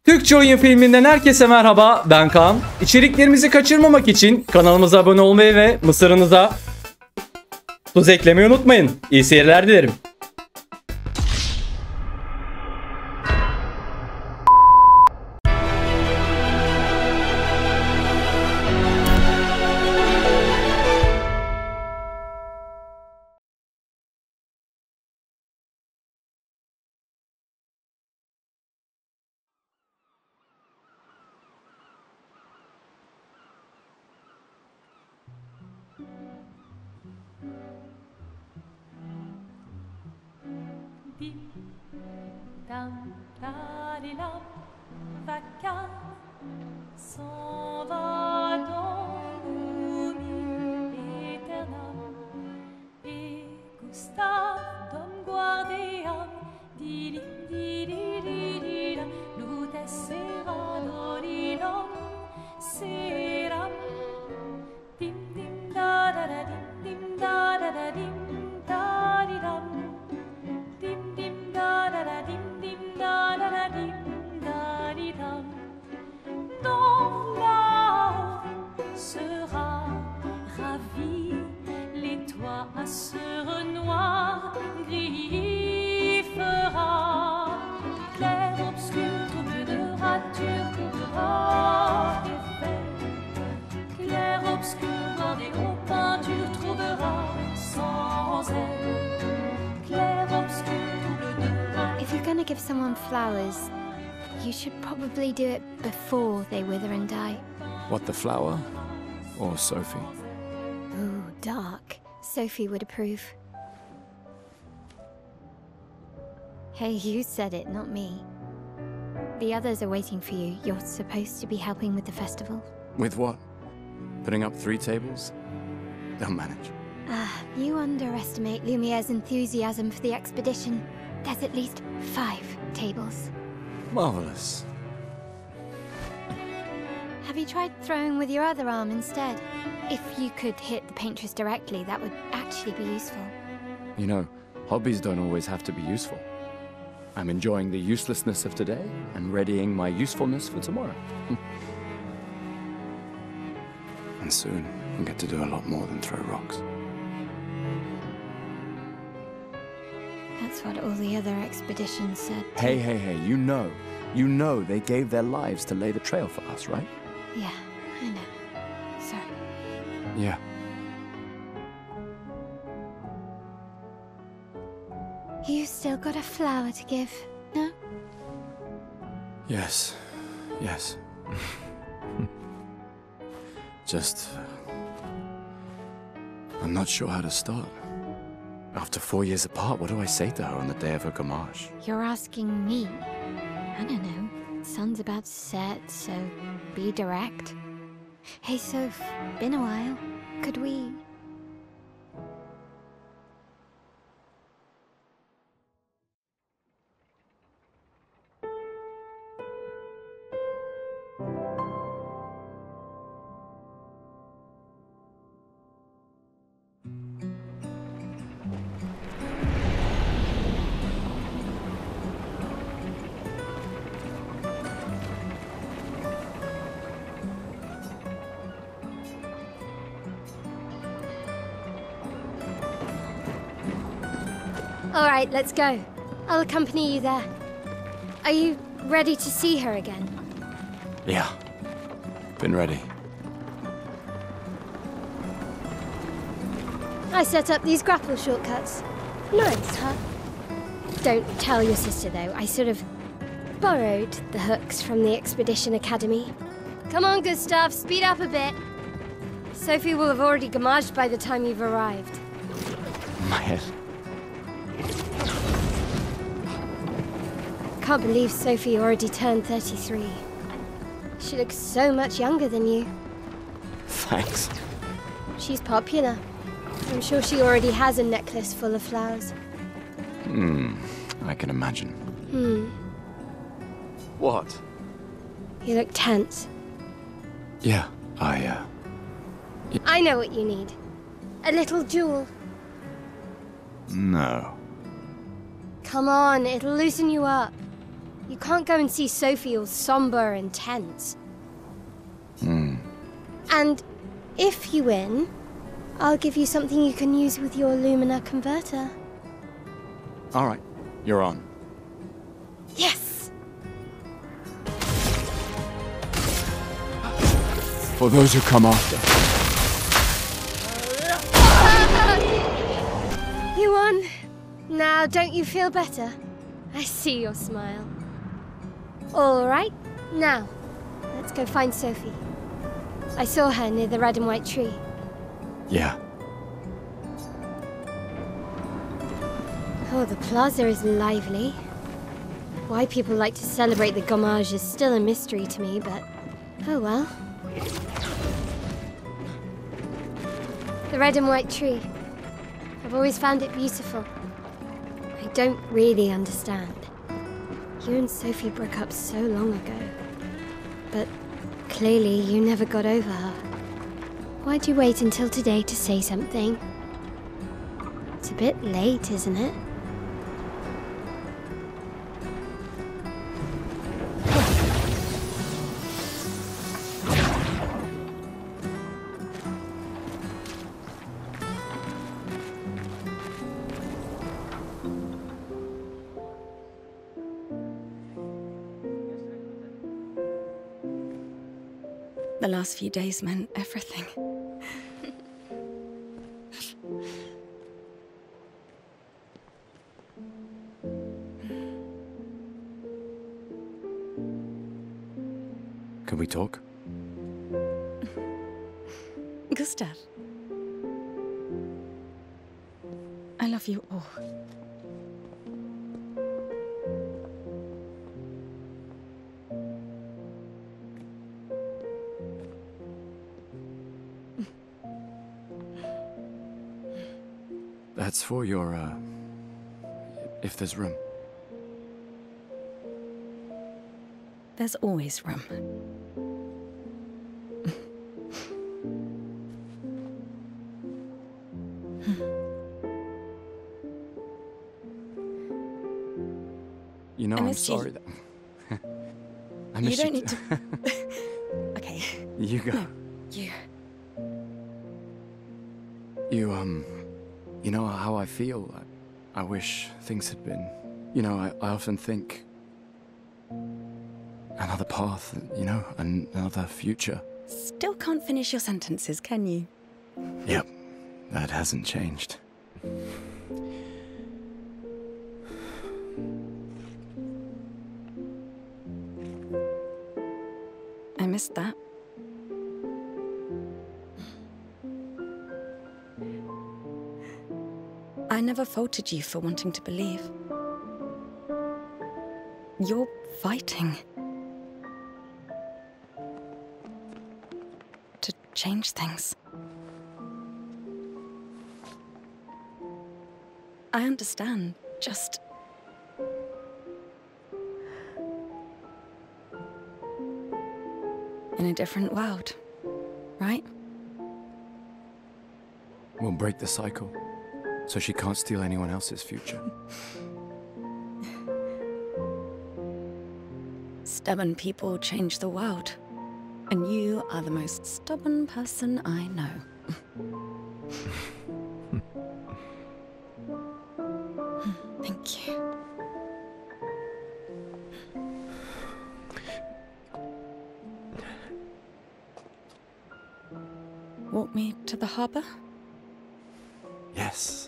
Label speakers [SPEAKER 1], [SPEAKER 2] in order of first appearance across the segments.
[SPEAKER 1] Türkçe oyun filminden herkese merhaba, ben Kaan. İçeriklerimizi kaçırmamak için kanalımıza abone olmayı ve mısırınıza tuz eklemeyi unutmayın. İyi seyirler dilerim.
[SPEAKER 2] Fakat s'en va dans l'oubli éternel et Gustave Tom guardian dilim dilim l'utessera dorilom seram dim dim da da da dim da da da dim da di dam dim dim da da da dim da da da dim. Dans là sera ravi, les toits à sur noir gris fera. Clair, obscur, trouble de rature, trouvera effet. Clair, obscur, bordé aux peintures, trouvera sans elle. Clair, obscur, trouble de rature.
[SPEAKER 3] If you're gonna give someone flowers, you should probably do it before they wither and die.
[SPEAKER 4] What, the flower? Or Sophie?
[SPEAKER 3] Ooh, dark. Sophie would approve. Hey, you said it, not me. The others are waiting for you. You're supposed to be helping with the festival.
[SPEAKER 4] With what? Putting up 3 tables? They'll manage.
[SPEAKER 3] You underestimate Lumiere's enthusiasm for the expedition. There's at least 5 tables.
[SPEAKER 4] Marvelous.
[SPEAKER 3] Have you tried throwing with your other arm instead? If you could hit the paintress directly, that would actually be useful.
[SPEAKER 4] You know, hobbies don't always have to be useful. I'm enjoying the uselessness of today and readying my usefulness for tomorrow. And soon, I'll get to do a lot more than throw rocks.
[SPEAKER 3] That's what all the other expeditions said.
[SPEAKER 4] Hey, you know they gave their lives to lay the trail for us, right?
[SPEAKER 3] Yeah, I know. Sorry.
[SPEAKER 4] Yeah.
[SPEAKER 3] You still got a flower to give, no?
[SPEAKER 4] Yes. Just... I'm not sure how to start. After 4 years apart, what do I say to her on the day of her gamage?
[SPEAKER 3] You're asking me? I don't know. Sun's about to set, so be direct. Hey, Soph, been a while. Could we... All right, let's go. I'll accompany you there. Are you ready to see her again?
[SPEAKER 4] Yeah. Been ready.
[SPEAKER 3] I set up these grapple shortcuts. Nice, huh? Don't tell your sister, though. I sort of borrowed the hooks from the Expedition Academy. Come on, Gustav, speed up a bit. Sophie will have already gamaged by the time you've arrived.
[SPEAKER 4] My head.
[SPEAKER 3] Can't believe Sophie already turned 33. She looks so much younger than you.
[SPEAKER 4] Thanks.
[SPEAKER 3] She's popular. I'm sure she already has a necklace full of flowers.
[SPEAKER 4] I can imagine. What?
[SPEAKER 3] You look tense.
[SPEAKER 4] Yeah,
[SPEAKER 3] I know what you need. A little jewel.
[SPEAKER 4] No.
[SPEAKER 3] Come on, it'll loosen you up. You can't go and see Sophie all somber and tense. And if you win, I'll give you something you can use with your Lumina converter.
[SPEAKER 4] All right, you're on.
[SPEAKER 3] Yes!
[SPEAKER 4] For those who come after.
[SPEAKER 3] You won. Now, don't you feel better? I see your smile. All right, now, let's go find Sophie. I saw her near the red and white tree.
[SPEAKER 4] Yeah.
[SPEAKER 3] Oh, the plaza is lively. Why people like to celebrate the gommage is still a mystery to me, but oh well. The red and white tree. I've always found it beautiful. I don't really understand. You and Sophie broke up so long ago. But clearly you never got over her. Why'd you wait until today to say something? It's a bit late, isn't it?
[SPEAKER 5] The last few days meant everything.
[SPEAKER 4] Can we talk?
[SPEAKER 5] Gustav. I love you all.
[SPEAKER 4] That's for your, if there's room.
[SPEAKER 5] There's always room.
[SPEAKER 4] You know,
[SPEAKER 5] I
[SPEAKER 4] I'm
[SPEAKER 5] miss you.
[SPEAKER 4] sorry that... I
[SPEAKER 5] You
[SPEAKER 4] miss
[SPEAKER 5] don't need to... Okay.
[SPEAKER 4] You go.
[SPEAKER 5] No, you.
[SPEAKER 4] You know how I feel? I wish things had been... You know, I often think... Another path, you know, another future.
[SPEAKER 5] Still can't finish your sentences, can you?
[SPEAKER 4] Yep, that hasn't changed.
[SPEAKER 5] I missed that. I never faulted you for wanting to believe. You're fighting to change things. I understand, just... in a different world, right?
[SPEAKER 4] We'll break the cycle, so she can't steal anyone else's future.
[SPEAKER 5] Stubborn people change the world, and you are the most stubborn person I know. Thank you. Walk me to the harbor?
[SPEAKER 4] Yes.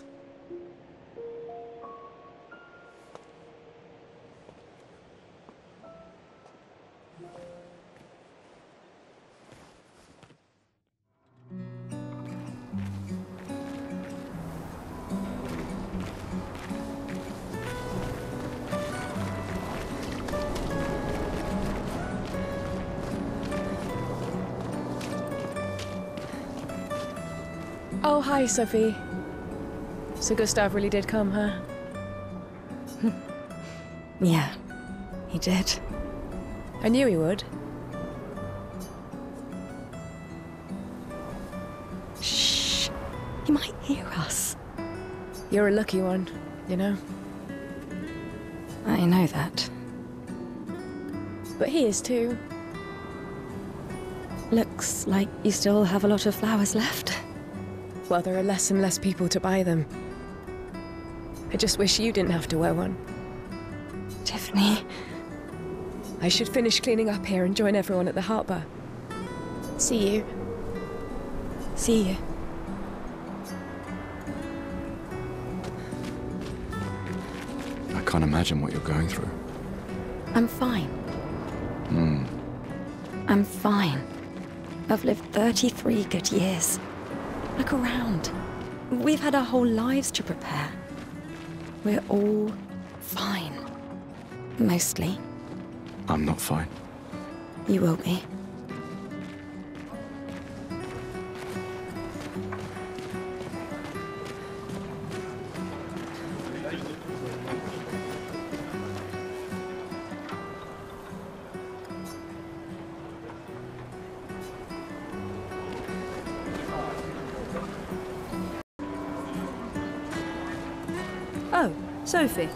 [SPEAKER 6] Oh, hi, Sophie. So Gustav really did come, huh?
[SPEAKER 5] Yeah, he did.
[SPEAKER 6] I knew he would.
[SPEAKER 5] Shh, he might hear us.
[SPEAKER 6] You're a lucky one, you know?
[SPEAKER 5] I know that.
[SPEAKER 6] but he is too.
[SPEAKER 5] Looks like you still have a lot of flowers left.
[SPEAKER 6] Well, there are less and less people to buy them. I just wish you didn't have to wear one.
[SPEAKER 5] Tiffany.
[SPEAKER 6] I should finish cleaning up here and join everyone at the harbour. See you.
[SPEAKER 5] See you.
[SPEAKER 4] I can't imagine what you're going through.
[SPEAKER 5] I'm fine. I'm fine. I've lived 33 good years. Look around. We've had our whole lives to prepare. We're all fine. Mostly.
[SPEAKER 4] I'm not fine.
[SPEAKER 5] You will be.
[SPEAKER 7] Oh, Sophie.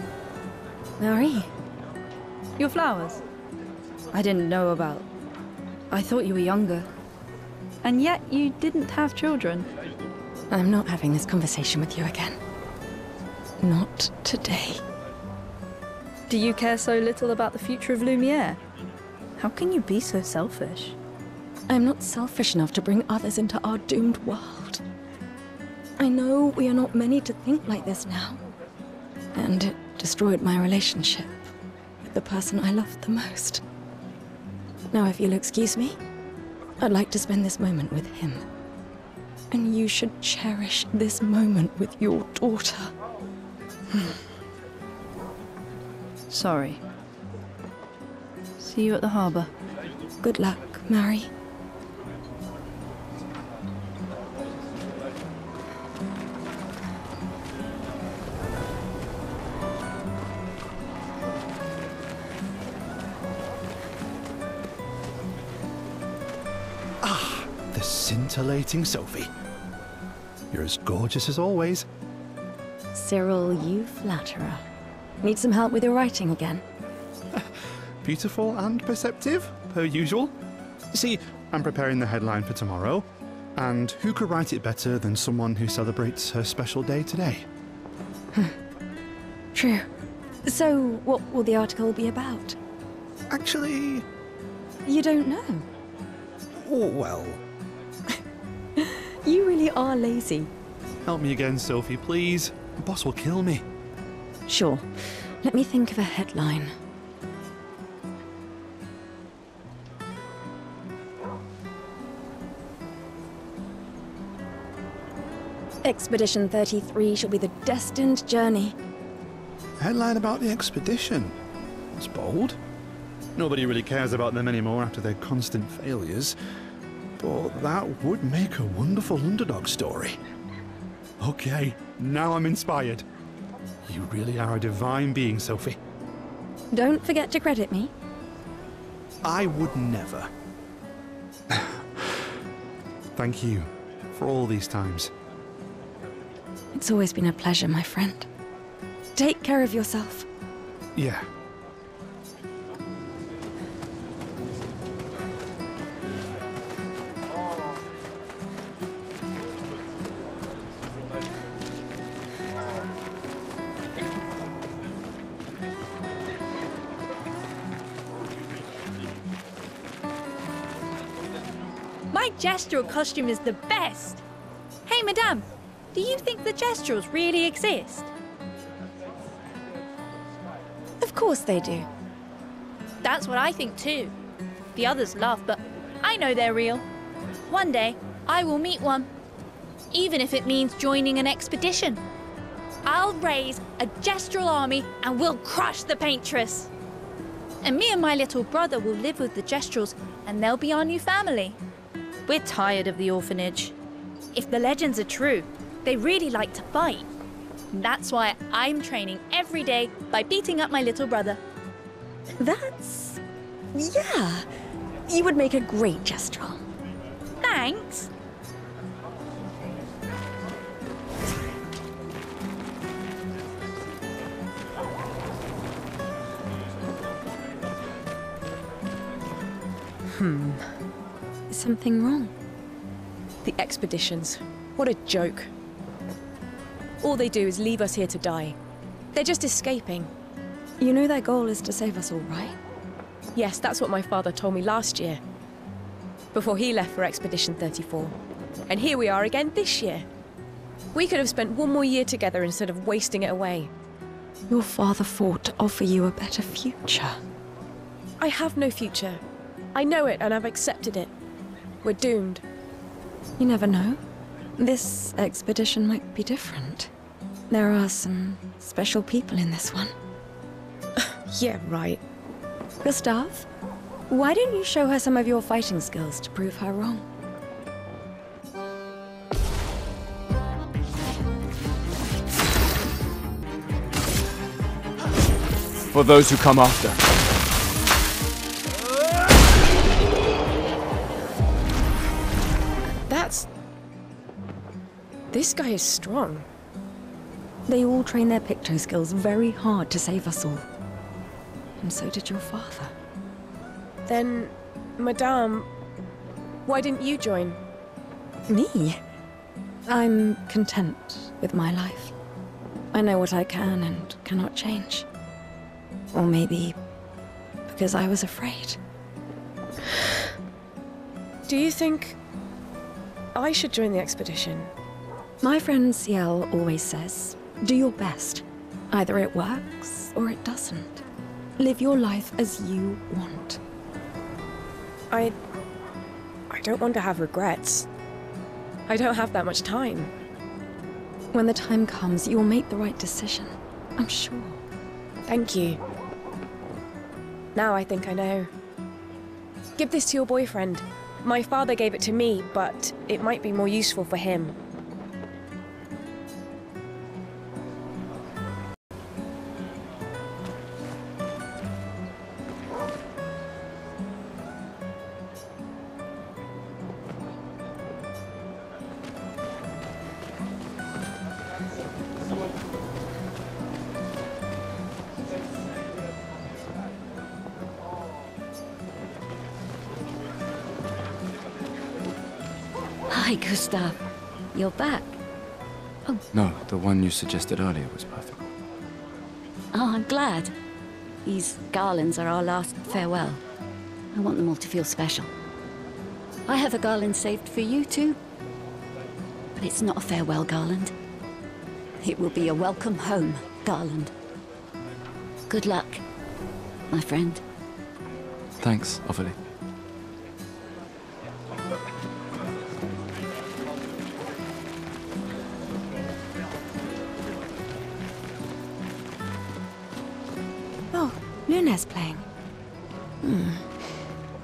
[SPEAKER 5] Marie.
[SPEAKER 7] Your flowers? I didn't know about. I thought you were younger. And yet you didn't have children.
[SPEAKER 5] I'm not having this conversation with you again. Not today.
[SPEAKER 7] Do you care so little about the future of Lumiere? How can you be so selfish?
[SPEAKER 5] I'm not selfish enough to bring others into our doomed world. I know we are not many to think like this now. And it destroyed my relationship with the person I loved the most. Now, if you'll excuse me, I'd like to spend this moment with him. And you should cherish this moment with your daughter.
[SPEAKER 7] Sorry. See you at the harbour.
[SPEAKER 5] Good luck, Mary.
[SPEAKER 8] The scintillating Sophie. You're as gorgeous as always.
[SPEAKER 5] Cyril, you flatterer. Need some help with your writing again?
[SPEAKER 8] Beautiful and perceptive, per usual. See, I'm preparing the headline for tomorrow, and who could write it better than someone who celebrates her special day today?
[SPEAKER 5] True. So, what will the article be about?
[SPEAKER 8] Actually,
[SPEAKER 5] You don't know.
[SPEAKER 8] well,
[SPEAKER 5] You really are lazy.
[SPEAKER 8] help me again, Sophie, please. The boss will kill me.
[SPEAKER 5] Sure. Let me think of a headline. Expedition 33 shall be the destined journey.
[SPEAKER 8] Headline about the expedition. That's bold. Nobody really cares about them anymore after their constant failures. But that would make a wonderful underdog story. Okay, now I'm inspired. You really are a divine being, Sophie.
[SPEAKER 5] Don't forget to credit me.
[SPEAKER 8] I would never. Thank you for all these times.
[SPEAKER 5] It's always been a pleasure, my friend. Take care of yourself.
[SPEAKER 8] Yeah.
[SPEAKER 2] My gestural costume is the best! Hey, madame, do you think the gesturals really exist?
[SPEAKER 5] Of course they do.
[SPEAKER 2] That's what I think too. The others laugh, but I know they're real. One day, I will meet one. Even if it means joining an expedition. I'll raise a gestural army and we'll crush the paintress. And me and my little brother will live with the gesturals and they'll be our new family. We're tired of the orphanage. If the legends are true, they really like to fight. That's why I'm training every day by beating up my little brother.
[SPEAKER 5] That's... yeah. You would make a great gestural.
[SPEAKER 2] Thanks.
[SPEAKER 5] Is something wrong?
[SPEAKER 6] The expeditions. What a joke. All they do is leave us here to die. They're just escaping.
[SPEAKER 5] You know their goal is to save us all, right?
[SPEAKER 6] Yes, that's what my father told me last year. Before he left for Expedition 34. And here we are again this year. We could have spent one more year together instead of wasting it away.
[SPEAKER 5] Your father fought to offer you a better future.
[SPEAKER 6] I have no future. I know it and I've accepted it. We're doomed.
[SPEAKER 5] You never know. This expedition might be different. There are some special people in this one.
[SPEAKER 6] Yeah, right.
[SPEAKER 5] Gustav, why don't you show her some of your fighting skills to prove her wrong?
[SPEAKER 4] For those who come after.
[SPEAKER 6] This guy is strong.
[SPEAKER 5] They all train their picto skills very hard to save us all. And so did your father.
[SPEAKER 6] Then, Madame, why didn't you join?
[SPEAKER 5] Me? I'm content with my life. I know what I can and cannot change. Or maybe because I was afraid.
[SPEAKER 6] Do you think I should join the expedition?
[SPEAKER 5] My friend Ciel always says, do your best. Either it works or it doesn't. Live your life as you want.
[SPEAKER 6] I don't want to have regrets. I don't have that much time.
[SPEAKER 5] When the time comes, you'll make the right decision. I'm sure.
[SPEAKER 6] Thank you. Now I think I know. Give this to your boyfriend. My father gave it to me, but it might be more useful for him.
[SPEAKER 9] Hi, Gustav. You're back.
[SPEAKER 4] No, the one you suggested earlier was perfect.
[SPEAKER 9] Oh, I'm glad. These garlands are our last farewell. I want them all to feel special. I have a garland saved for you too. But it's not a farewell garland. It will be a welcome home garland. Good luck, my friend.
[SPEAKER 4] Thanks, Ophelie.
[SPEAKER 5] Oh, Luna's playing.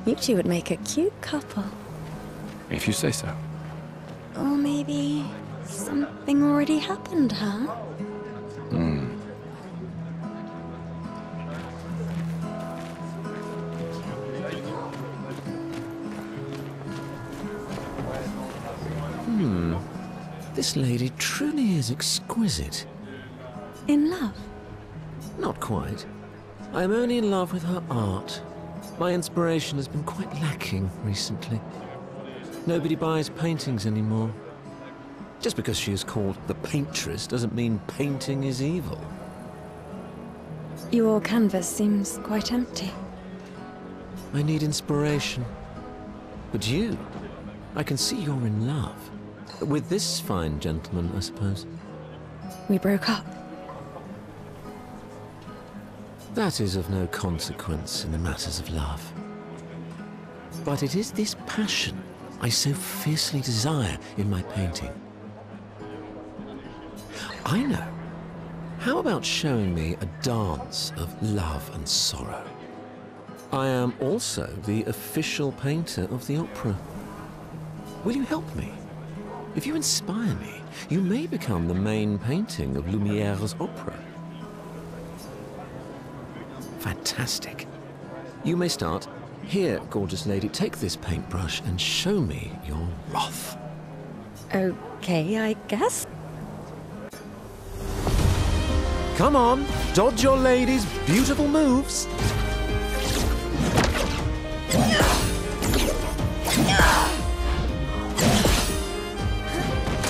[SPEAKER 5] You two would make a cute couple.
[SPEAKER 4] If you say so.
[SPEAKER 5] Or maybe something already happened, huh?
[SPEAKER 10] This lady truly is exquisite.
[SPEAKER 5] In love?
[SPEAKER 10] Not quite. I am only in love with her art. My inspiration has been quite lacking recently. Nobody buys paintings anymore. Just because she is called the paintress doesn't mean painting is evil.
[SPEAKER 5] Your canvas seems quite empty.
[SPEAKER 10] I need inspiration. But you, I can see you're in love. With this fine gentleman, I suppose.
[SPEAKER 5] We broke up.
[SPEAKER 10] That is of no consequence in the matters of love. But it is this passion I so fiercely desire in my painting. I know. How about showing me a dance of love and sorrow? I am also the official painter of the opera. Will you help me? If you inspire me, you may become the main painting of Lumiere's opera. Fantastic. You may start. Here, gorgeous lady, take this paintbrush and show me your wrath.
[SPEAKER 5] Okay, I guess.
[SPEAKER 10] Come on, dodge your lady's beautiful moves.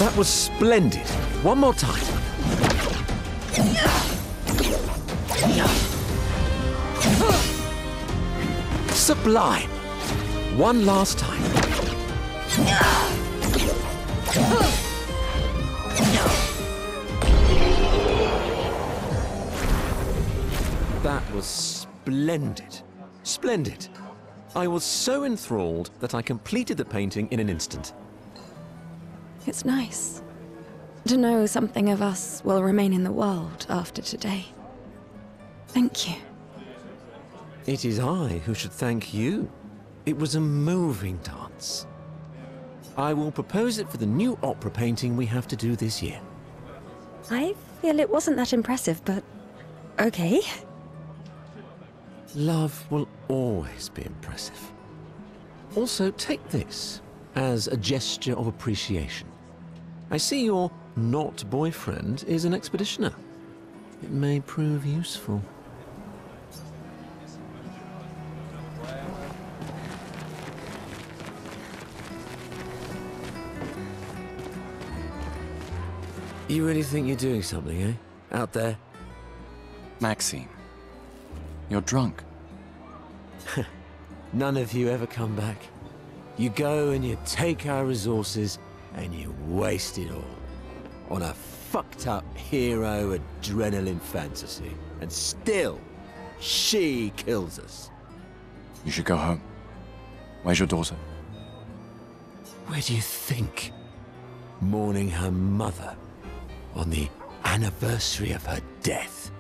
[SPEAKER 10] That was splendid. One more time. Sublime. One last time. That was splendid. Splendid. I was so enthralled that I completed the painting in an instant.
[SPEAKER 5] It's nice to know something of us will remain in the world after today. Thank you.
[SPEAKER 10] It is I who should thank you. It was a moving dance. I will propose it for the new opera painting we have to do this year.
[SPEAKER 5] I feel it wasn't that impressive, but okay.
[SPEAKER 10] Love will always be impressive. Also, take this as a gesture of appreciation. I see your not boyfriend is an expeditioner. It may prove useful. You really think you're doing something, eh? Out there?
[SPEAKER 4] Maxime, you're drunk.
[SPEAKER 10] None of you ever come back. You go and you take our resources and you waste it all on a fucked up hero adrenaline fantasy. And still, she kills us.
[SPEAKER 4] You should go home. Where's your daughter?
[SPEAKER 10] Where do you think? Mourning her mother on the anniversary of her death.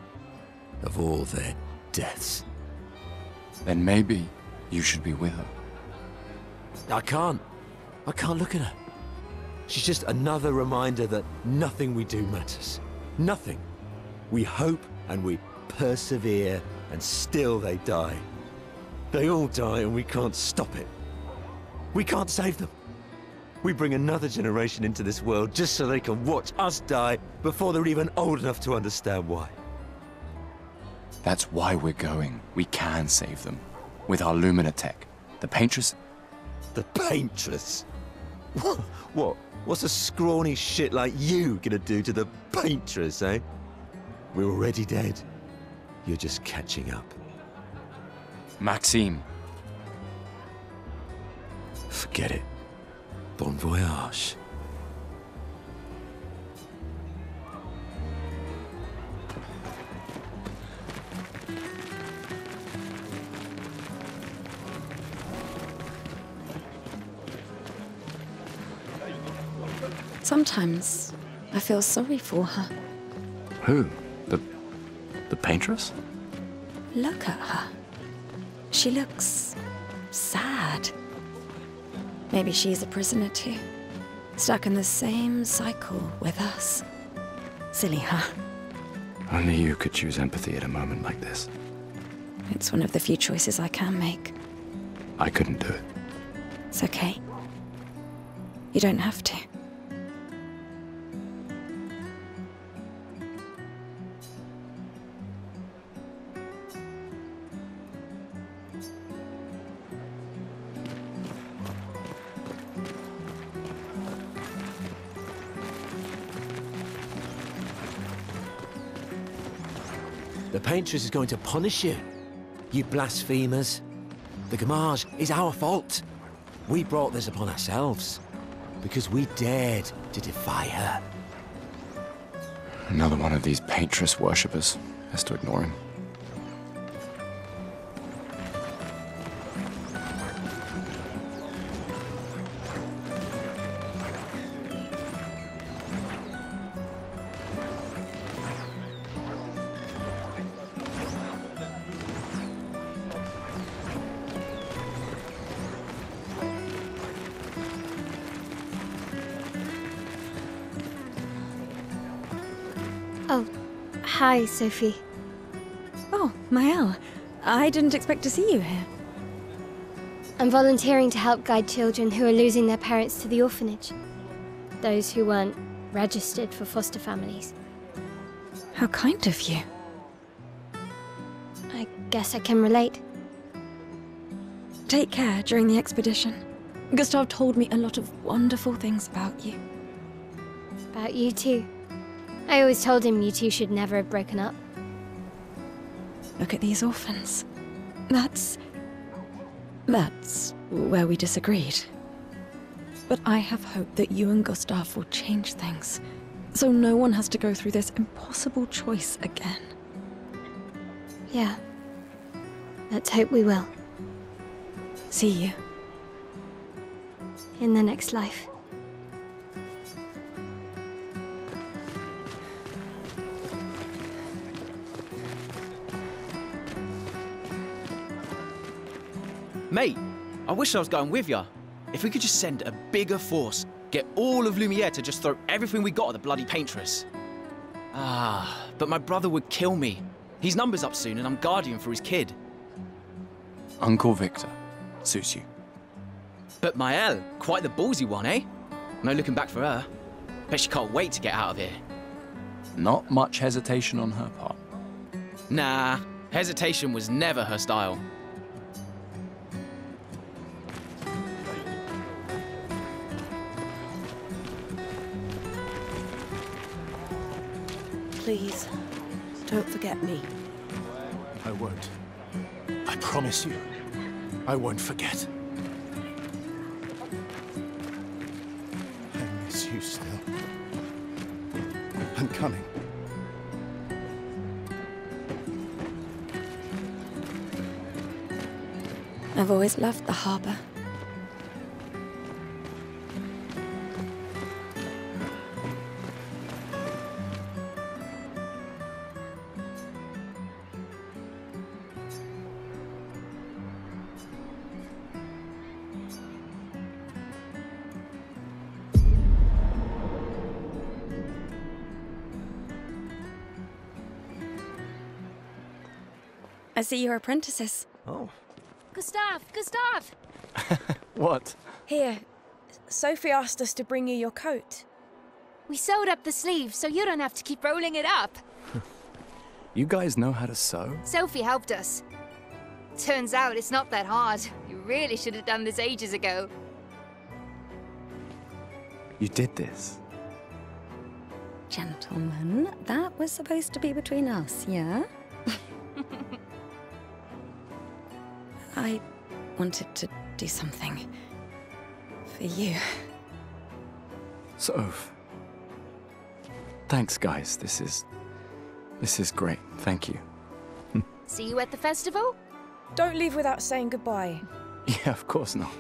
[SPEAKER 10] Of all their deaths.
[SPEAKER 4] Then maybe you should be with her.
[SPEAKER 10] I can't look at her. She's just another reminder that nothing we do matters. Nothing. We hope and we persevere, and still they die. They all die and we can't stop it. We can't save them. We bring another generation into this world just so they can watch us die before they're even old enough to understand why.
[SPEAKER 4] That's why we're going. We can save them. With our Lumina tech. The paintress...
[SPEAKER 10] The paintress? What? What's a scrawny shit like you gonna do to the paintress, eh? We're already dead. You're just catching up.
[SPEAKER 4] Maxime.
[SPEAKER 10] Forget it. Bon voyage.
[SPEAKER 5] Sometimes I feel sorry for her.
[SPEAKER 4] Who? The paintress?
[SPEAKER 5] Look at her. She looks sad. Maybe she's a prisoner too, stuck in the same cycle with us. Silly her.
[SPEAKER 4] Only you could choose empathy at a moment like this.
[SPEAKER 5] It's one of the few choices I can make.
[SPEAKER 4] I couldn't do it.
[SPEAKER 5] It's okay. You don't have to.
[SPEAKER 10] The paintress is going to punish you, you blasphemers. The gamage is our fault. We brought this upon ourselves, because we dared to defy her.
[SPEAKER 4] Another one of these paintress worshippers has to ignore him.
[SPEAKER 3] Oh, hi, Sophie.
[SPEAKER 5] Oh, Mael. I didn't expect to see you here.
[SPEAKER 3] I'm volunteering to help guide children who are losing their parents to the orphanage. Those who weren't registered for foster families.
[SPEAKER 5] How kind of you.
[SPEAKER 3] I guess I can relate.
[SPEAKER 5] Take care during the expedition. Gustav told me a lot of wonderful things about you.
[SPEAKER 3] About you two. I always told him you two should never have broken up.
[SPEAKER 5] Look at these orphans. That's where we disagreed. But I have hope that you and Gustav will change things, so no one has to go through this impossible choice again.
[SPEAKER 3] Yeah. Let's hope we will.
[SPEAKER 5] See you.
[SPEAKER 3] In the next life.
[SPEAKER 11] Mate, I wish I was going with ya. If we could just send a bigger force, get all of Lumiere to just throw everything we got at the bloody paintress. Ah, but my brother would kill me. His number's up soon and I'm guardian for his kid.
[SPEAKER 4] Uncle Victor. Suits you.
[SPEAKER 11] But Maëlle, quite the ballsy one, eh? No looking back for her. Bet she can't wait to get out of here.
[SPEAKER 4] Not much hesitation on her part.
[SPEAKER 11] Nah, hesitation was never her style.
[SPEAKER 6] Please, don't forget me.
[SPEAKER 12] I won't. I promise you, I won't forget. I miss you still. I'm coming.
[SPEAKER 5] I've always loved the harbour. I see you're apprentices.
[SPEAKER 12] Oh.
[SPEAKER 3] Gustav! Gustav!
[SPEAKER 4] What?
[SPEAKER 6] Here, Sophie asked us to bring you your coat.
[SPEAKER 3] We sewed up the sleeve so you don't have to keep rolling it up.
[SPEAKER 4] You guys know how to sew?
[SPEAKER 3] Sophie helped us. Turns out it's not that hard. You really should have done this ages ago.
[SPEAKER 4] You did this?
[SPEAKER 5] Gentlemen, that was supposed to be between us, yeah? I wanted to do something for you.
[SPEAKER 4] Soph. Thanks, guys. This is great. Thank you.
[SPEAKER 3] See you at the festival?
[SPEAKER 6] Don't leave without saying goodbye.
[SPEAKER 4] Yeah, of course not.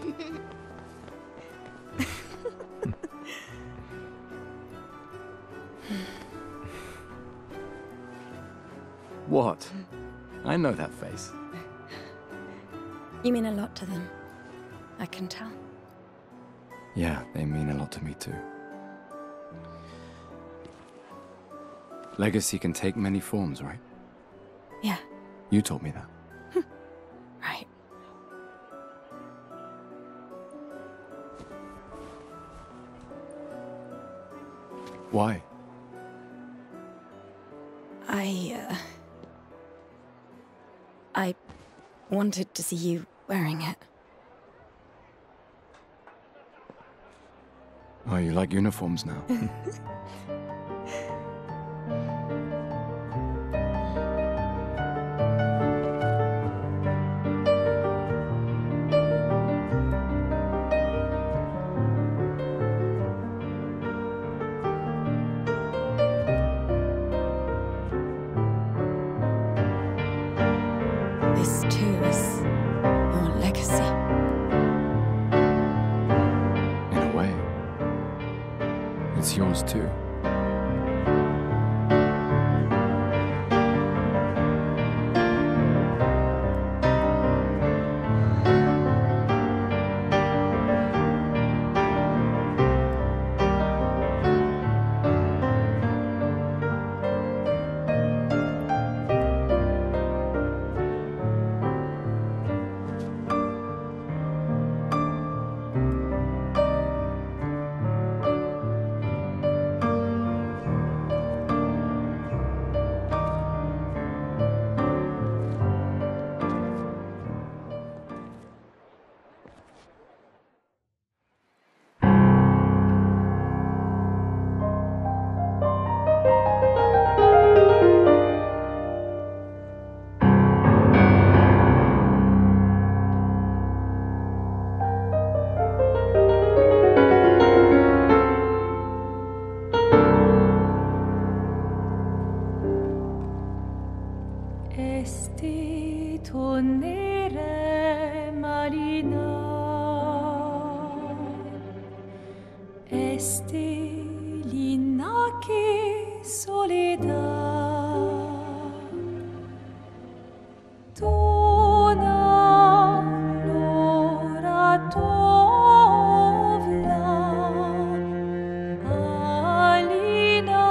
[SPEAKER 4] What? I know that face.
[SPEAKER 5] You mean a lot to them. I can tell.
[SPEAKER 4] Yeah, they mean a lot to me too. Legacy can take many forms, right?
[SPEAKER 5] Yeah.
[SPEAKER 4] You told me that.
[SPEAKER 5] Right.
[SPEAKER 4] Why?
[SPEAKER 5] I wanted to see you wearing it.
[SPEAKER 4] Oh, you like uniforms now?
[SPEAKER 5] This too is your legacy.
[SPEAKER 4] In a way. It's yours too.
[SPEAKER 13] triste linda che soledad. Tona lora tovla alina.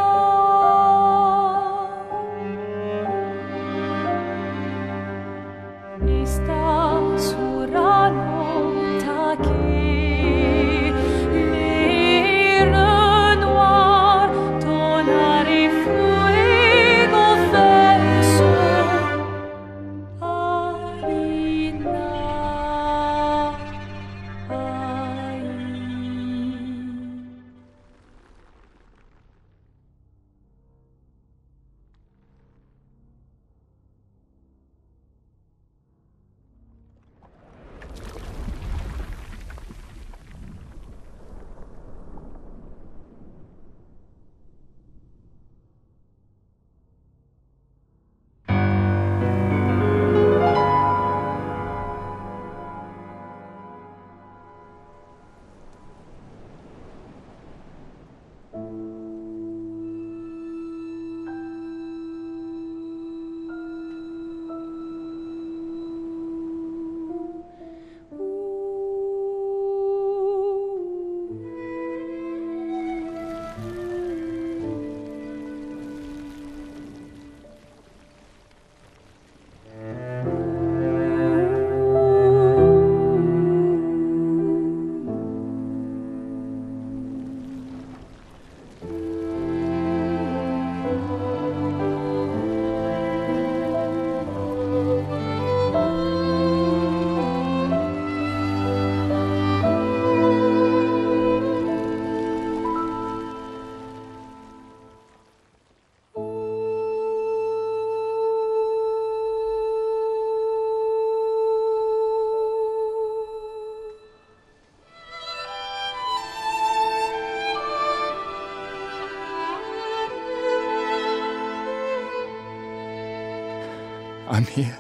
[SPEAKER 13] Esta sura nota che le renoir tonare fuego verso alina ai.
[SPEAKER 12] I'm here.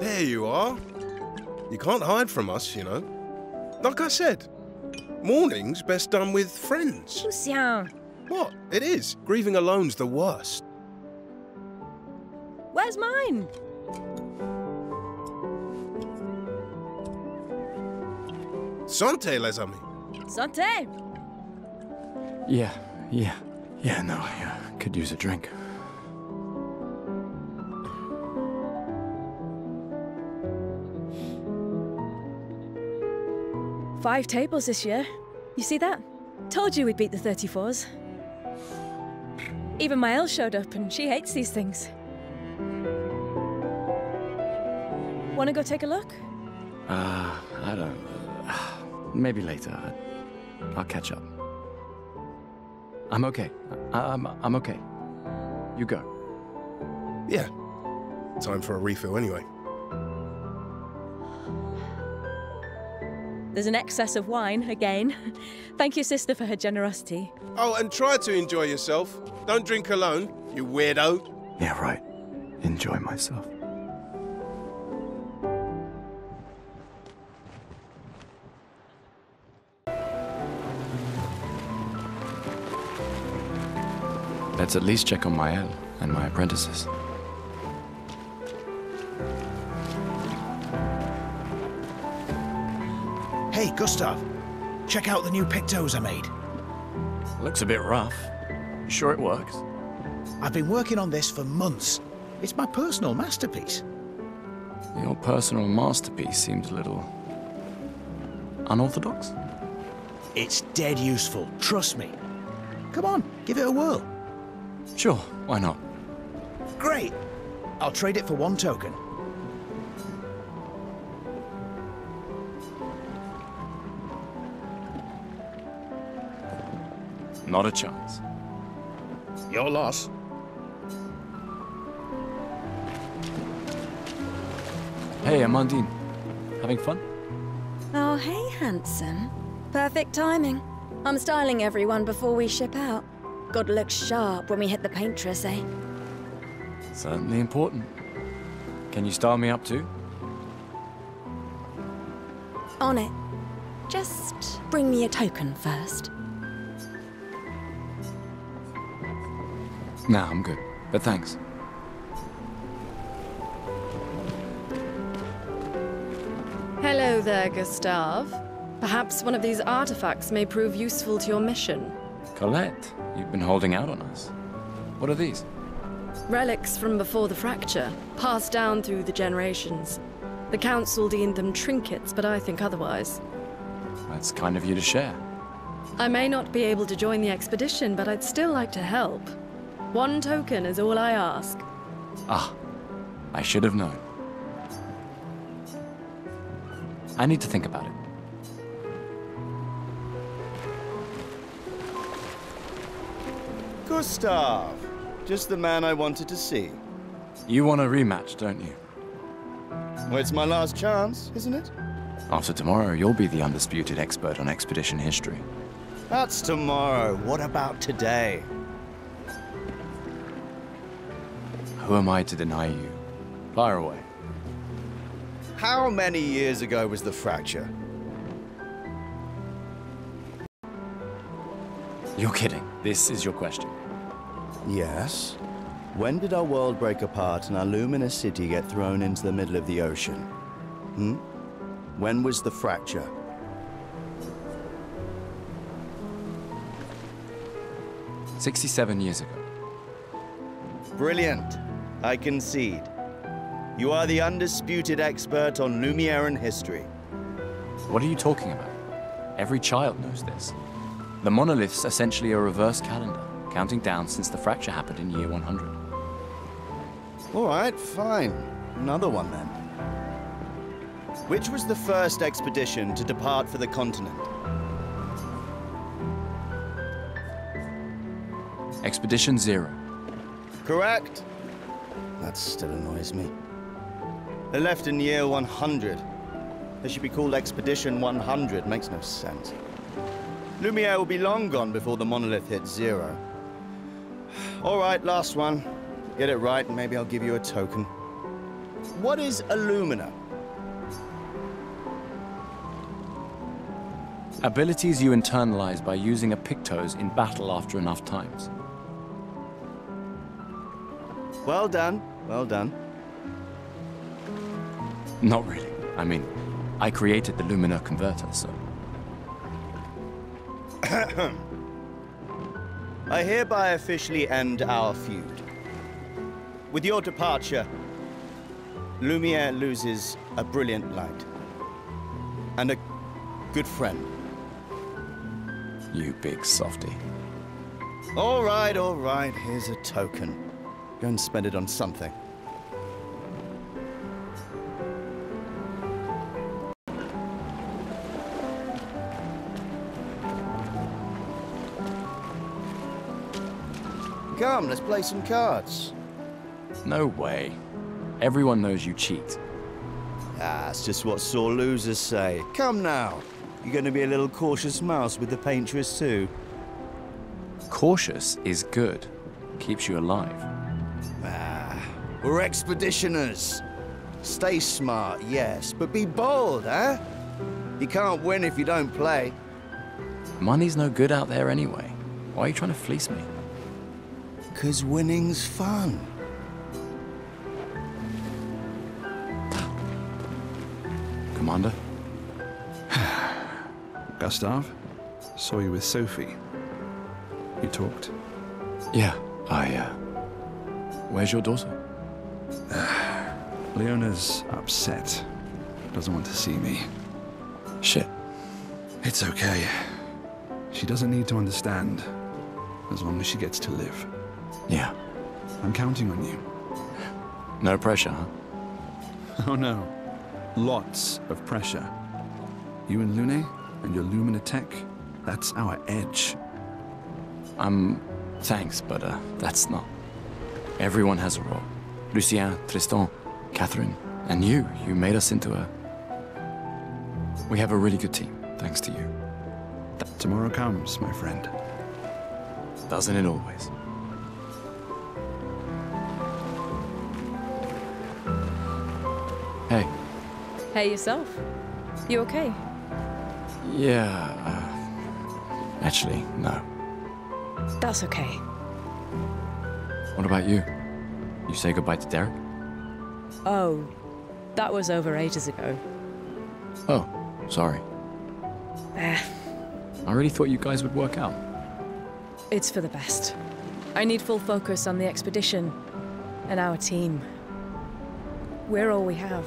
[SPEAKER 14] There you are. You can't hide from us, you know. Like I said, mourning's best done with friends.
[SPEAKER 6] Lucien,
[SPEAKER 14] What? It is. Grieving alone's the worst.
[SPEAKER 6] where's mine?
[SPEAKER 14] Santé, les amis.
[SPEAKER 6] Santé!
[SPEAKER 4] Yeah, no, I could use a drink.
[SPEAKER 6] Five tables this year. You see that? Told you we'd beat the 34s. Even my Elle showed up, and she hates these things. Wanna go take a look?
[SPEAKER 4] I don't... maybe later. I'll catch up. I'm okay. I'm okay. You go.
[SPEAKER 14] Yeah. Time for a refill anyway.
[SPEAKER 6] There's an excess of wine, again. Thank your sister for her generosity.
[SPEAKER 14] Oh, and try to enjoy yourself. Don't drink alone, you weirdo.
[SPEAKER 4] Yeah, right. Enjoy myself. Let's at least check on my Elle and my apprentices.
[SPEAKER 15] Hey, Gustav. Check out the new pictos I made.
[SPEAKER 4] Looks a bit rough. You sure it works?
[SPEAKER 15] I've been working on this for months. It's my personal masterpiece.
[SPEAKER 4] Your personal masterpiece seems a little... unorthodox?
[SPEAKER 15] It's dead useful, trust me. Come on, give it a whirl.
[SPEAKER 4] Sure, why not?
[SPEAKER 15] Great. I'll trade it for one token.
[SPEAKER 4] Not a chance.
[SPEAKER 15] Your loss.
[SPEAKER 4] Hey, Amandine. Having fun?
[SPEAKER 5] Oh, hey, handsome. Perfect timing. I'm styling everyone before we ship out. Gotta look sharp when we hit the paintress, eh?
[SPEAKER 4] Certainly important. Can you style me up too?
[SPEAKER 5] On it. Just bring me a token first.
[SPEAKER 4] Nah, I'm good. But thanks.
[SPEAKER 16] Hello there, Gustav. Perhaps one of these artifacts may prove useful to your mission.
[SPEAKER 4] Colette, you've been holding out on us. What are these?
[SPEAKER 16] Relics from before the fracture, passed down through the generations. The Council deemed them trinkets, but I think otherwise.
[SPEAKER 4] That's kind of you to share.
[SPEAKER 16] I may not be able to join the expedition, but I'd still like to help. One token is all I ask.
[SPEAKER 4] Ah, I should have known. I need to think about it.
[SPEAKER 17] Gustav! Just the man I wanted to see.
[SPEAKER 4] You want a rematch, don't you?
[SPEAKER 17] Well, it's my last chance, isn't it?
[SPEAKER 4] After tomorrow, you'll be the undisputed expert on expedition history.
[SPEAKER 17] That's tomorrow. What about today?
[SPEAKER 4] Who am I to deny you? Fire away.
[SPEAKER 17] How many years ago was the fracture?
[SPEAKER 4] You're kidding. This is your question.
[SPEAKER 17] Yes. When did our world break apart and our luminous city get thrown into the middle of the ocean? When was the fracture?
[SPEAKER 4] "67 years ago.
[SPEAKER 17] Brilliant. I concede. You are the undisputed expert on Lumiere history.
[SPEAKER 4] What are you talking about? Every child knows this. The monolith's essentially a reverse calendar, counting down since the fracture happened in year 100.
[SPEAKER 17] All right, fine. Another one then. Which was the first expedition to depart for the continent?
[SPEAKER 4] Expedition 0.
[SPEAKER 17] Correct. That still annoys me. They left in year 100. They should be called Expedition 100. Makes no sense. Lumiere will be long gone before the monolith hits 0. All right, last one. Get it right and maybe I'll give you a token. What is Illumina?
[SPEAKER 4] Abilities you internalize by using a Pictos in battle after enough times.
[SPEAKER 17] Well done, well done.
[SPEAKER 4] Not really. I mean, I created the Lumina converter, so...
[SPEAKER 17] I hereby officially end our feud. With your departure, Lumiere loses a brilliant light. And a good friend.
[SPEAKER 4] You big softy.
[SPEAKER 17] All right, here's a token. Go and spend it on something. Come, let's play some cards.
[SPEAKER 4] No way. Everyone knows you cheat.
[SPEAKER 17] Ah, it's just what sore losers say. Come now. You're going to be a little cautious mouse with the paintress too.
[SPEAKER 4] Cautious is good. Keeps you alive.
[SPEAKER 17] Ah, we're expeditioners. Stay smart, yes, but be bold, huh? You can't win if you don't play.
[SPEAKER 4] Money's no good out there anyway. Why are you trying to fleece me?
[SPEAKER 17] 'Cause winning's fun.
[SPEAKER 4] Commander?
[SPEAKER 8] Gustav, saw you with Sophie. You talked?
[SPEAKER 4] Yeah, Where's your daughter?
[SPEAKER 8] Leona's upset. Doesn't want to see me.
[SPEAKER 4] Shit.
[SPEAKER 8] It's okay. She doesn't need to understand, as long as she gets to live.
[SPEAKER 4] Yeah.
[SPEAKER 8] I'm counting on you.
[SPEAKER 4] No pressure, huh?
[SPEAKER 8] Oh no. Lots of pressure. You and Lune and your Lumina tech, that's our edge.
[SPEAKER 4] Thanks, but that's not. Everyone has a role. Lucien, Tristan, Catherine, and you made us into a... We have a really good team, thanks to you.
[SPEAKER 8] Tomorrow comes, my friend.
[SPEAKER 4] Doesn't it always? Hey.
[SPEAKER 6] Hey, yourself. You okay?
[SPEAKER 4] Yeah, actually, no.
[SPEAKER 6] That's okay.
[SPEAKER 4] What about you? You say goodbye to Derek?
[SPEAKER 6] Oh, that was over ages ago.
[SPEAKER 4] Oh, sorry. I really thought you guys would work out.
[SPEAKER 6] It's for the best. I need full focus on the expedition and our team. We're all we have.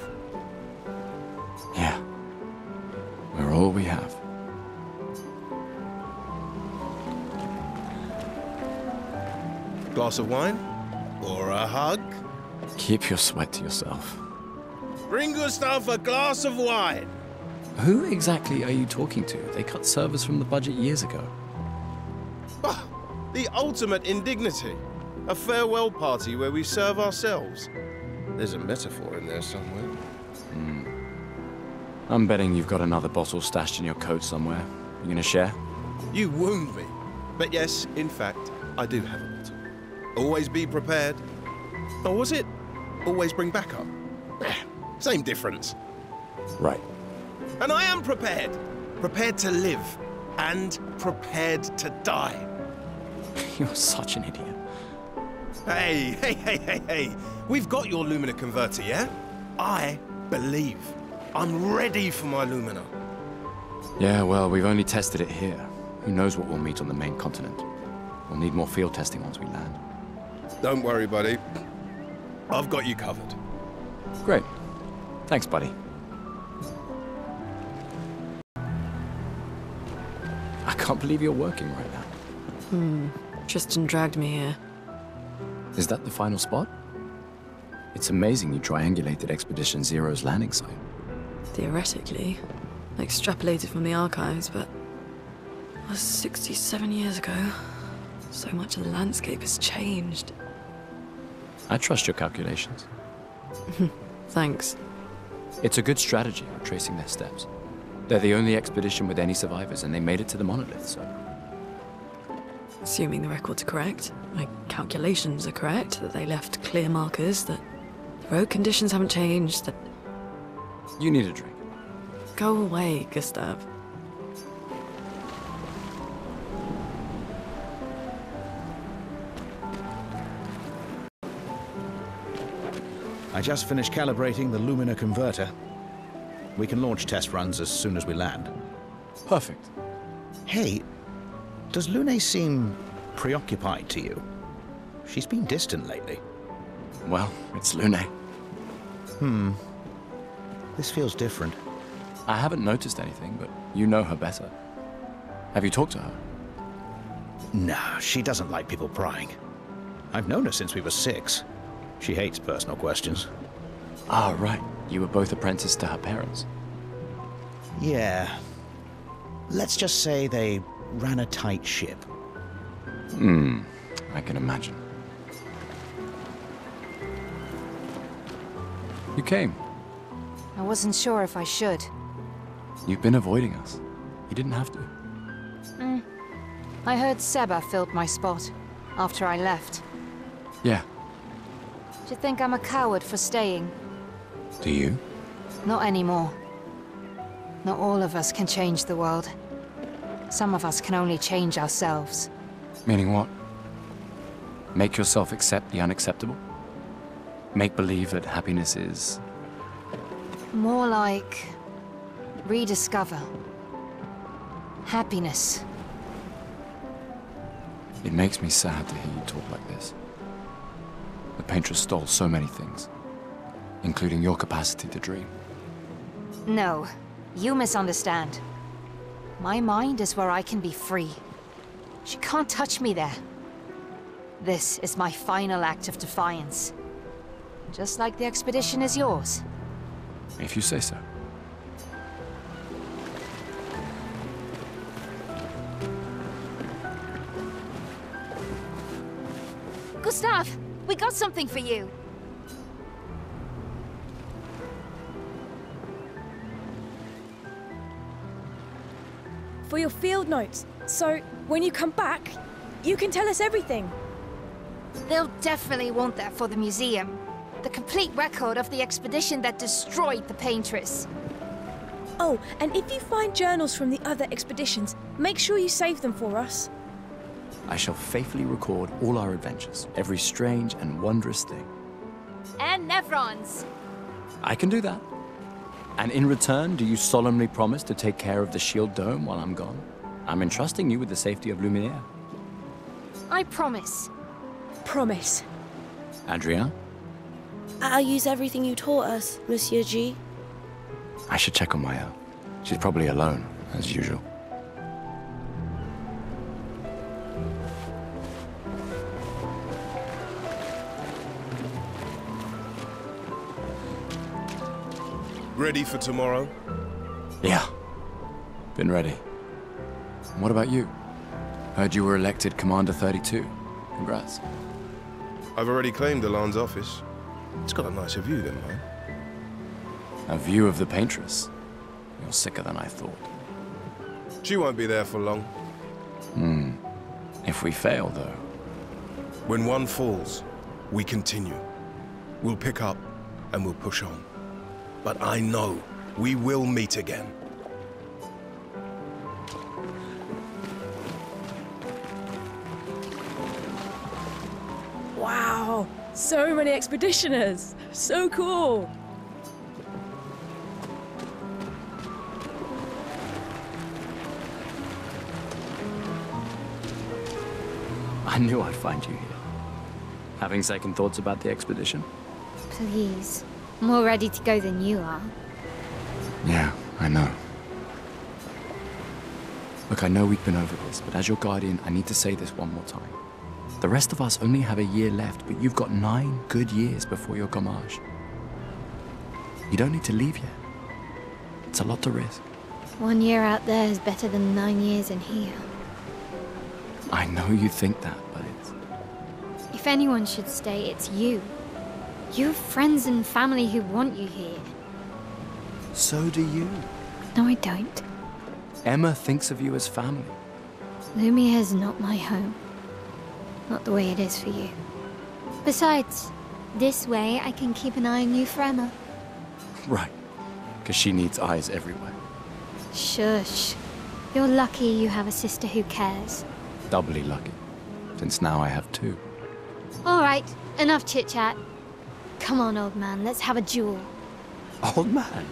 [SPEAKER 4] Yeah. We're all we have.
[SPEAKER 14] Glass of wine? Or a hug?
[SPEAKER 4] Keep your sweat to yourself.
[SPEAKER 14] Bring Gustav a glass of wine!
[SPEAKER 4] Who exactly are you talking to? They cut servers from the budget years ago.
[SPEAKER 14] Ah, the ultimate indignity. A farewell party where we serve ourselves. There's a metaphor in there somewhere.
[SPEAKER 4] I'm betting you've got another bottle stashed in your coat somewhere. You gonna share?
[SPEAKER 14] You wound me. But yes, in fact, I do have a bottle. Always be prepared. Or was it always bring backup? Same difference.
[SPEAKER 4] Right.
[SPEAKER 14] And I am prepared. Prepared to live. And prepared to die.
[SPEAKER 4] You're such an idiot.
[SPEAKER 14] Hey. We've got your Lumina converter, yeah? I believe. I'm ready for my Lumina.
[SPEAKER 4] Yeah, well, we've only tested it here. Who knows what we'll meet on the main continent? We'll need more field testing once we land.
[SPEAKER 14] Don't worry, buddy. I've got you covered.
[SPEAKER 4] Great. Thanks, buddy. I can't believe you're working right now.
[SPEAKER 16] Tristan dragged me here.
[SPEAKER 4] Is that the final spot? It's amazing you triangulated Expedition Zero's landing site.
[SPEAKER 16] Theoretically. Extrapolated from the archives, but... That was 67 years ago. So much of the landscape has changed.
[SPEAKER 4] I trust your calculations.
[SPEAKER 16] Thanks.
[SPEAKER 4] It's a good strategy for tracing their steps. They're the only expedition with any survivors, and they made it to the monolith, so...
[SPEAKER 16] Assuming the records are correct, my calculations are correct, that they left clear markers, that the road conditions haven't changed, that...
[SPEAKER 4] You need a drink.
[SPEAKER 16] Go away, Gustav.
[SPEAKER 15] I just finished calibrating the Lumina converter. We can launch test runs as soon as we land.
[SPEAKER 4] Perfect.
[SPEAKER 15] Hey, does Lune seem preoccupied to you? She's been distant lately.
[SPEAKER 4] Well, it's Lune.
[SPEAKER 15] This feels different.
[SPEAKER 4] I haven't noticed anything, but you know her better. Have you talked to her?
[SPEAKER 15] No, she doesn't like people prying. I've known her since we were 6. She hates personal questions.
[SPEAKER 4] Ah, right. You were both apprenticed to her parents.
[SPEAKER 15] Yeah. Let's just say they ran a tight ship.
[SPEAKER 4] I can imagine. You came.
[SPEAKER 18] I wasn't sure if I should.
[SPEAKER 4] You've been avoiding us. You didn't have to.
[SPEAKER 18] I heard Seba filled my spot after I left.
[SPEAKER 4] Yeah.
[SPEAKER 18] Do you think I'm a coward for staying?
[SPEAKER 4] Do you?
[SPEAKER 18] Not anymore. Not all of us can change the world. Some of us can only change ourselves.
[SPEAKER 4] Meaning what? Make yourself accept the unacceptable? Make believe that happiness is...
[SPEAKER 18] More like... rediscover. Happiness.
[SPEAKER 4] It makes me sad to hear you talk like this. The paintress stole so many things, including your capacity to dream.
[SPEAKER 18] No, you misunderstand. My mind is where I can be free. She can't touch me there. This is my final act of defiance. Just like the expedition is yours.
[SPEAKER 4] If you say so.
[SPEAKER 18] Gustav, we got something for you.
[SPEAKER 6] For your field notes. So, when you come back, you can tell us everything.
[SPEAKER 3] They'll definitely want that for the museum. The complete record of the expedition that destroyed the paintress.
[SPEAKER 6] Oh, and if you find journals from the other expeditions, make sure you save them for us.
[SPEAKER 4] I shall faithfully record all our adventures, every strange and wondrous thing.
[SPEAKER 3] And Nevrons.
[SPEAKER 4] I can do that. And in return, do you solemnly promise to take care of the shield dome while I'm gone? I'm entrusting you with the safety of Lumiere.
[SPEAKER 3] I promise.
[SPEAKER 6] Promise.
[SPEAKER 4] Adrien?
[SPEAKER 19] I'll use everything you taught us, Monsieur G.
[SPEAKER 4] I should check on Maya. She's probably alone, as usual.
[SPEAKER 14] Ready for tomorrow?
[SPEAKER 4] Yeah. Been ready. And what about you? Heard you were elected Commander 32. Congrats.
[SPEAKER 14] I've already claimed Elan's office. It's got a nicer view than mine.
[SPEAKER 4] A view of the paintress. You're sicker than I thought.
[SPEAKER 14] She won't be there for long.
[SPEAKER 4] If we fail, though.
[SPEAKER 14] When one falls, we continue. We'll pick up and we'll push on. But I know we will meet again.
[SPEAKER 6] Wow, so many expeditioners. So cool.
[SPEAKER 4] I knew I'd find you here. Having second thoughts about the expedition?
[SPEAKER 3] Please. More ready to go than you are.
[SPEAKER 4] Yeah, I know. Look, I know we've been over this, but as your guardian, I need to say this one more time. The rest of us only have a year left, but you've got 9 good years before your gommage. You don't need to leave yet. It's a lot to risk.
[SPEAKER 3] 1 year out there is better than 9 years in here.
[SPEAKER 4] I know you think that, but it's...
[SPEAKER 3] If anyone should stay, it's you. You have friends and family who want you here.
[SPEAKER 4] So do you.
[SPEAKER 3] No, I don't.
[SPEAKER 4] Emma thinks of you as family.
[SPEAKER 3] Lumiere's not my home. Not the way it is for you. Besides, this way I can keep an eye on you for Emma.
[SPEAKER 4] Right. Because she needs eyes everywhere.
[SPEAKER 3] Shush. You're lucky you have a sister who cares.
[SPEAKER 4] Doubly lucky, since now I have 2.
[SPEAKER 3] All right, enough chit-chat. Come on, old man, let's have a duel.
[SPEAKER 4] Old man?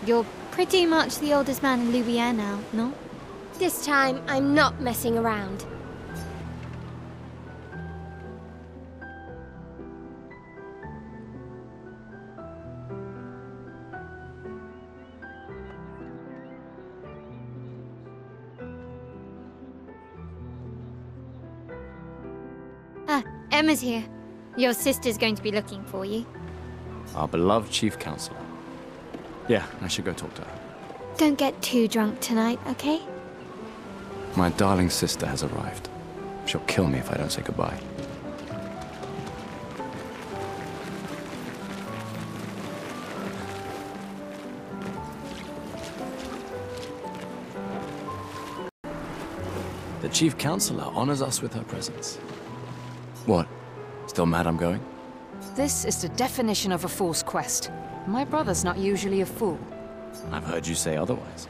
[SPEAKER 3] You're pretty much the oldest man in Lumiere now, no? This time, I'm not messing around. Ah, Emma's here. Your sister's going to be looking for you.
[SPEAKER 4] Our beloved chief counselor. Yeah, I should go talk to her.
[SPEAKER 3] Don't get too drunk tonight, okay?
[SPEAKER 4] My darling sister has arrived. She'll kill me if I don't say goodbye. The chief counselor honors us with her presence. What? Still mad I'm going?
[SPEAKER 18] This is the definition of a fool's quest. My brother's not usually a fool.
[SPEAKER 4] I've heard you say otherwise.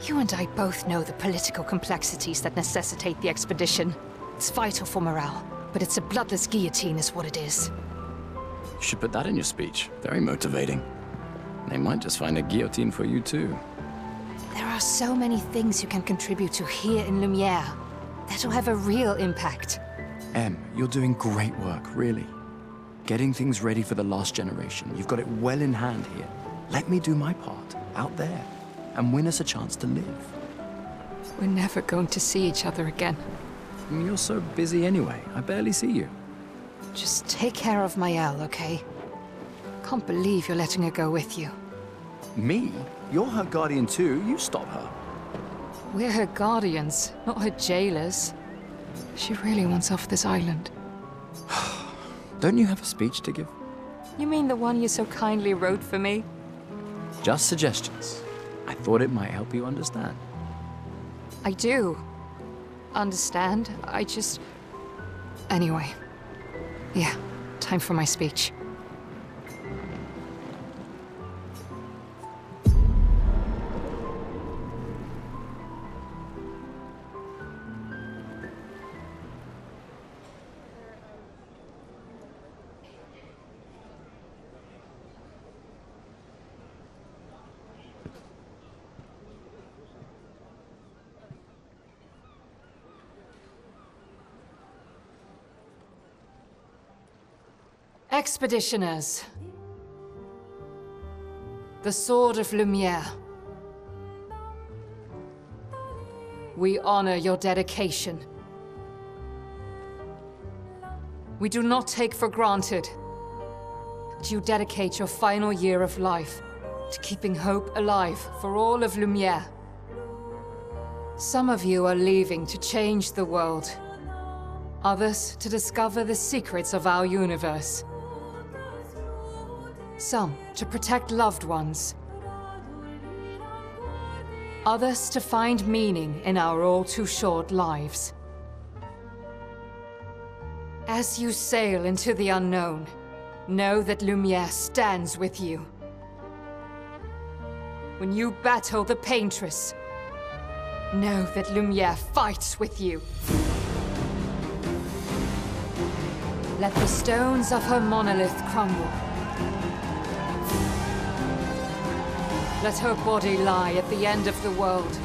[SPEAKER 18] You and I both know the political complexities that necessitate the expedition. It's vital for morale, but it's a bloodless guillotine is what it is.
[SPEAKER 4] You should put that in your speech. Very motivating. They might just find a guillotine for you too.
[SPEAKER 18] There are so many things you can contribute to here in Lumiere. That'll have a real impact.
[SPEAKER 4] Em, you're doing great work, really. Getting things ready for the last generation. You've got it well in hand here. Let me do my part, out there, and win us a chance to live.
[SPEAKER 18] We're never going to see each other again.
[SPEAKER 4] You're so busy anyway. I barely see you.
[SPEAKER 18] Just take care of Maëlle, okay? Can't believe you're letting her go with you.
[SPEAKER 4] Me? You're her guardian too. You stop her.
[SPEAKER 18] We're her guardians, not her jailers. She really wants off this island.
[SPEAKER 4] Don't you have a speech to give?
[SPEAKER 18] You mean the one you so kindly wrote for me?
[SPEAKER 4] Just suggestions. I thought it might help you understand.
[SPEAKER 18] I do. Understand? I just... Anyway. Yeah, time for my speech. Expeditioners. The Sword of Lumiere. We honor your dedication. We do not take for granted that you dedicate your final year of life to keeping hope alive for all of Lumiere. Some of you are leaving to change the world. Others to discover the secrets of our universe. Some to protect loved ones. Others to find meaning in our all-too-short lives. As you sail into the unknown, know that Lumiere stands with you. When you battle the Paintress, know that Lumiere fights with you. Let the stones of her monolith crumble. Let her body lie at the end of the world.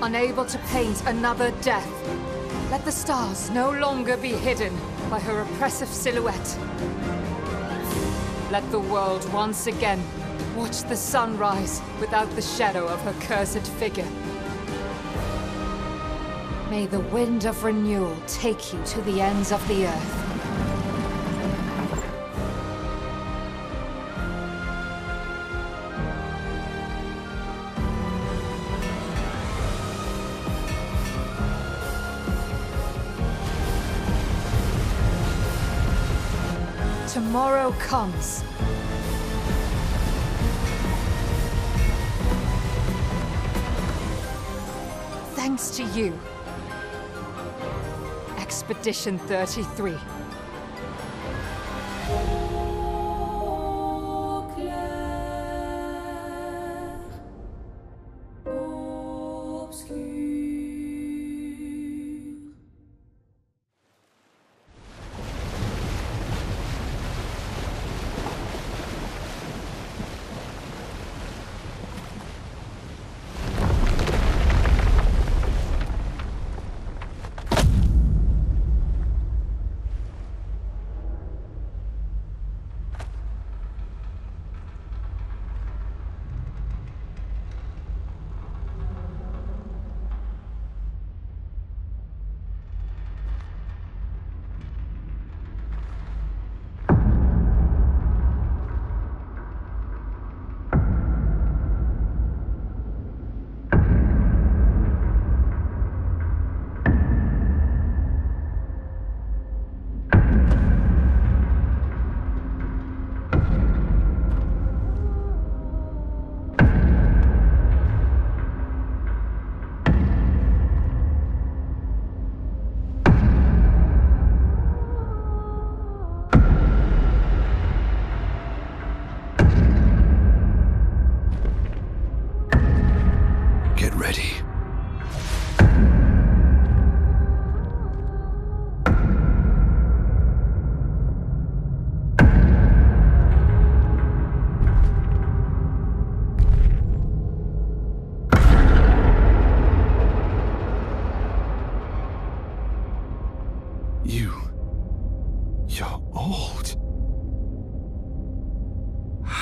[SPEAKER 18] Unable to paint another death, let the stars no longer be hidden by her oppressive silhouette. Let the world once again watch the sun rise without the shadow of her cursed figure. May the wind of renewal take you to the ends of the earth. Tomorrow comes. Thanks to you. Expedition 33.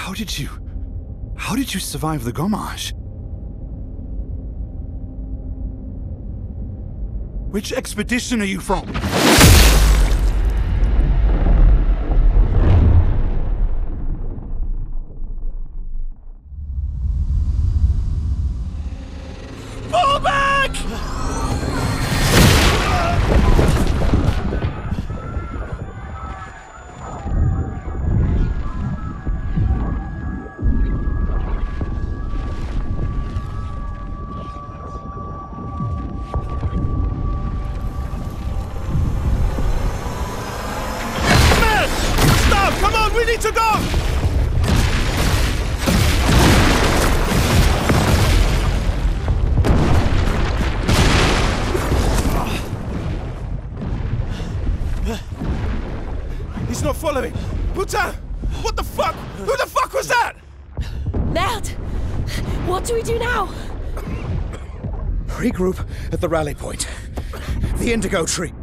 [SPEAKER 8] How did you survive the Gommage? Which expedition are you from?
[SPEAKER 12] Fall back!
[SPEAKER 14] Come on, we need to go! He's not following. Putain! What the fuck? Who the fuck was that?
[SPEAKER 19] Merde! What do we do now?
[SPEAKER 15] Regroup at the rally point. The indigo tree.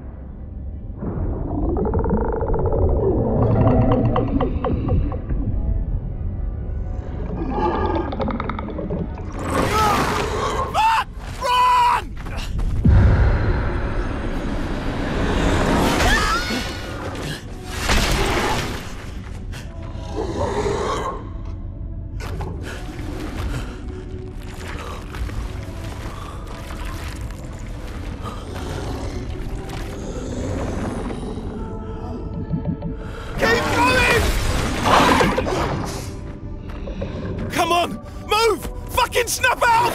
[SPEAKER 14] Come on! Move! Fucking snap out!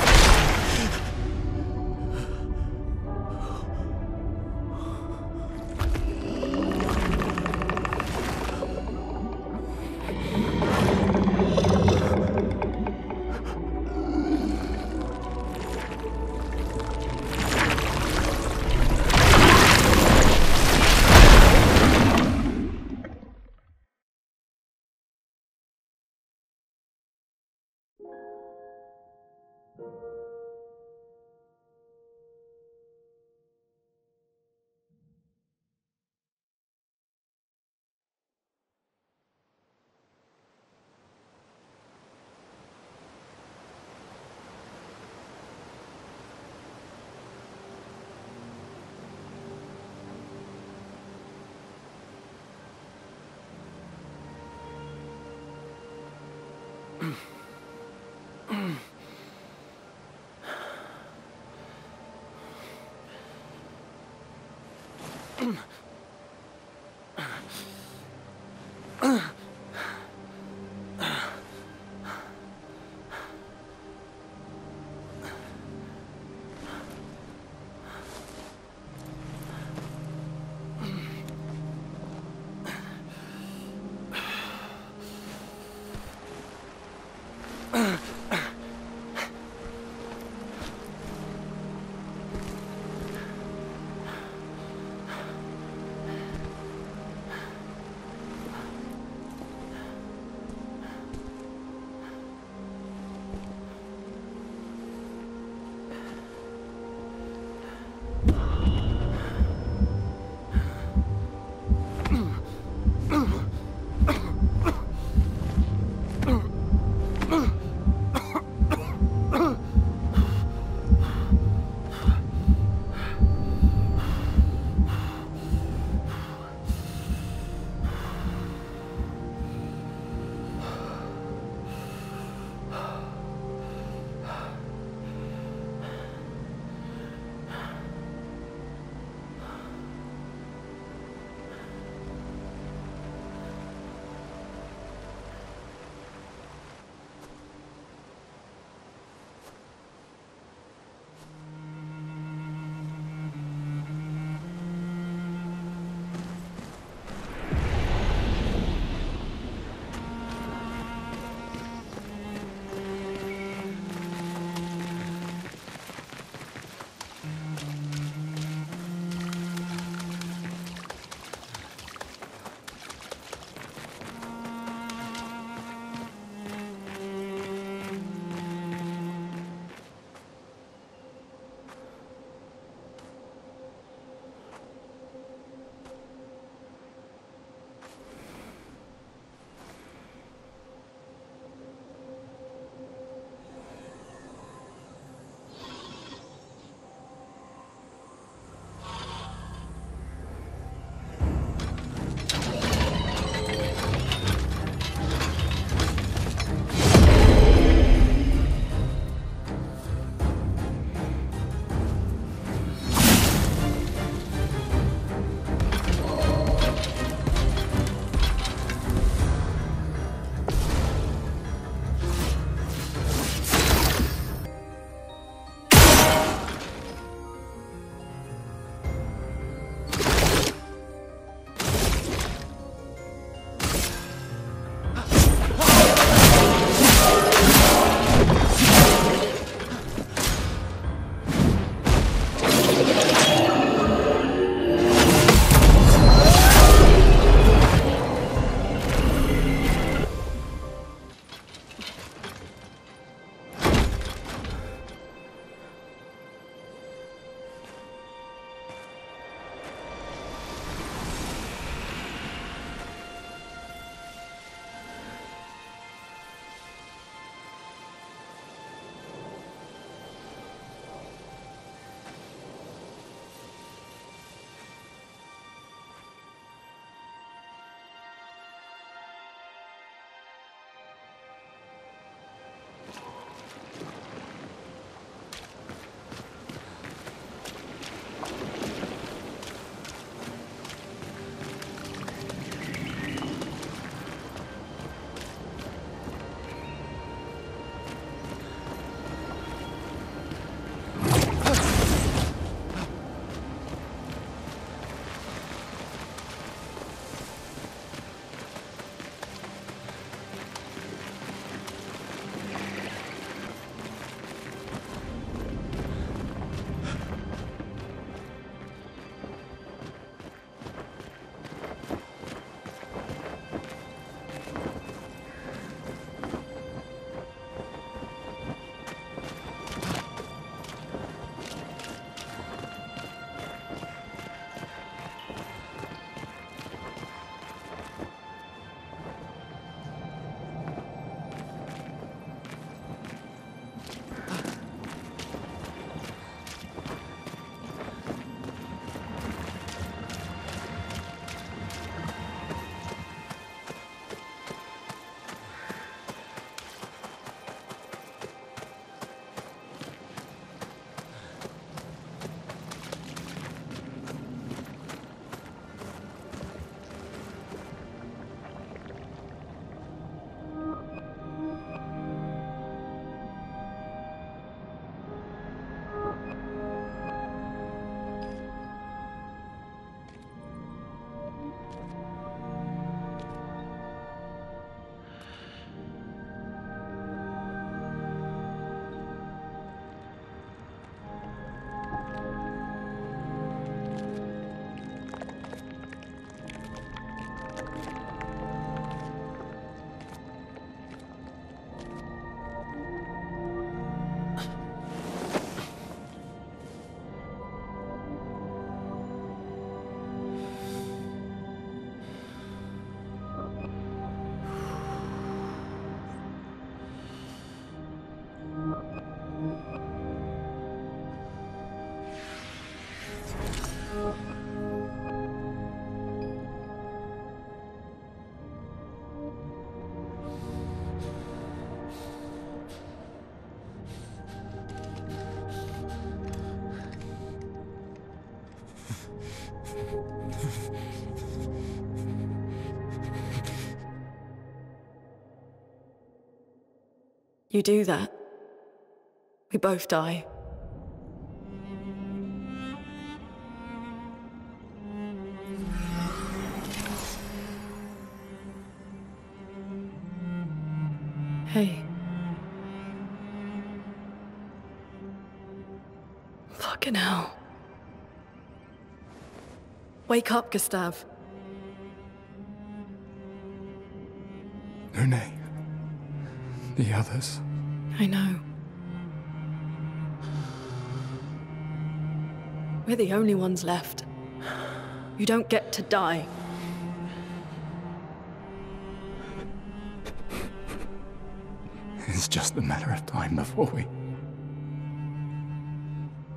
[SPEAKER 16] You do that, we both die. Hey. Fucking hell. Wake up, Gustav.
[SPEAKER 4] Lune. The others.
[SPEAKER 16] I know. We're the only ones left. You don't get to die.
[SPEAKER 4] It's just a matter of time before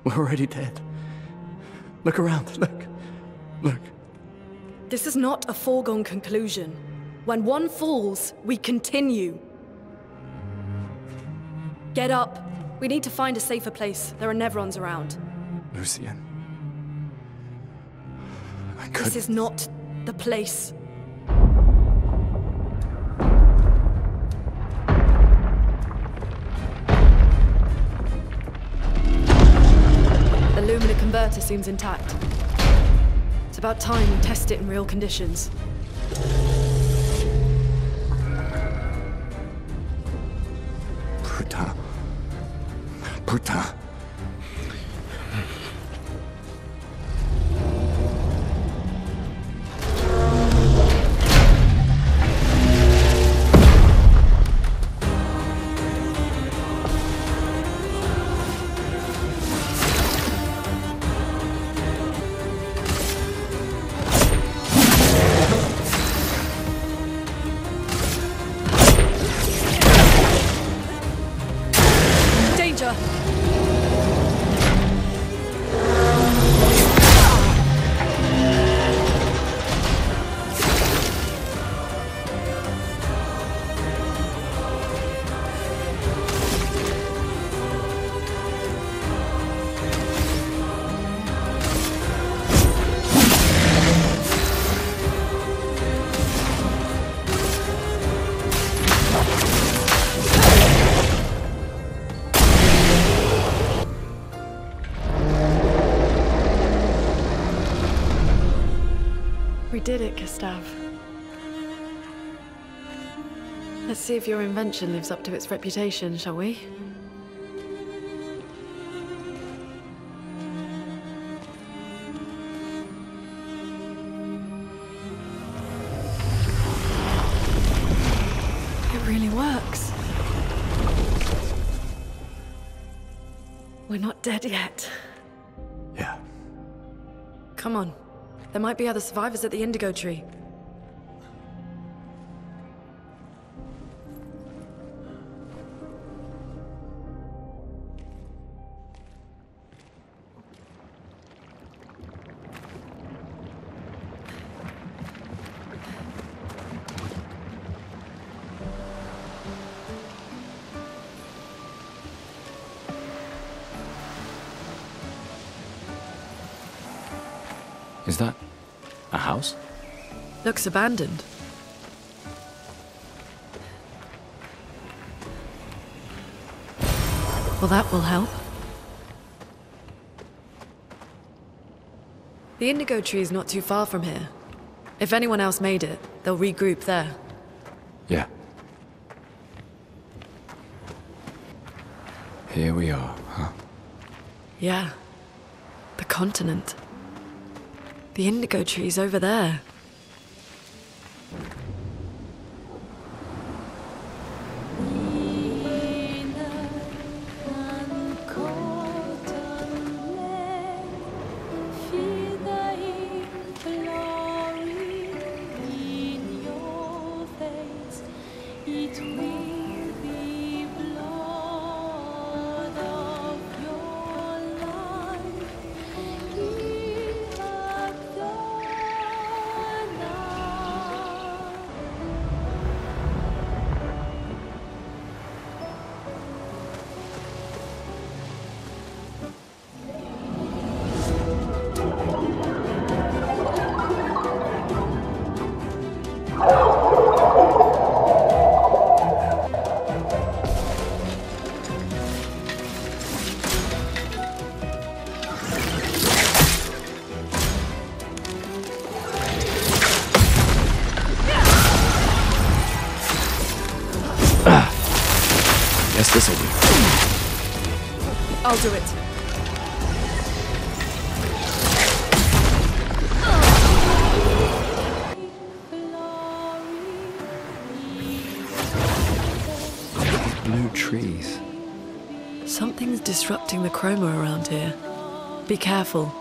[SPEAKER 4] we're already dead. Look around, look.
[SPEAKER 16] This is not a foregone conclusion. When one falls, we continue. Get up. We need to find a safer place. There are Nevrons around.
[SPEAKER 4] Lucien.
[SPEAKER 16] This is not the place. The Lumina converter seems intact. It's about time we test it in real conditions.
[SPEAKER 4] Putain.
[SPEAKER 16] We did it, Gustav. Let's see if your invention lives up to its reputation, shall we? It really works. We're not dead yet.
[SPEAKER 4] Yeah.
[SPEAKER 16] Come on. There might be other survivors at the Indigo Tree.
[SPEAKER 4] Is that a house?
[SPEAKER 16] Looks abandoned. Well, that will help. The Indigo Tree is not too far from here. If anyone else made it, they'll regroup there.
[SPEAKER 4] Yeah. Here we are, huh?
[SPEAKER 16] Yeah. The continent. The Indigo Tree's over there.
[SPEAKER 4] Guess this'll do.
[SPEAKER 6] I'll do it.
[SPEAKER 4] Blue trees.
[SPEAKER 16] Something's disrupting the chroma around here. Be careful.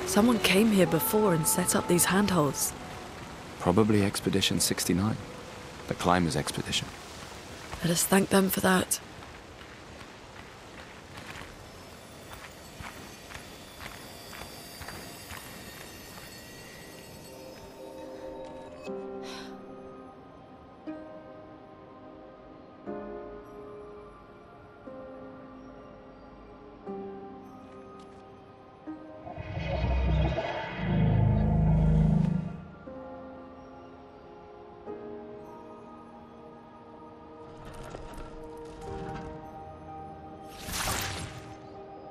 [SPEAKER 16] Someone came here before and set up these handholds.
[SPEAKER 4] Probably Expedition 69. The climbers' expedition.
[SPEAKER 16] Let us thank them for that.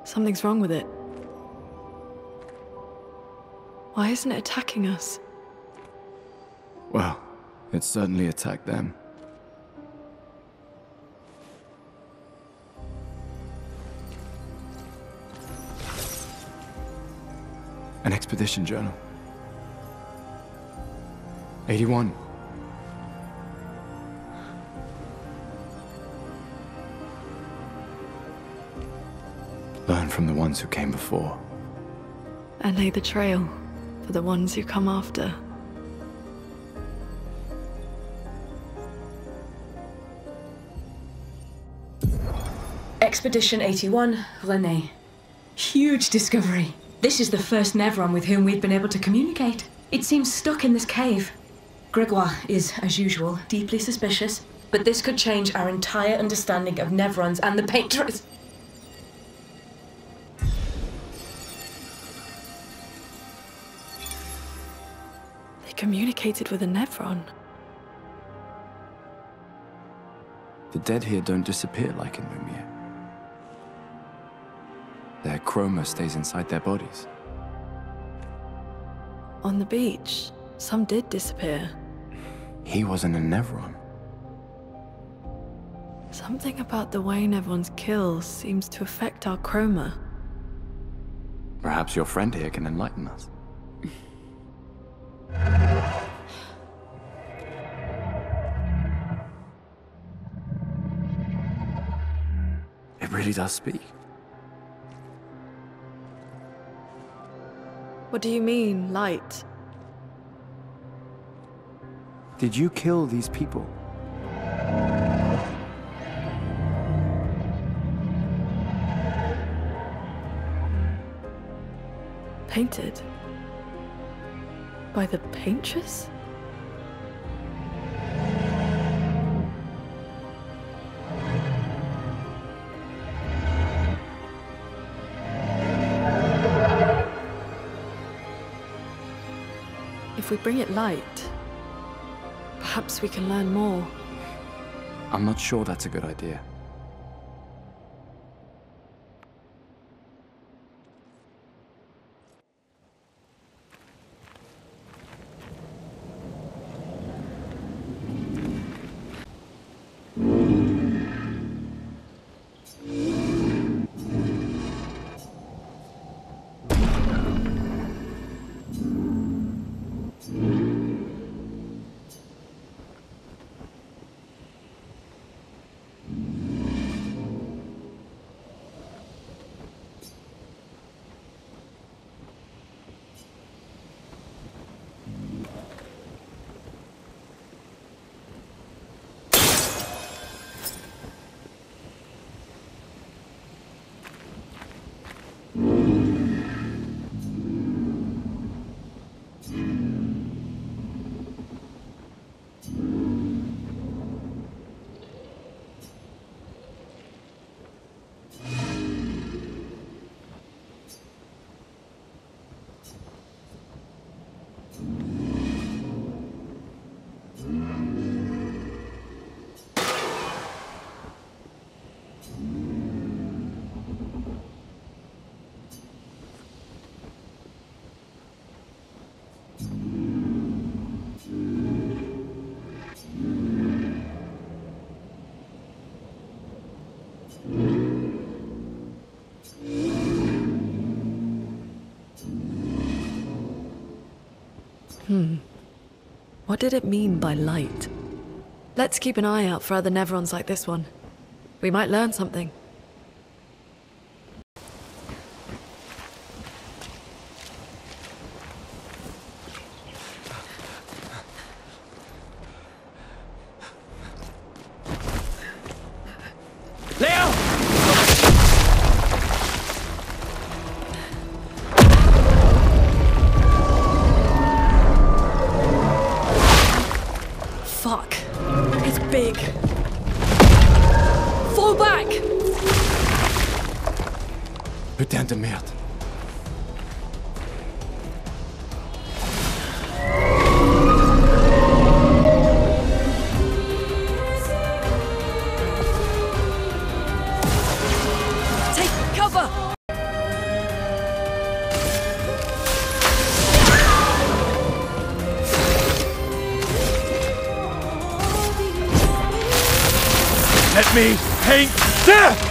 [SPEAKER 16] Something's wrong with it. Why isn't it attacking us?
[SPEAKER 4] Well, it certainly attacked them. An expedition journal. 81. Learn from the ones who came before.
[SPEAKER 16] And lay the trail for the ones who come after.
[SPEAKER 20] Expedition 81, René. Huge discovery. This is the first Nevron with whom we've been able to communicate. It seems stuck in this cave. Gregoire is, as usual, deeply suspicious, but this could change our entire understanding of Nevrons and the Paintress.
[SPEAKER 16] They communicated with a Nevron.
[SPEAKER 4] The dead here don't disappear like in Lumiere. Their chroma stays inside their bodies.
[SPEAKER 16] On the beach, some did disappear.
[SPEAKER 4] He wasn't a Nevron.
[SPEAKER 16] Something about the way Nevrons kill seems to affect our chroma.
[SPEAKER 4] Perhaps your friend here can enlighten us. It really does speak.
[SPEAKER 16] What do you mean, light?
[SPEAKER 4] Did you kill these people?
[SPEAKER 16] Painted? By the Paintress? If we bring it light, perhaps we can learn more.
[SPEAKER 4] I'm not sure that's a good idea.
[SPEAKER 16] What did it mean by light? Let's keep an eye out for other Nevrons like this one. We might learn something.
[SPEAKER 11] Leo!
[SPEAKER 16] Fuck. It's big. Fall back!
[SPEAKER 4] Putain de merde.
[SPEAKER 16] Take cover!
[SPEAKER 12] Let me paint death!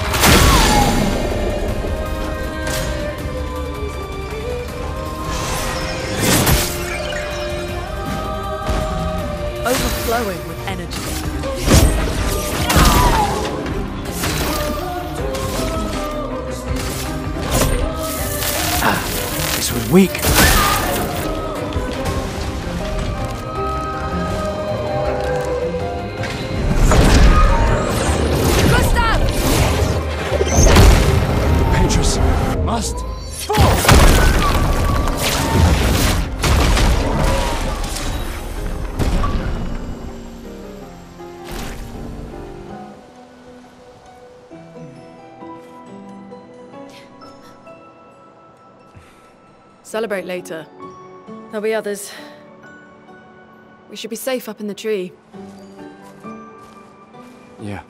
[SPEAKER 16] Overflowing with energy.
[SPEAKER 4] This was weak. Petrus must fall!
[SPEAKER 16] Celebrate later. There'll be others. We should be safe up in the tree.
[SPEAKER 4] Yeah.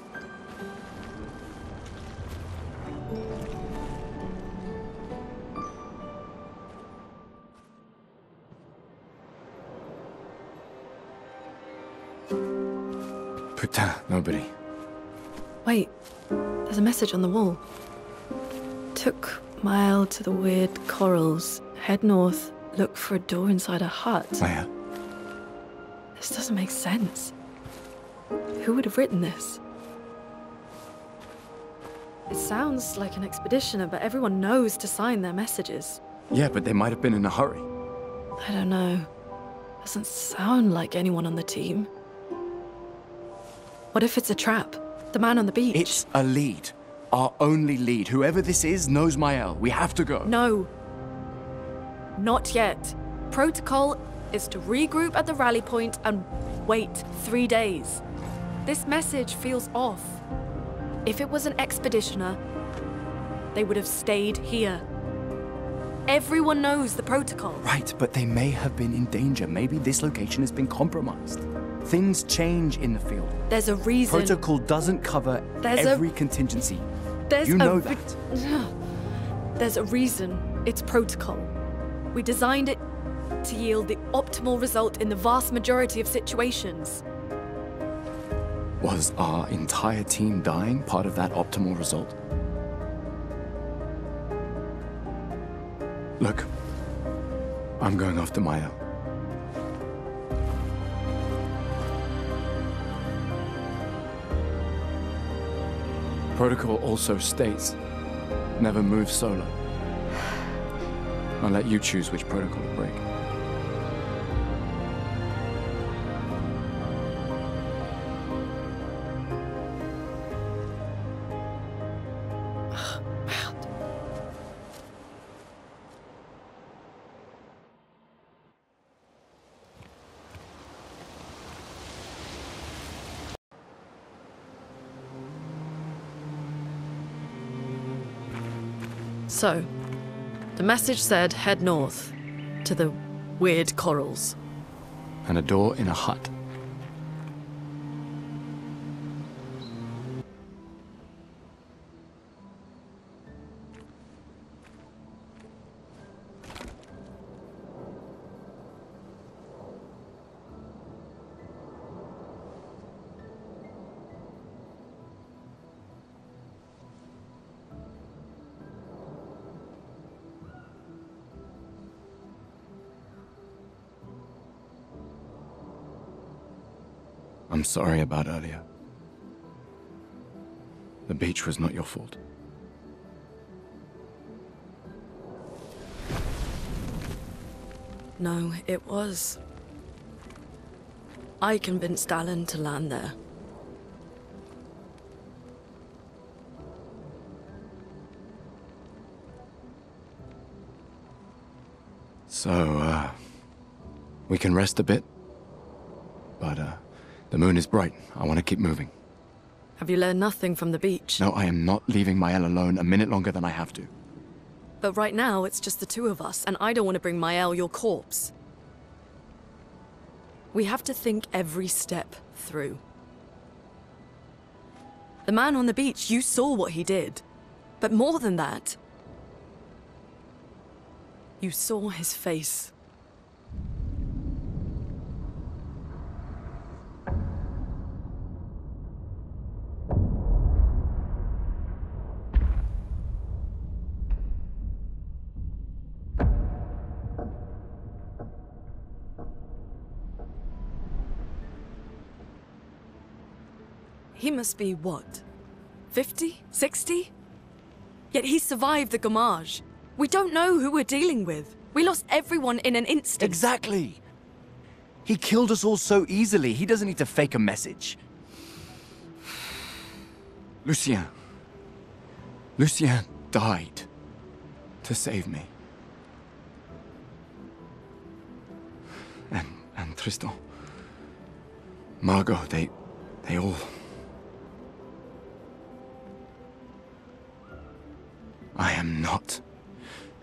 [SPEAKER 4] Putain, nobody.
[SPEAKER 16] Wait, there's a message on the wall. Took mile to the weird corals. Head north, look for a door inside a hut.
[SPEAKER 4] Maya.
[SPEAKER 16] This doesn't make sense. Who would have written this? It sounds like an expeditioner, but everyone knows to sign their messages.
[SPEAKER 4] Yeah, but they might have been in a hurry.
[SPEAKER 16] I don't know. Doesn't sound like anyone on the team. What if it's a trap? The man on the beach?
[SPEAKER 4] It's a lead. Our only lead. Whoever this is knows Mael. We have to go.
[SPEAKER 16] No. Not yet. Protocol is to regroup at the rally point and wait 3 days. This message feels off. If it was an expeditioner, they would have stayed here. Everyone knows the protocol.
[SPEAKER 4] Right, but they may have been in danger. Maybe this location has been compromised. Things change in the field.
[SPEAKER 16] There's a reason.
[SPEAKER 4] Protocol doesn't cover every contingency. You know that.
[SPEAKER 16] There's a reason it's protocol. We designed it to yield the optimal result in the vast majority of situations.
[SPEAKER 4] Was our entire team dying part of that optimal result? Look, I'm going after Maya. Protocol also states, never move solo. I'll let you choose which protocol to break.
[SPEAKER 16] So, the message said head north, to the weird corals.
[SPEAKER 4] And a door in a hut. I'm sorry about earlier. The beach was not your fault.
[SPEAKER 20] No, it was. I convinced Alan to land there.
[SPEAKER 4] So, we can rest a bit? But, the moon is bright. I want to keep moving.
[SPEAKER 20] Have you learned nothing from the beach?
[SPEAKER 4] No, I am not leaving Mael alone a minute longer than I have to.
[SPEAKER 20] But right now, it's just the two of us, and I don't want to bring Mael your corpse. We have to think every step through. The man on the beach, you saw what he did. But more than that, you saw his face. He must be, what, 50? 60? Yet he survived the Gamage. We don't know who we're dealing with. We lost everyone in an instant.
[SPEAKER 4] Exactly! He killed us all so easily. He doesn't need to fake a message. Lucien. Lucien died to save me. And Tristan. Margot, they all... I am not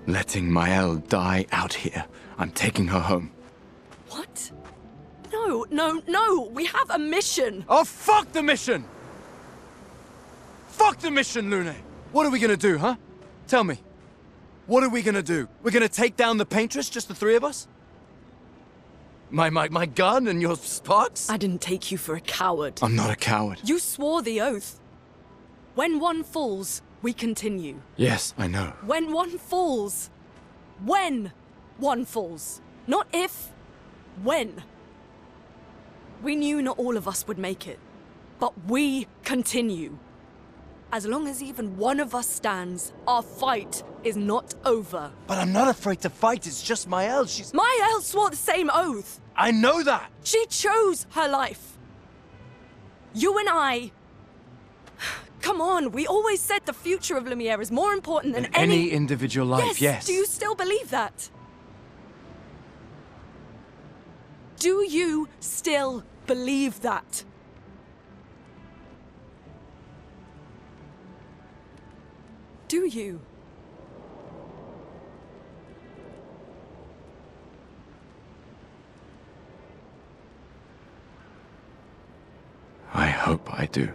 [SPEAKER 4] letting Mael die out here. I'm taking her home.
[SPEAKER 20] What? No, no, no! We have a mission!
[SPEAKER 4] Oh, fuck the mission! Fuck the mission, Lune! What are we gonna do, huh? Tell me. What are we gonna do? We're gonna take down the paintress, just the three of us? My gun and your sparks?
[SPEAKER 20] I didn't take you for a coward.
[SPEAKER 4] I'm not a coward.
[SPEAKER 20] You swore the oath. When one falls, we continue.
[SPEAKER 4] Yes, I know.
[SPEAKER 20] When one falls. When one falls. Not if. When. We knew not all of us would make it. But we continue. As long as even one of us stands, our fight is not over.
[SPEAKER 4] But I'm not afraid to fight. It's just Mael. She's...
[SPEAKER 20] Mael swore the same oath.
[SPEAKER 4] I know that.
[SPEAKER 20] She chose her life. You and I... Come on, we always said the future of Lumiere is more important than
[SPEAKER 4] any individual life, yes.
[SPEAKER 20] Do you still believe that? Do you still believe that? Do you?
[SPEAKER 4] I hope I do.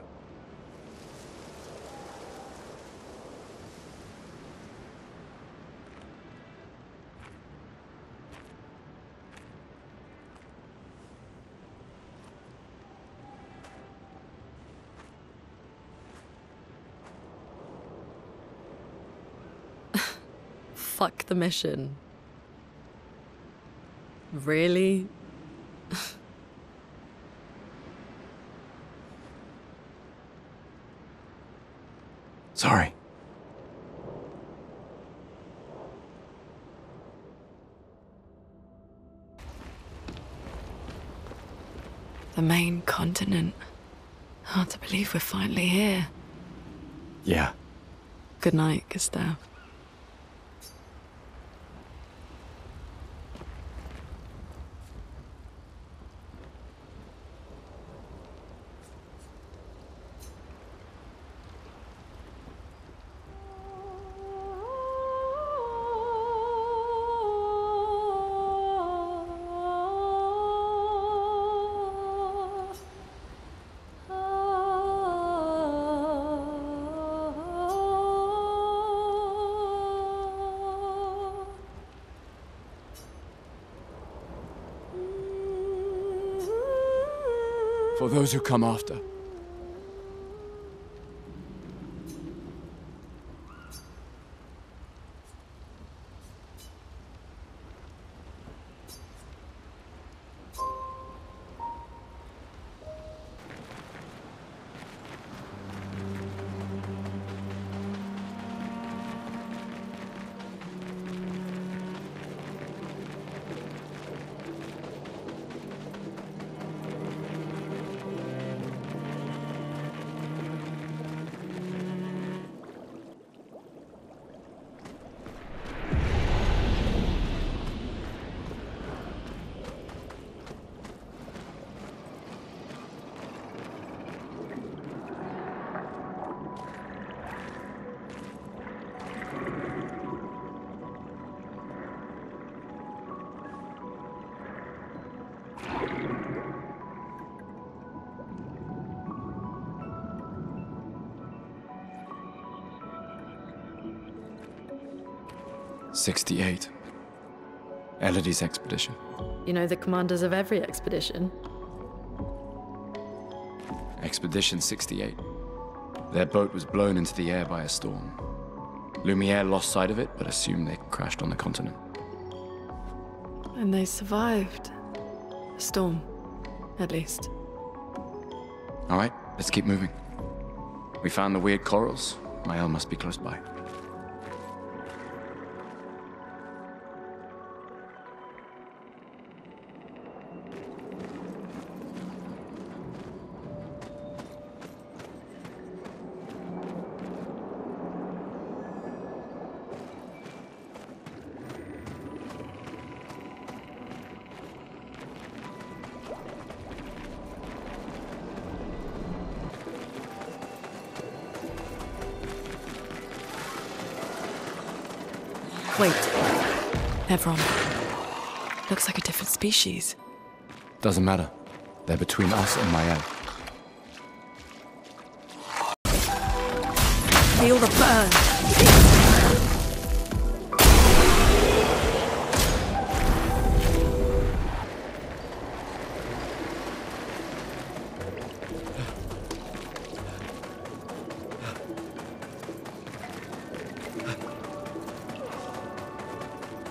[SPEAKER 20] Fuck the mission. Really?
[SPEAKER 4] Sorry.
[SPEAKER 20] The main continent. Hard to believe we're finally here.
[SPEAKER 4] Yeah.
[SPEAKER 20] Good night, Gustav.
[SPEAKER 4] For those who come after. 68. Elodie's expedition.
[SPEAKER 7] You know the commanders of every expedition.
[SPEAKER 4] Expedition 68. Their boat was blown into the air by a storm. Lumiere lost sight of it, but assumed they crashed on the continent.
[SPEAKER 7] And they survived. The storm, at least.
[SPEAKER 4] All right, let's keep moving. We found the weird corals. Mael must be close by.
[SPEAKER 20] Wait. Nevron. Looks like a different species.
[SPEAKER 4] Doesn't matter. They're between us and Mael.
[SPEAKER 20] Feel the burn.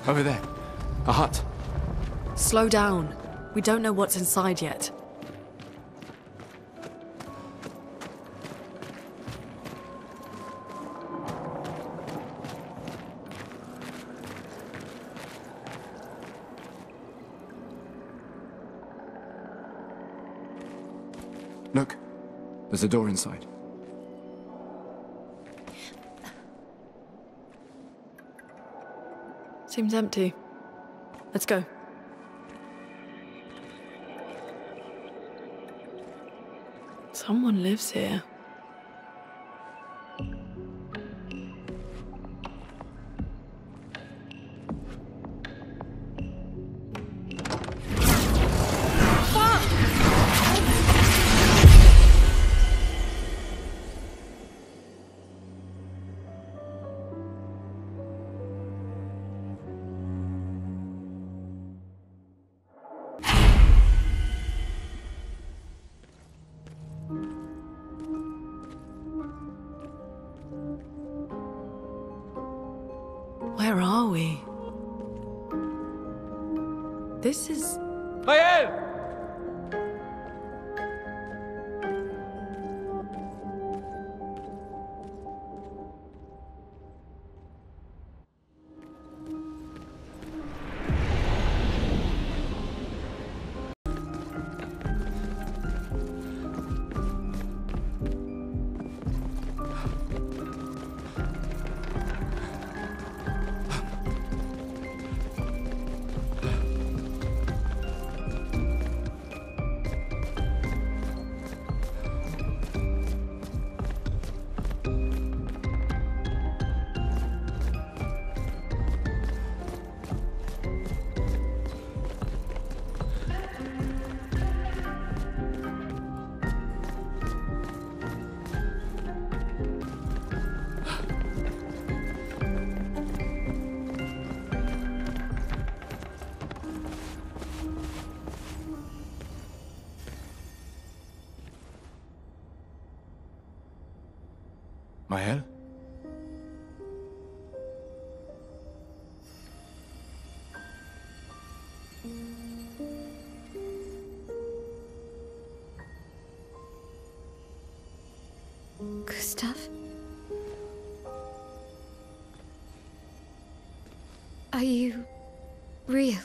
[SPEAKER 4] Over there. A hut.
[SPEAKER 20] Slow down. We don't know what's inside yet.
[SPEAKER 4] Look. There's a door inside.
[SPEAKER 20] Seems empty. Let's go. Someone lives here. Where are we? This is...
[SPEAKER 1] Hayır!
[SPEAKER 4] Mael?
[SPEAKER 3] Gustav? Are you real?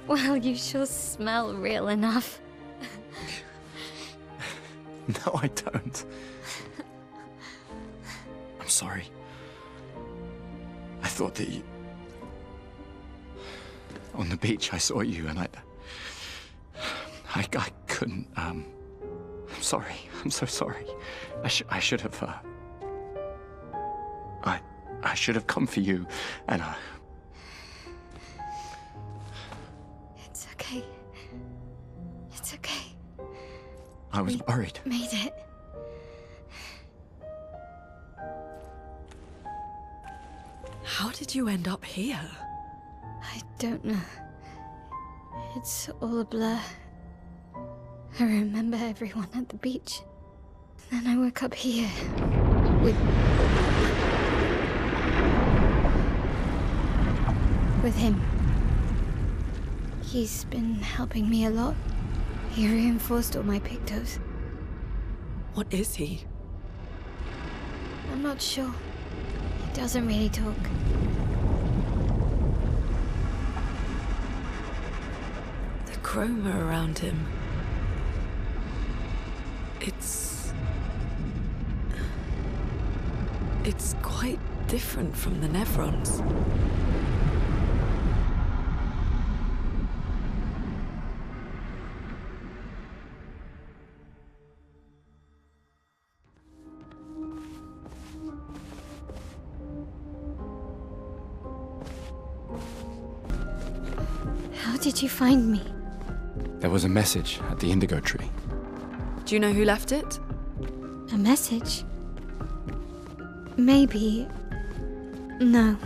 [SPEAKER 3] Well, you sure smell real enough.
[SPEAKER 4] No, I don't. I'm sorry. I thought that you... On the beach, I saw you and I couldn't, sorry. I'm so sorry. I should have. I should have come for you, and
[SPEAKER 3] It's okay. It's okay.
[SPEAKER 4] I was worried.
[SPEAKER 3] Made it.
[SPEAKER 5] How did you end up here?
[SPEAKER 3] I don't know. It's all a blur. I remember everyone at the beach. Then I woke up here. With him. He's been helping me a lot. He reinforced all my pictos.
[SPEAKER 5] What is he?
[SPEAKER 3] I'm not sure. He doesn't really talk.
[SPEAKER 5] The chroma around him. It's quite different from the Nevrons.
[SPEAKER 3] How did you find me?
[SPEAKER 4] There was a message at the indigo tree.
[SPEAKER 5] Do you know who left it?
[SPEAKER 3] A message? Maybe. No.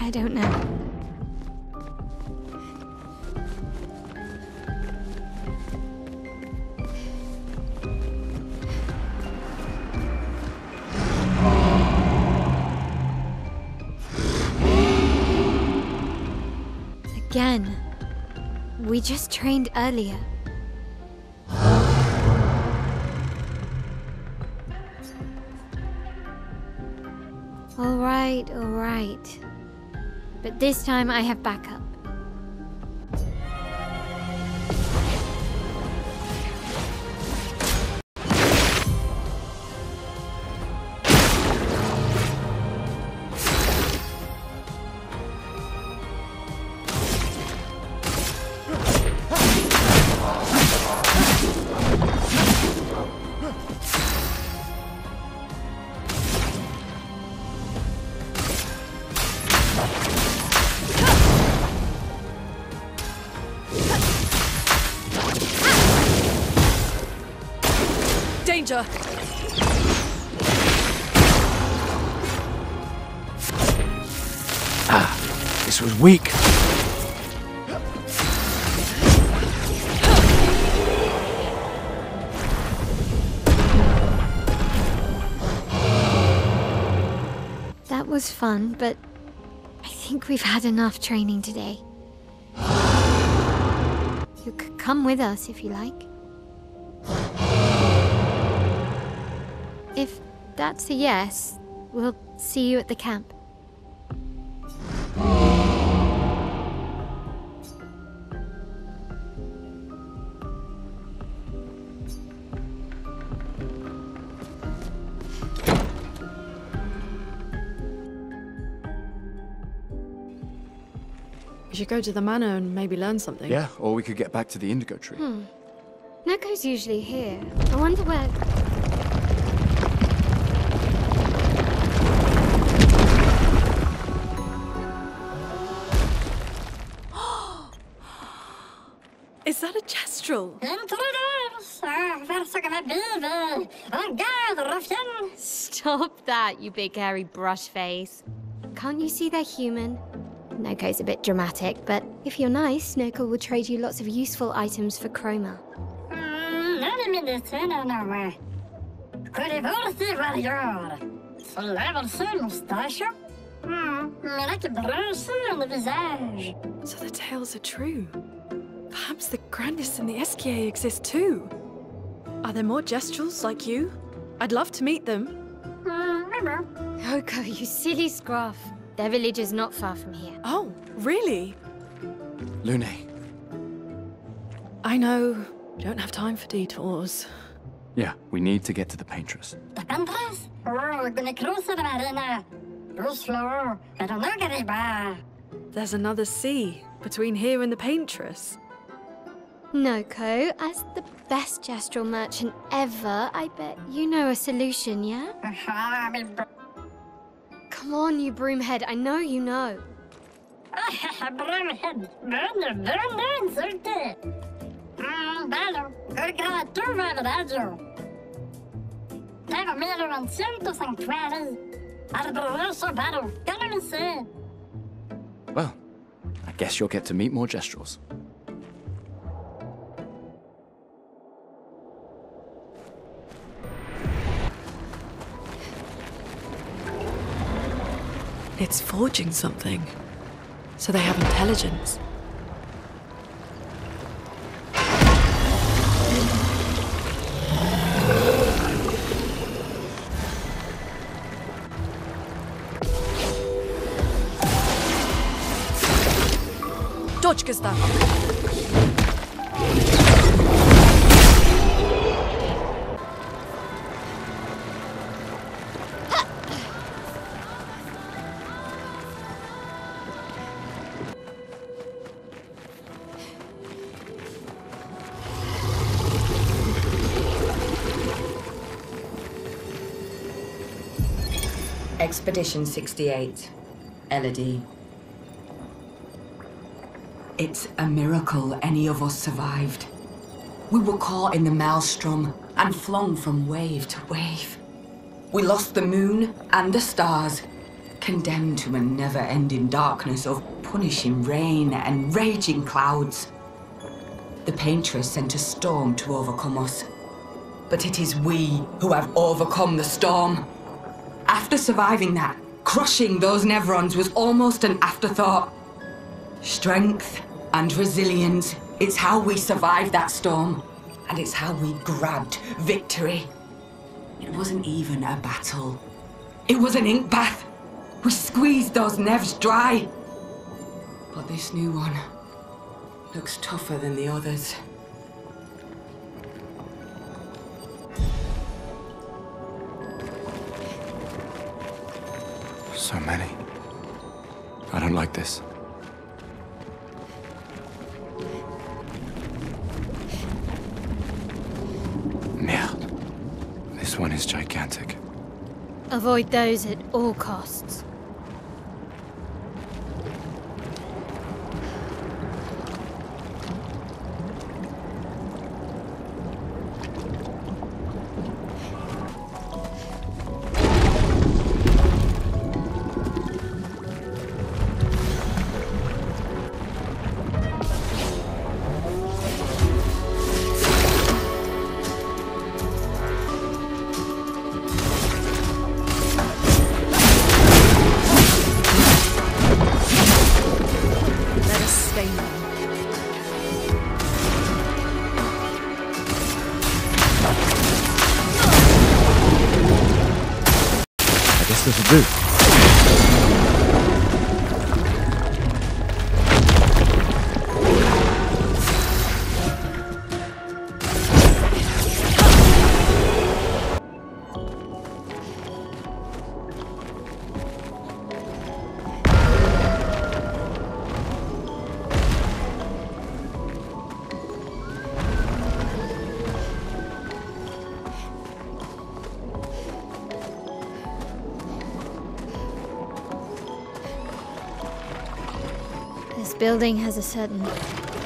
[SPEAKER 3] I don't know. Again. We just trained earlier. All right. But this time I have backup.
[SPEAKER 5] Danger!
[SPEAKER 4] This was weak.
[SPEAKER 3] That was fun, but I think we've had enough training today. You could come with us if you like. If that's a yes, we'll see you at the camp.
[SPEAKER 16] We should go to the manor and maybe learn something.
[SPEAKER 4] Yeah, or we could get back to the indigo tree.
[SPEAKER 3] Neko's usually here. I wonder where...
[SPEAKER 16] Is that a gestural?
[SPEAKER 3] Stop that, you big hairy brush face. Can't you see they're human? Neko's a bit dramatic, but if you're nice, Neko will trade you lots of useful items for chroma.
[SPEAKER 16] So the tales are true. Perhaps the grandest in the SKA exist too. Are there more gestrals like you? I'd love to meet them.
[SPEAKER 3] Neko, you silly scruff. Their village is not far from here.
[SPEAKER 16] Oh, really?
[SPEAKER 4] Lune.
[SPEAKER 16] I know. We don't have time for detours.
[SPEAKER 4] Yeah, we need to get to the paintress.
[SPEAKER 16] There's another sea between here and the paintress.
[SPEAKER 3] Noko, as the best gestural merchant ever, I bet you know a solution, yeah? Come on, you broomhead, I know you know.
[SPEAKER 4] Well, I guess you'll get to meet more gestrels.
[SPEAKER 16] It's forging something. So they have intelligence. Dodge, Gustav.
[SPEAKER 21] Expedition 68, Elodie. It's a miracle any of us survived. We were caught in the maelstrom and flung from wave to wave. We lost the moon and the stars, condemned to a never-ending darkness of punishing rain and raging clouds. The paintress sent a storm to overcome us. But it is we who have overcome the storm. After surviving that, crushing those Nevrons was almost an afterthought. Strength and resilience, it's how we survived that storm. And it's how we grabbed victory. It wasn't even a battle. It was an ink bath. We squeezed those Nevs dry. But this new one looks tougher than the others.
[SPEAKER 4] So many. I don't like this. Merde. This one is gigantic.
[SPEAKER 3] Avoid those at all costs.
[SPEAKER 4] This'll do.
[SPEAKER 3] This building has a certain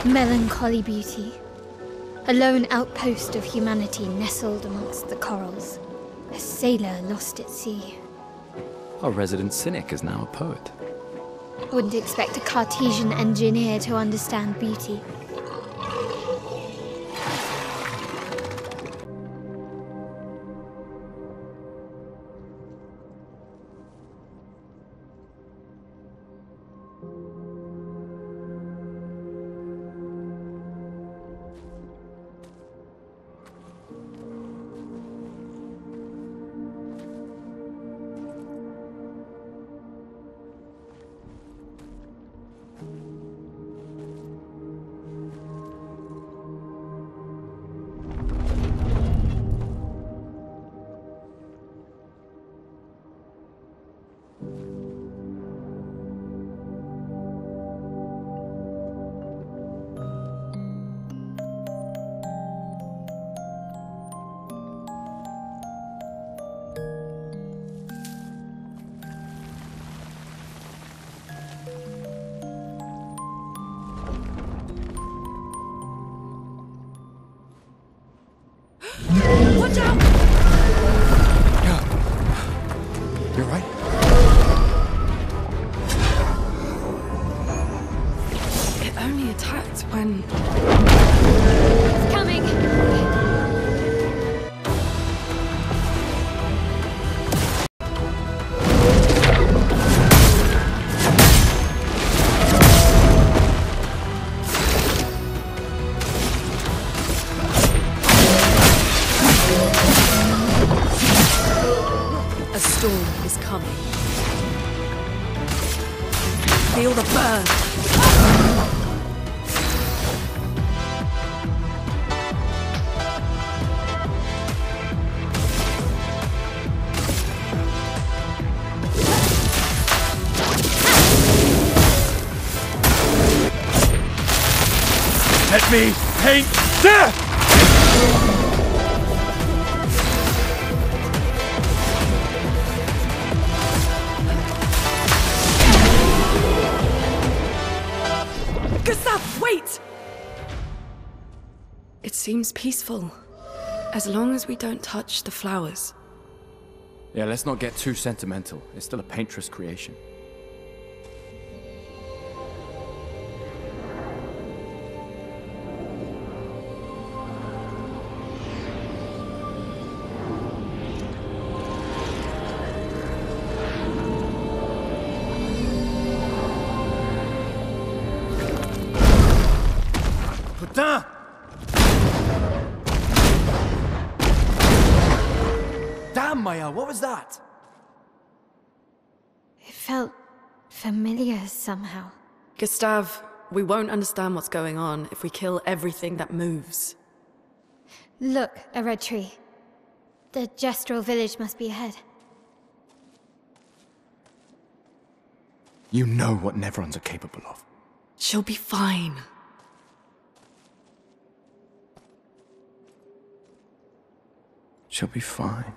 [SPEAKER 3] melancholy beauty. A lone outpost of humanity nestled amongst the corals. A sailor lost at sea.
[SPEAKER 4] Our resident cynic is now a poet.
[SPEAKER 3] Wouldn't expect a Cartesian engineer to understand beauty.
[SPEAKER 5] only attacked when...
[SPEAKER 3] It's coming!
[SPEAKER 16] A storm is coming. Feel the burn.
[SPEAKER 12] Let me paint death!
[SPEAKER 16] Gustav, wait!
[SPEAKER 5] It seems peaceful, as long as we don't touch the flowers.
[SPEAKER 4] Yeah, let's not get too sentimental. It's still a painter's creation.
[SPEAKER 12] Putain!
[SPEAKER 4] Damn, Maya, what was that?
[SPEAKER 3] It felt familiar somehow.
[SPEAKER 5] Gustav, we won't understand what's going on if we kill everything that moves.
[SPEAKER 3] Look, a red tree. The gestural village must be ahead.
[SPEAKER 4] You know what Nevrons are capable of.
[SPEAKER 5] She'll be fine.
[SPEAKER 4] She'll be fine.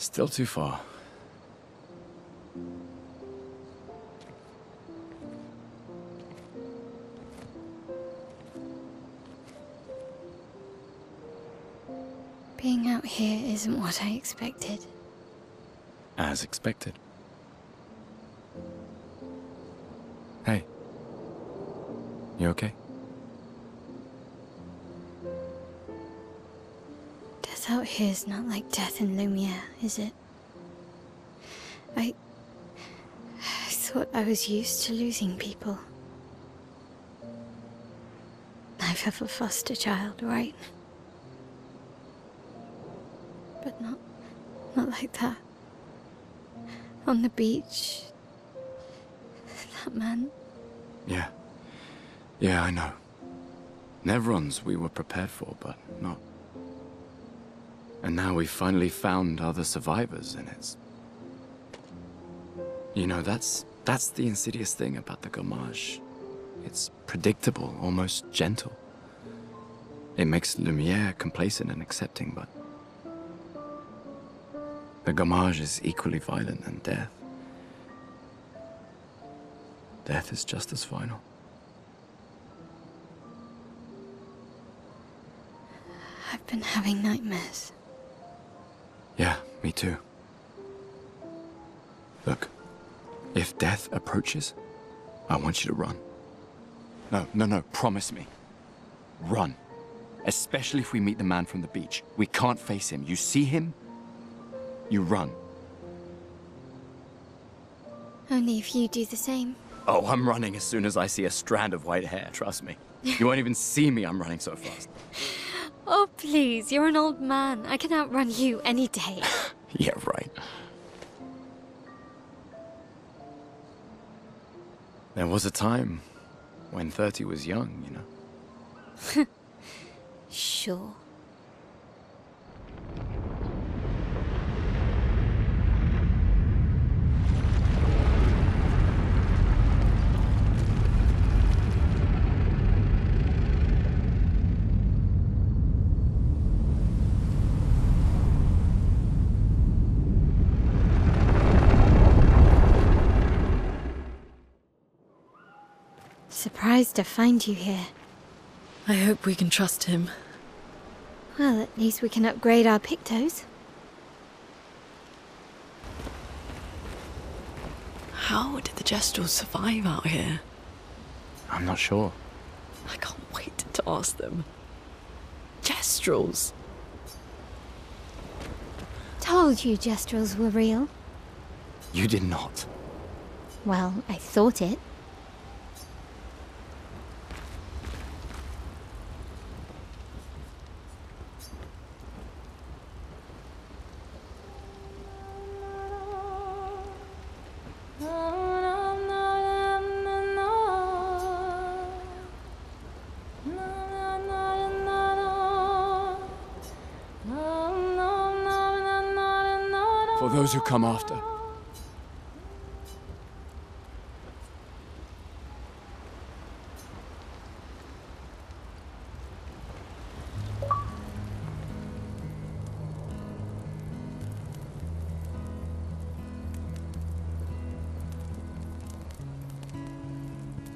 [SPEAKER 4] Still too far.
[SPEAKER 3] Being out here isn't what I expected.
[SPEAKER 4] As expected. Hey. You okay?
[SPEAKER 3] Death out here's not like death in Lumiere, is it? I thought I was used to losing people. I've have a foster child, right? But not like that. On the beach. That man.
[SPEAKER 4] Yeah. Yeah, I know. Nevrons we were prepared for, but not. And now we've finally found other survivors, and it's... You know, that's the insidious thing about the Gamage. It's predictable, almost gentle. It makes Lumiere complacent and accepting, but... The Gamage is equally violent, and death... Death is just as final.
[SPEAKER 3] I've been having nightmares.
[SPEAKER 4] Yeah, me too. Look, if death approaches, I want you to run. No, promise me. Run. Especially if we meet the man from the beach. We can't face him. You see him, you run.
[SPEAKER 3] Only if you do the same.
[SPEAKER 4] Oh, I'm running as soon as I see a strand of white hair, trust me. You won't even see me, I'm running so fast.
[SPEAKER 3] Oh, please, you're an old man. I can outrun you any day.
[SPEAKER 4] Yeah, right. There was a time when 30 was young, you know.
[SPEAKER 3] Sure. Surprised to find you here.
[SPEAKER 5] I hope we can trust him.
[SPEAKER 3] Well, at least we can upgrade our pictos.
[SPEAKER 5] How did the Gestrels survive out here?
[SPEAKER 4] I'm not sure.
[SPEAKER 5] I can't wait to ask them. Gestrels!
[SPEAKER 3] Told you Gestrels were real.
[SPEAKER 4] You did not.
[SPEAKER 3] Well, I thought it.
[SPEAKER 4] For those who come after.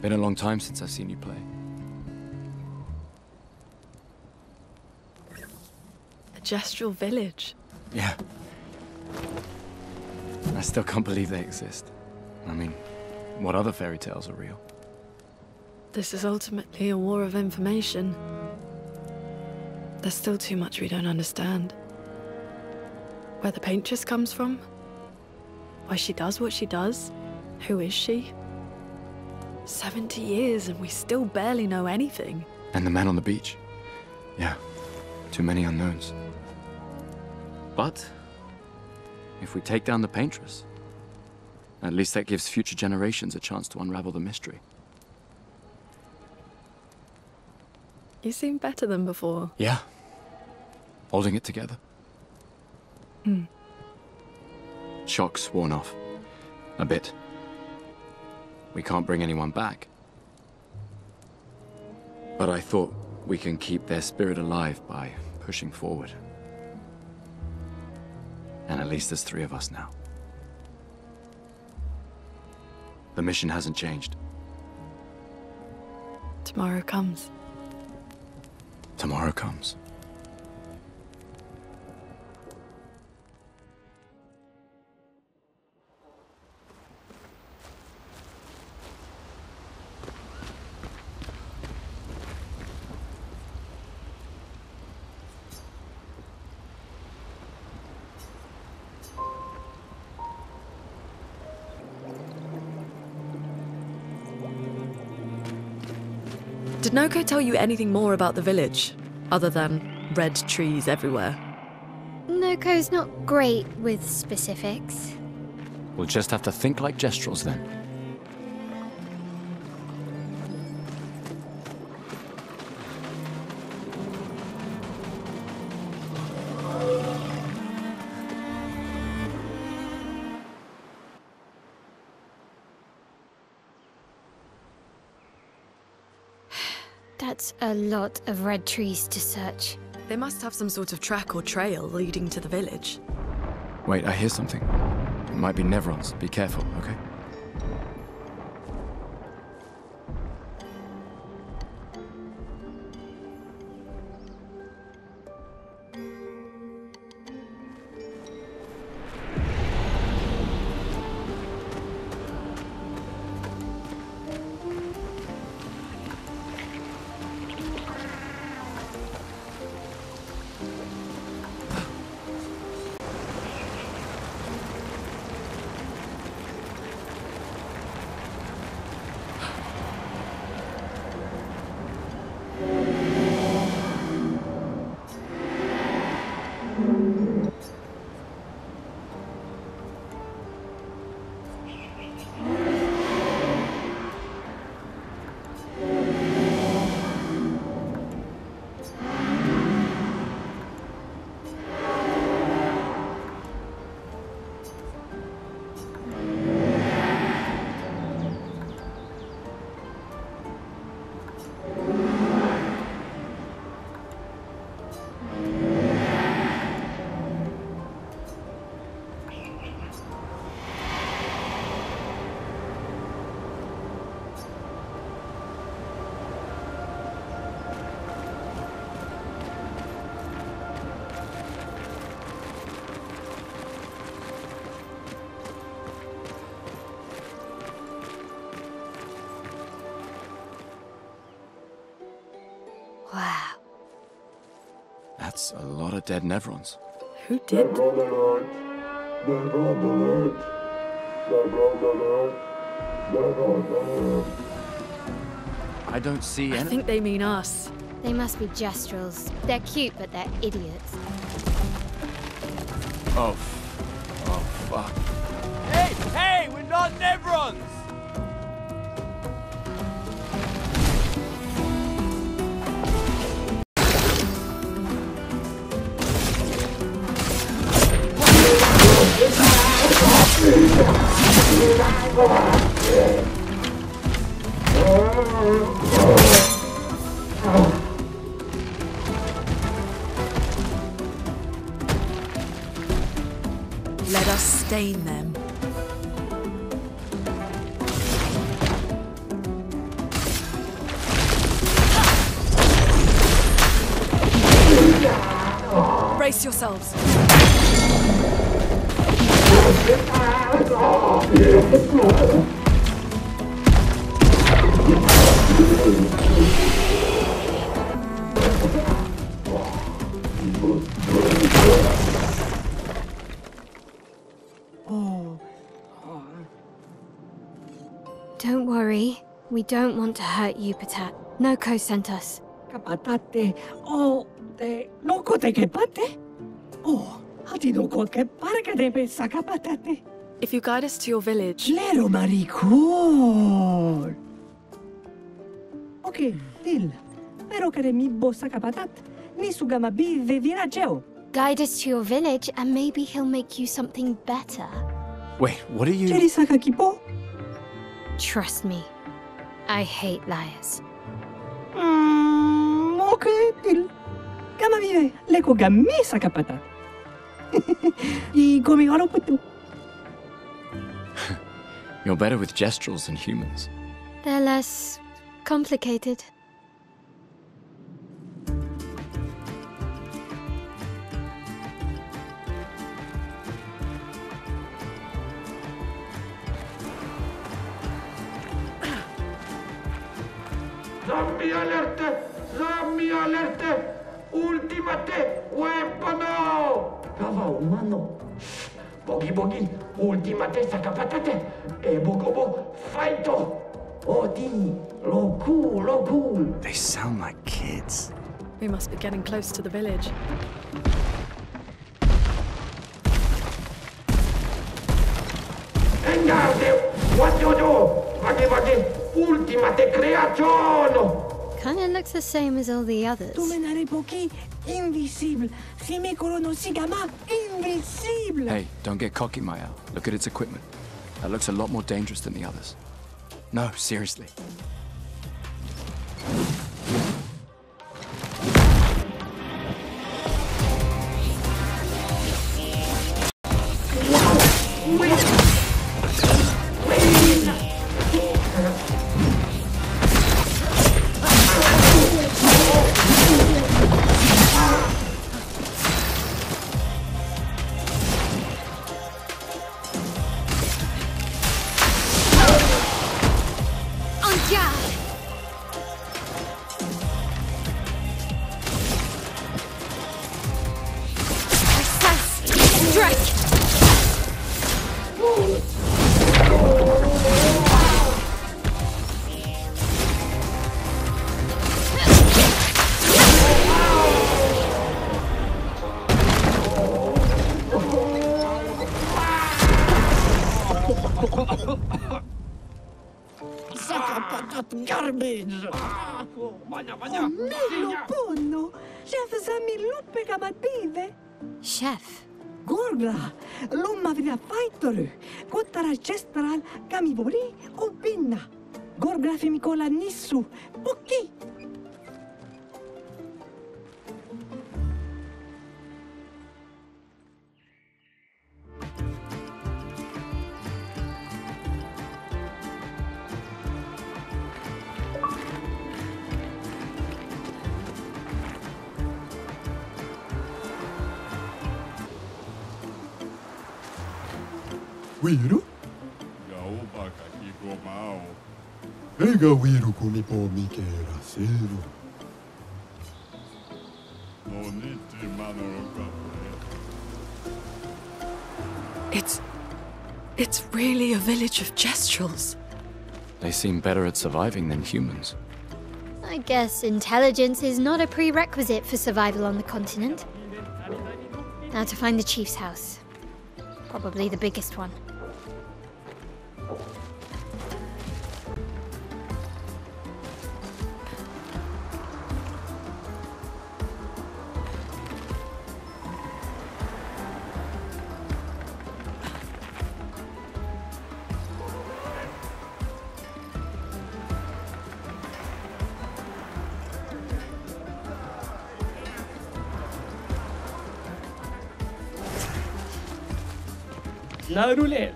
[SPEAKER 4] Been a long time since I've seen you play.
[SPEAKER 5] A Gestrel village?
[SPEAKER 4] Yeah. I still can't believe they exist. I mean, what other fairy tales are real?
[SPEAKER 5] This is ultimately a war of information. There's still too much we don't understand. Where the paintress comes from? Why she does what she does? Who is she? 70 years and we still barely know anything.
[SPEAKER 4] And the man on the beach. Yeah, too many unknowns. But if we take down the paintress, at least that gives future generations a chance to unravel the mystery.
[SPEAKER 5] You seem better than before.
[SPEAKER 4] Yeah. Holding it together. Shock's worn off. A bit. We can't bring anyone back. But I thought we can keep their spirit alive by pushing forward. And at least there's 3 of us now. The mission hasn't changed.
[SPEAKER 5] Tomorrow comes.
[SPEAKER 4] Tomorrow comes.
[SPEAKER 5] Did Noko tell you anything more about the village, other than red trees everywhere?
[SPEAKER 3] Noko's not great with specifics.
[SPEAKER 4] We'll just have to think like Gestrels then.
[SPEAKER 3] That's a lot of red trees to search.
[SPEAKER 5] They must have some sort of track or trail leading to the village.
[SPEAKER 4] Wait, I hear something. It might be Nevrons. Be careful, okay? That's a lot of dead Nevrons.
[SPEAKER 16] Who did?
[SPEAKER 4] I don't see
[SPEAKER 16] I
[SPEAKER 4] any.
[SPEAKER 16] think they mean us.
[SPEAKER 3] They must be gestrels. They're cute, but they're idiots.
[SPEAKER 4] Oh. Oh, fuck.
[SPEAKER 11] Hey, hey, we're not Nevrons!
[SPEAKER 16] Let us stain them. Brace yourselves.
[SPEAKER 3] Don't worry. We don't want to hurt you, Patat. Noko sent us.
[SPEAKER 2] Kapatate. Oh, de noko te kepate. Oh, hati noko ke parka de be sakapatate.
[SPEAKER 16] If you guide us to your village.
[SPEAKER 2] Lero maricor. Okay, dil. Pero kare mi bo sakapatat. Ni sugama bi de virageo.
[SPEAKER 3] Guide us to your village and maybe he'll make you something better.
[SPEAKER 4] Wait, what are you...
[SPEAKER 2] Cheri sakakipo?
[SPEAKER 3] Trust me. I hate liars.
[SPEAKER 2] Okay, dil. Kama vive, leko gami sakapatat. I komi haro putu.
[SPEAKER 4] You're better with gestrels than humans.
[SPEAKER 3] They're less complicated.
[SPEAKER 22] Zombie alerte! Zombie alerte! Ultimate weapono! Kava umano. Bogi bogi, ultimate sakapatate. E bogobo fighto. Odi, loku.
[SPEAKER 4] They sound like kids.
[SPEAKER 16] We must be getting close to the village.
[SPEAKER 22] Engarde, what you do? Vagi, ultimate creaciono.
[SPEAKER 3] Kinda looks the same as all the others.
[SPEAKER 2] Tu menare pochi invisible. Si me corono si gama invisible.
[SPEAKER 4] Hey, don't get cocky, Maya. Look at its equipment. That looks a lot more dangerous than the others. No, seriously.
[SPEAKER 2] Garbage! Melo ponno! Chef Zami luppe kamative!
[SPEAKER 3] Chef?
[SPEAKER 2] Gorgla! Lumma vria faitoru! Kottara chestral kamibori o pinna! Gorgla femikola nissu! Poki!
[SPEAKER 23] Wiru? Gao baka kiko mao. Ega wiru kunipo mikera seru. No
[SPEAKER 5] It's really a village of gestrels.
[SPEAKER 4] They seem better at surviving than humans.
[SPEAKER 3] I guess intelligence is not a prerequisite for survival on the continent. Now to find the chief's house. Probably the biggest one.
[SPEAKER 22] La roulette.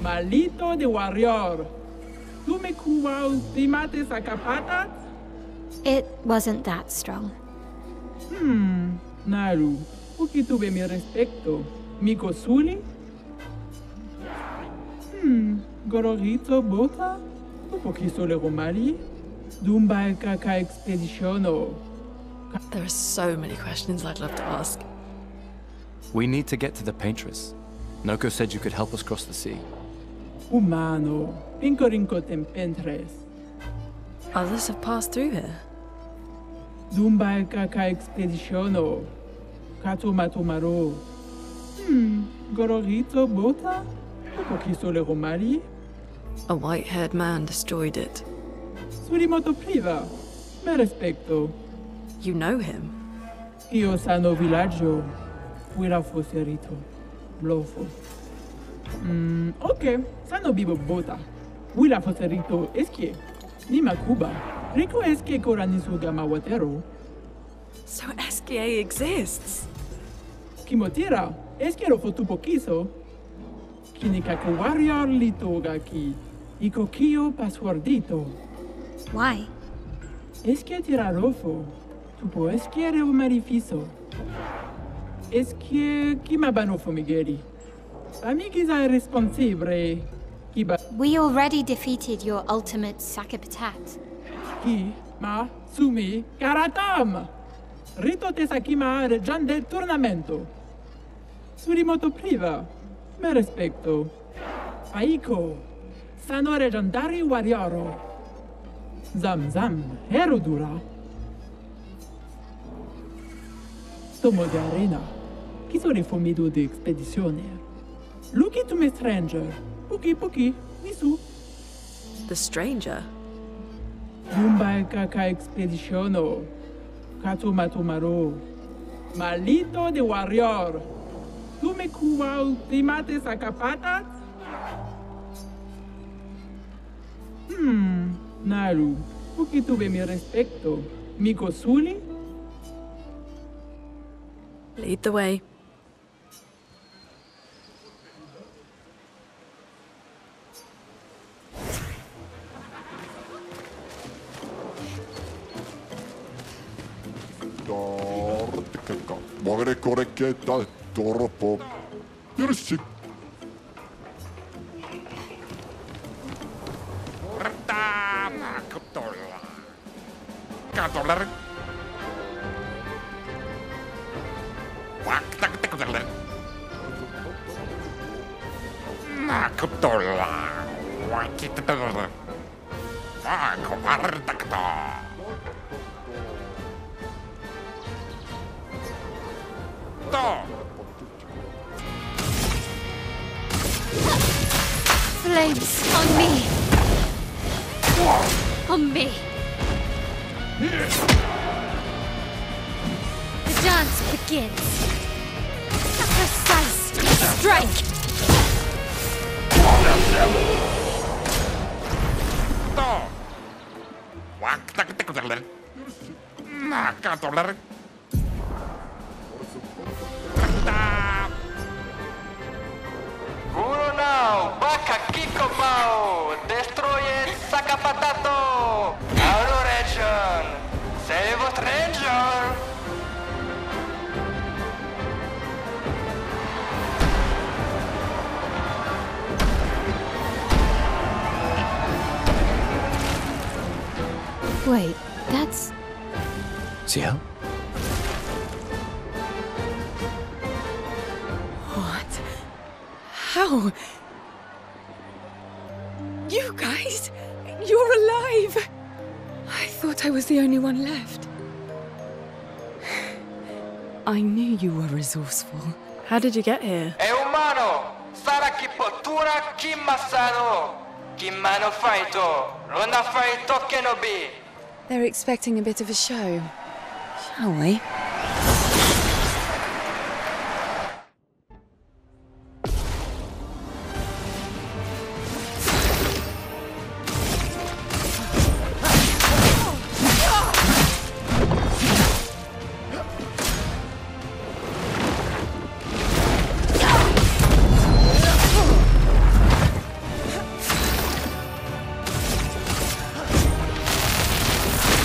[SPEAKER 22] Maldito de warrior. ¿Tú me cubas y mates a capatas?
[SPEAKER 3] It wasn't that strong.
[SPEAKER 22] Naru, ¿por qué tuve mi respecto? ¿Mi cosuli? Gororito bota? ¿O por qué solo romari? Dumba kaka expeditiono.
[SPEAKER 7] There are so many questions I'd love to ask.
[SPEAKER 4] We need to get to the paintress. Noko said you could help us cross the sea.
[SPEAKER 22] Humano, pincorinco tempentres.
[SPEAKER 7] Others have passed through here.
[SPEAKER 22] Dumba kaka expeditiono. Kato matomaro. Gororito bota? ¿O por qué solo romari?
[SPEAKER 7] A white-haired man destroyed it.
[SPEAKER 22] Surimoto priva. Me respecto.
[SPEAKER 7] You know him?
[SPEAKER 22] Io sano villaggio. Huira foserito. Blofo. Ok. Sano vivo bota. Huira foserito esque. Nima Cuba. Rico esque koranisu gamawatero.
[SPEAKER 7] So SKA exists?
[SPEAKER 22] Kimotira. Esque ro fotupo kiso. Kinikako warrior litoga ki. Iko kio passwordito.
[SPEAKER 3] Why?
[SPEAKER 22] Esque tirarofo. Tupo esque reo marifiso. Esque kimabanofo migeri. Amigiza irresponsible. Kiba.
[SPEAKER 3] We already defeated your ultimate Sakapatat.
[SPEAKER 22] Ki ma sumi karatam. Rito tesakima regian del turnamento. Surimoto priva. Me respecto. Aiko. Sano regiandari warrioro. Zam, Herodura. Tomo de arena. Chiso riformido de expedizione. Luki to me stranger. Puki, nisu.
[SPEAKER 7] The stranger?
[SPEAKER 22] Dumba kaka expeditiono. Kato matomaro. Malito de warrior. Tu me cuba ultimates a capatas? Naru, ¿por qué tuve mi respecto? ¿Mi cosuli?
[SPEAKER 7] Lead the way.
[SPEAKER 3] Flames on me! On me! The dance begins! A precise strike!
[SPEAKER 9] Uno now, Baka Kiko Pao, destroye Sakapatato, Adoration, save a stranger.
[SPEAKER 3] Wait, that's...
[SPEAKER 4] See how?
[SPEAKER 5] What? How? You guys? You're alive! I thought I was the only one left. I knew you were resourceful.
[SPEAKER 16] How did you get here?
[SPEAKER 9] È umano! Sarà chi pottura, chi massano! Chi mano faito! Non ha faito che no be!
[SPEAKER 5] They're expecting a bit of a show. Shall we?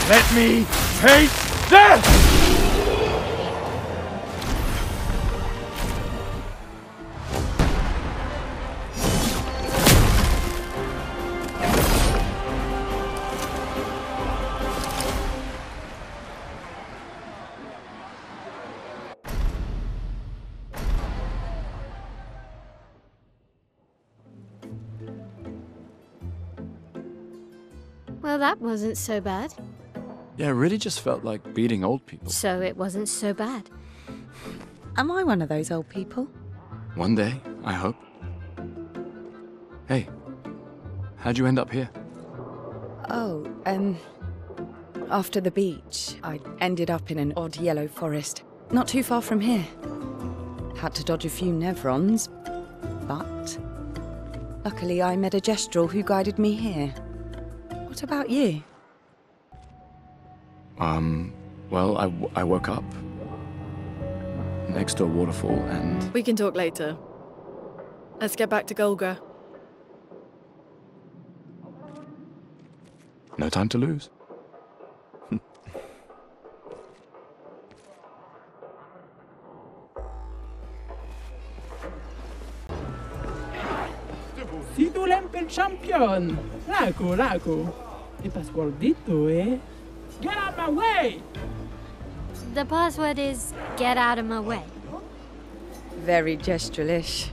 [SPEAKER 12] Let me take this!
[SPEAKER 3] Well, that wasn't so bad.
[SPEAKER 4] Yeah, it really just felt like beating old people.
[SPEAKER 3] So it wasn't so bad.
[SPEAKER 5] Am I one of those old people?
[SPEAKER 4] One day, I hope. Hey, how'd you end up here?
[SPEAKER 5] Oh, after the beach, I ended up in an odd yellow forest, not too far from here. Had to dodge a few nevrons, but luckily I met a gestural who guided me here. What about you?
[SPEAKER 4] Well, I woke up next to a waterfall and...
[SPEAKER 16] We can talk later. Let's get back to Golga.
[SPEAKER 4] No time to lose.
[SPEAKER 22] Si tu l'empel champion! Laco! E passwordito, eh? Get out my way!
[SPEAKER 3] The password is get out of my way.
[SPEAKER 5] Very gestural-ish.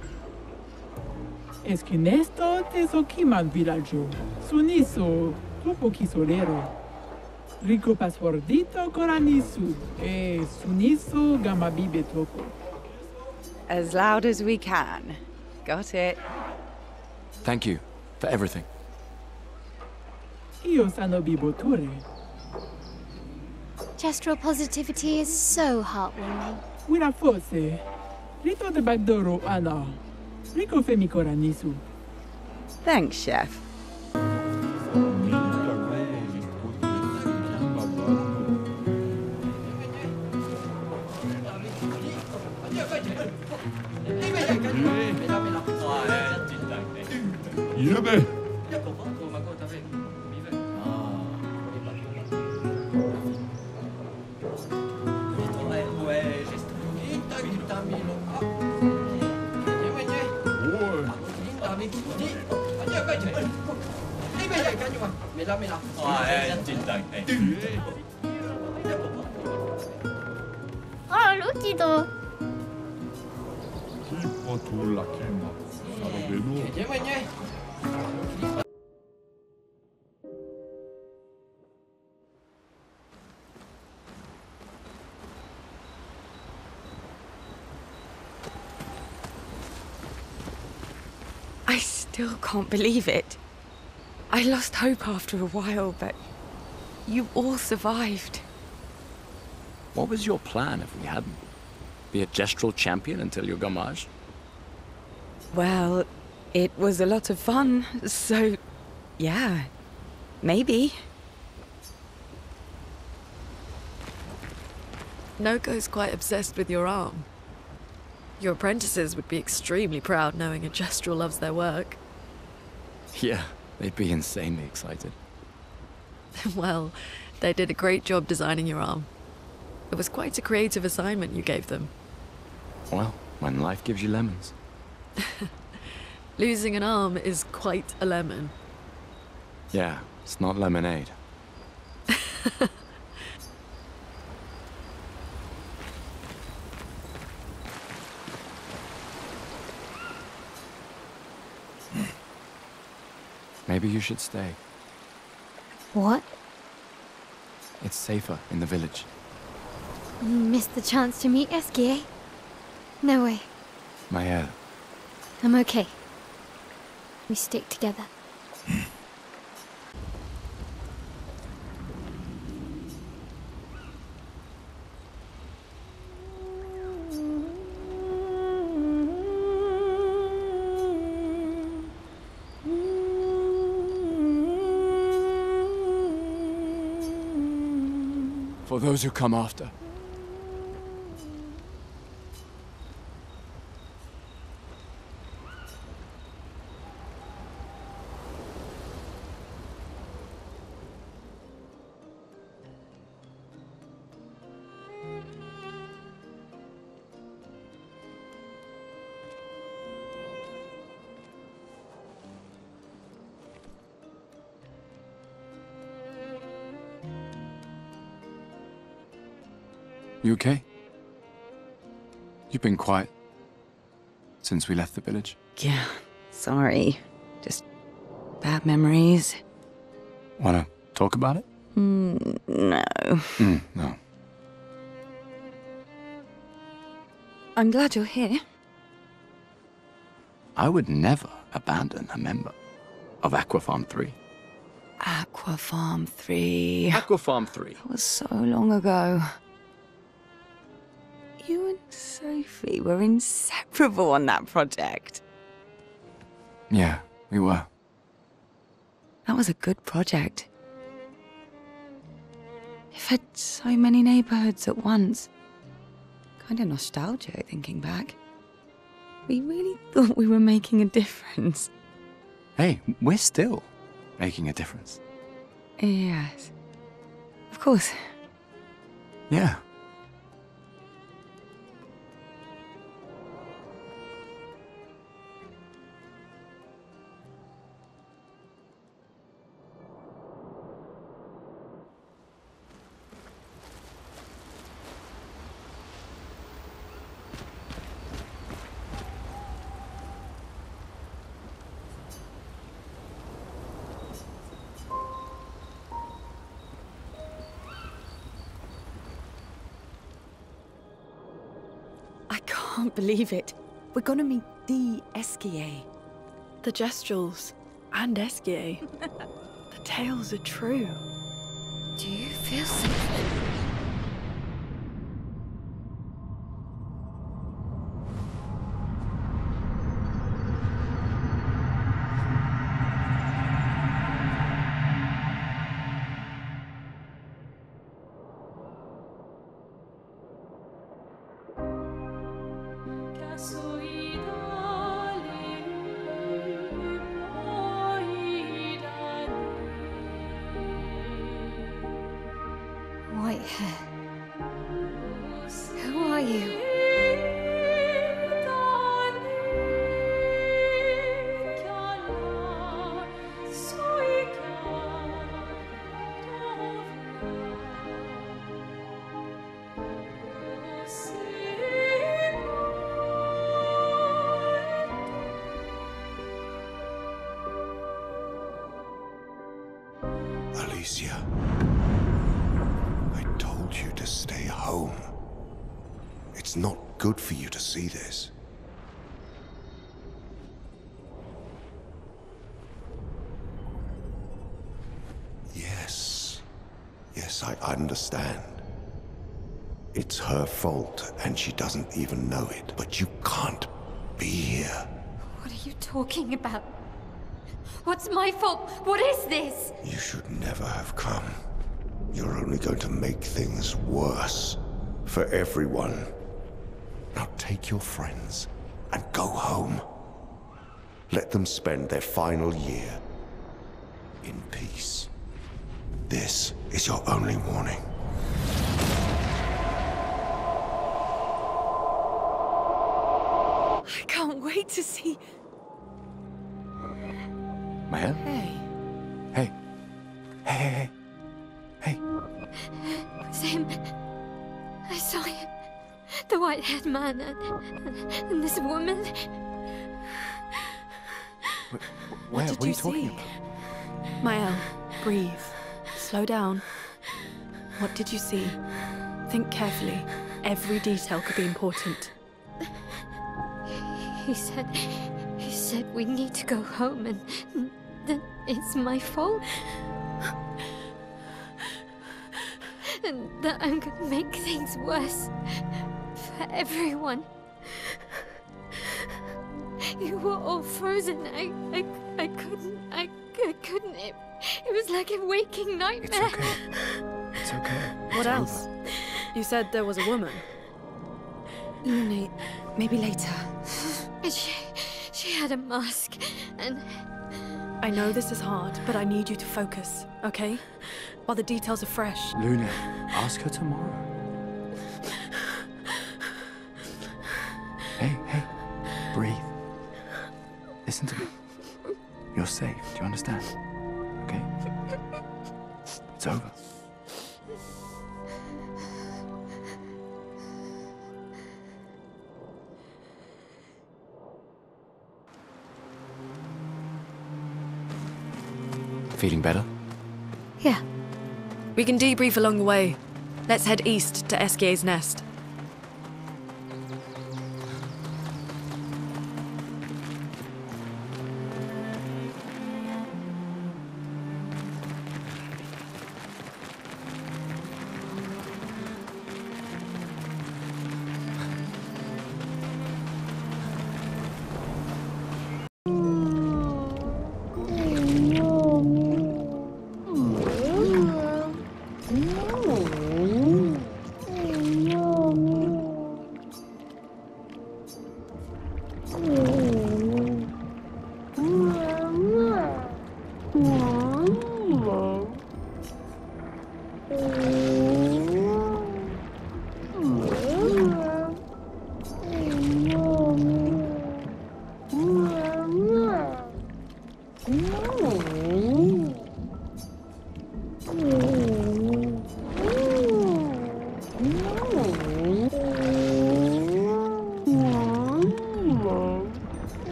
[SPEAKER 22] Es que nesto te sokiman villaggio. Suniso, tupo kisolero. Rico passwordito koranisu. E suniso gamabibe topo.
[SPEAKER 5] As loud as we can. Got it.
[SPEAKER 4] Thank you for everything.
[SPEAKER 22] Io sano biboture.
[SPEAKER 3] Gestural positivity is so heartwarming.
[SPEAKER 22] Wina forse. Rito de bagdoro ana. Rico femi koranisu.
[SPEAKER 5] Thanks, Chef.
[SPEAKER 3] Lucido.
[SPEAKER 5] I still can't believe it. I lost hope after a while, but you all survived.
[SPEAKER 4] What was your plan if we hadn't? Be a gestural champion until your gamage?
[SPEAKER 5] Well, it was a lot of fun, so yeah, maybe.
[SPEAKER 16] Noko's quite obsessed with your arm. Your apprentices would be extremely proud knowing a gestural loves their work.
[SPEAKER 4] Yeah, they'd be insanely excited.
[SPEAKER 16] Well, they did a great job designing your arm. It was quite a creative assignment you gave them.
[SPEAKER 4] Well, when life gives you lemons.
[SPEAKER 16] Losing an arm is quite a lemon.
[SPEAKER 4] Yeah, it's not lemonade. Maybe you should stay.
[SPEAKER 3] What?
[SPEAKER 4] It's safer in the village.
[SPEAKER 3] You missed the chance to meet Eski, eh? No way.
[SPEAKER 4] Maya,
[SPEAKER 3] I'm okay. We stick together.
[SPEAKER 4] for those who come after. You okay? You've been quiet since we left the village.
[SPEAKER 10] Yeah, sorry. Just bad memories.
[SPEAKER 4] Wanna talk about it?
[SPEAKER 10] No.
[SPEAKER 4] No.
[SPEAKER 10] I'm glad you're here.
[SPEAKER 4] I would never abandon a member of Aquafarm 3.
[SPEAKER 10] Aquafarm 3.
[SPEAKER 4] Aquafarm 3.
[SPEAKER 10] That was so long ago. You and Sophie were inseparable on that project.
[SPEAKER 4] Yeah, we were.
[SPEAKER 10] That was a good project. It fed so many neighborhoods at once. Kind of nostalgic thinking back. We really thought we were making a difference.
[SPEAKER 4] Hey, we're still making a difference.
[SPEAKER 10] Yes. Of course.
[SPEAKER 4] Yeah.
[SPEAKER 5] I can't believe it. We're gonna meet the Esquier.
[SPEAKER 16] The Gestrels and Esquier. The tales are true.
[SPEAKER 3] Do you feel something? White hair. Who are you?
[SPEAKER 13] Alicia, I told you to stay home. It's not good for you to see this. Yes, I understand. It's her fault, and she doesn't even know it. But you can't be here.
[SPEAKER 3] What are you talking about? What's my fault? What is this?
[SPEAKER 13] You should never have come. You're only going to make things worse for everyone. Now take your friends and go home. Let them spend their final year in peace. This is your only warning.
[SPEAKER 5] I can't wait to see.
[SPEAKER 4] Maya?
[SPEAKER 5] Hey.
[SPEAKER 4] Hey. Hey.
[SPEAKER 3] white-haired man and this woman.
[SPEAKER 4] Where? What are you talking about?
[SPEAKER 16] Mael, breathe. Slow down. What did you see? Think carefully. Every detail could be important.
[SPEAKER 3] He said we need to go home and that it's my fault. And that I'm gonna make things worse for everyone. You were all frozen. I couldn't. It was like a waking nightmare.
[SPEAKER 4] It's okay.
[SPEAKER 16] What else? You said there was a woman.
[SPEAKER 10] No, maybe later.
[SPEAKER 3] She had a mask and...
[SPEAKER 16] I know this is hard, but I need you to focus, okay? While the details are fresh.
[SPEAKER 4] Luna, ask her tomorrow. Hey, breathe. Listen to me. You're safe, do you understand? Okay? It's over. Feeling better?
[SPEAKER 16] Yeah. We can debrief along the way. Let's head east to Eskier's nest.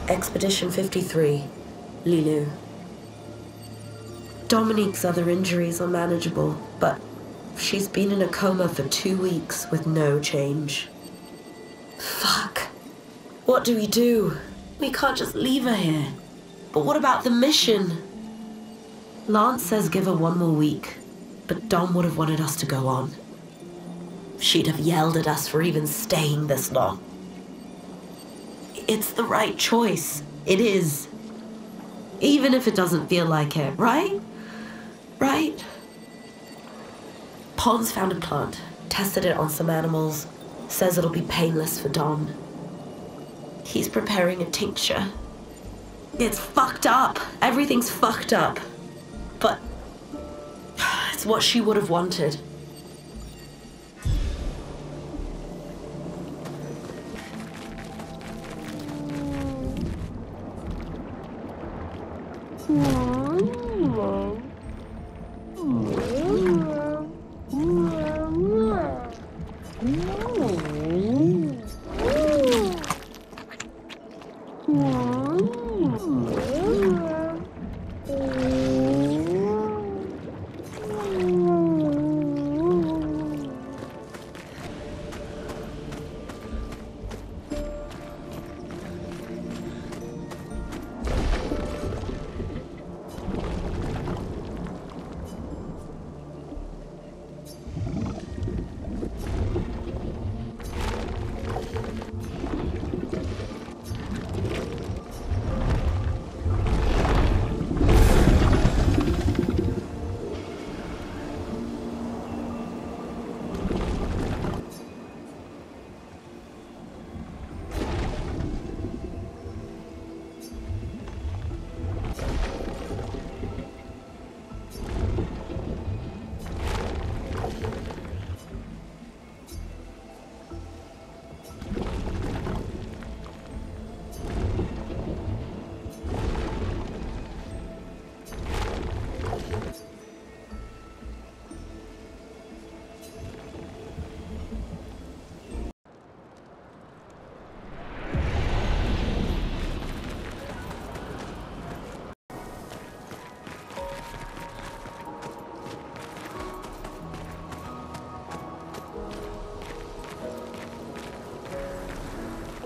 [SPEAKER 8] Expedition 53, Lilu. Dominique's other injuries are manageable, but she's been in a coma for 2 weeks with no change. Fuck. What do we do? We can't just leave her here. But what about the mission? Lance says give her 1 more week, but Dom would have wanted us to go on. She'd have yelled at us for even staying this long. It's the right choice. It is. Even if it doesn't feel like it, right? Right? Pons found a plant, tested it on some animals, says it'll be painless for Don. He's preparing a tincture. It's fucked up. Everything's fucked up. But it's what she would have wanted.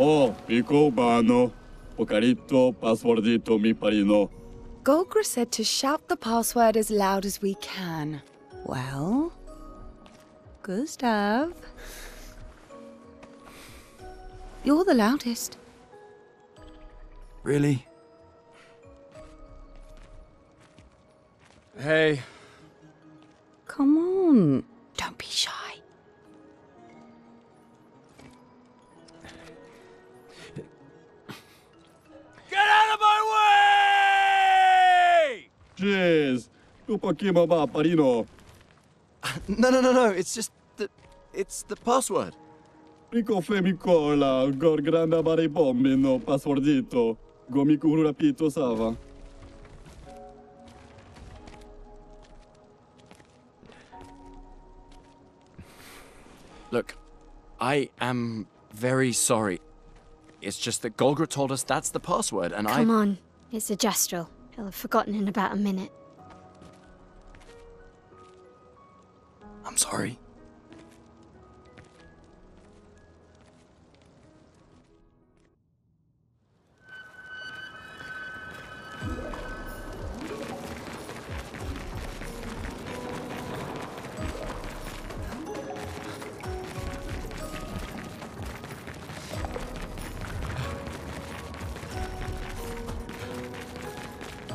[SPEAKER 23] Oh, pico bano. Pocarito passwordito mi parino.
[SPEAKER 10] Golgra said to shout the password as loud as we can. Well, Gustav, you're the loudest.
[SPEAKER 4] Really? Hey.
[SPEAKER 10] Come on, don't be shy.
[SPEAKER 23] Get out of my way! Jeez. Upakima ba parino.
[SPEAKER 4] No. It's just it's the password.
[SPEAKER 23] Pico femicola, gor granda bare bombino, passwordito. Gomiku rapito sava.
[SPEAKER 4] Look, I am very sorry. It's just that Golgra told us that's the password, and
[SPEAKER 3] Come on, it's a gestural. He'll have forgotten in about a minute.
[SPEAKER 4] I'm sorry.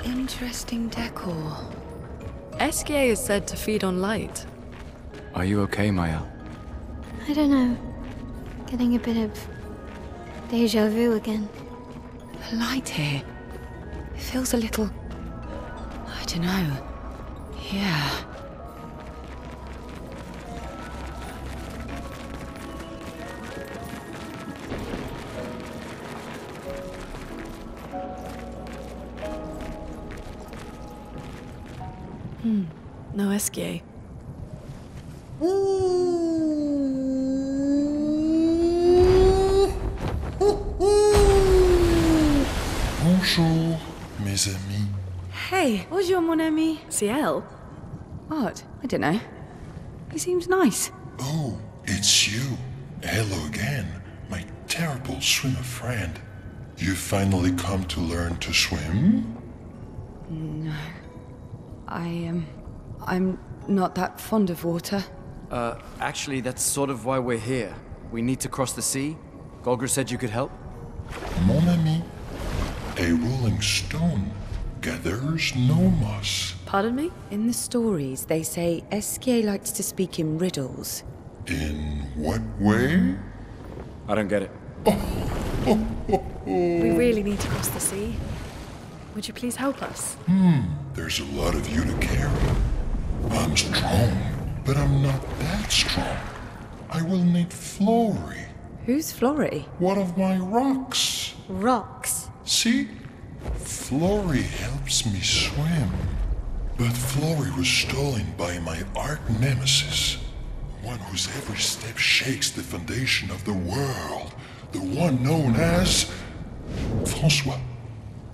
[SPEAKER 10] Interesting decor.
[SPEAKER 16] SK is said to feed on light.
[SPEAKER 4] Are you okay, Maya?
[SPEAKER 3] I don't know. Getting a bit of deja vu again.
[SPEAKER 10] The light here, it feels a little, I don't know. Yeah.
[SPEAKER 16] No SK.
[SPEAKER 17] Bonjour, mes amis.
[SPEAKER 10] Hey, bonjour mon ami.
[SPEAKER 16] CL?
[SPEAKER 10] What? I don't know. He seems nice.
[SPEAKER 17] Oh, it's you. Hello again, my terrible swimmer friend. You finally come to learn to swim?
[SPEAKER 10] No. I'm not that fond of water.
[SPEAKER 4] Actually, that's sort of why we're here. We need to cross the sea. Golgra said you could help.
[SPEAKER 17] Mon ami, a rolling stone gathers no moss.
[SPEAKER 16] Pardon me?
[SPEAKER 10] In the stories, they say SK likes to speak in riddles.
[SPEAKER 17] In what way?
[SPEAKER 4] I don't get it.
[SPEAKER 16] We really need to cross the sea. Would you please help us?
[SPEAKER 17] There's a lot of you to carry. I'm strong, but I'm not that strong. I will need Flory.
[SPEAKER 10] Who's Flory?
[SPEAKER 17] One of my rocks.
[SPEAKER 3] Rocks?
[SPEAKER 17] See? Flory helps me swim. But Flory was stolen by my arch nemesis. One whose every step shakes the foundation of the world. The one known as... François.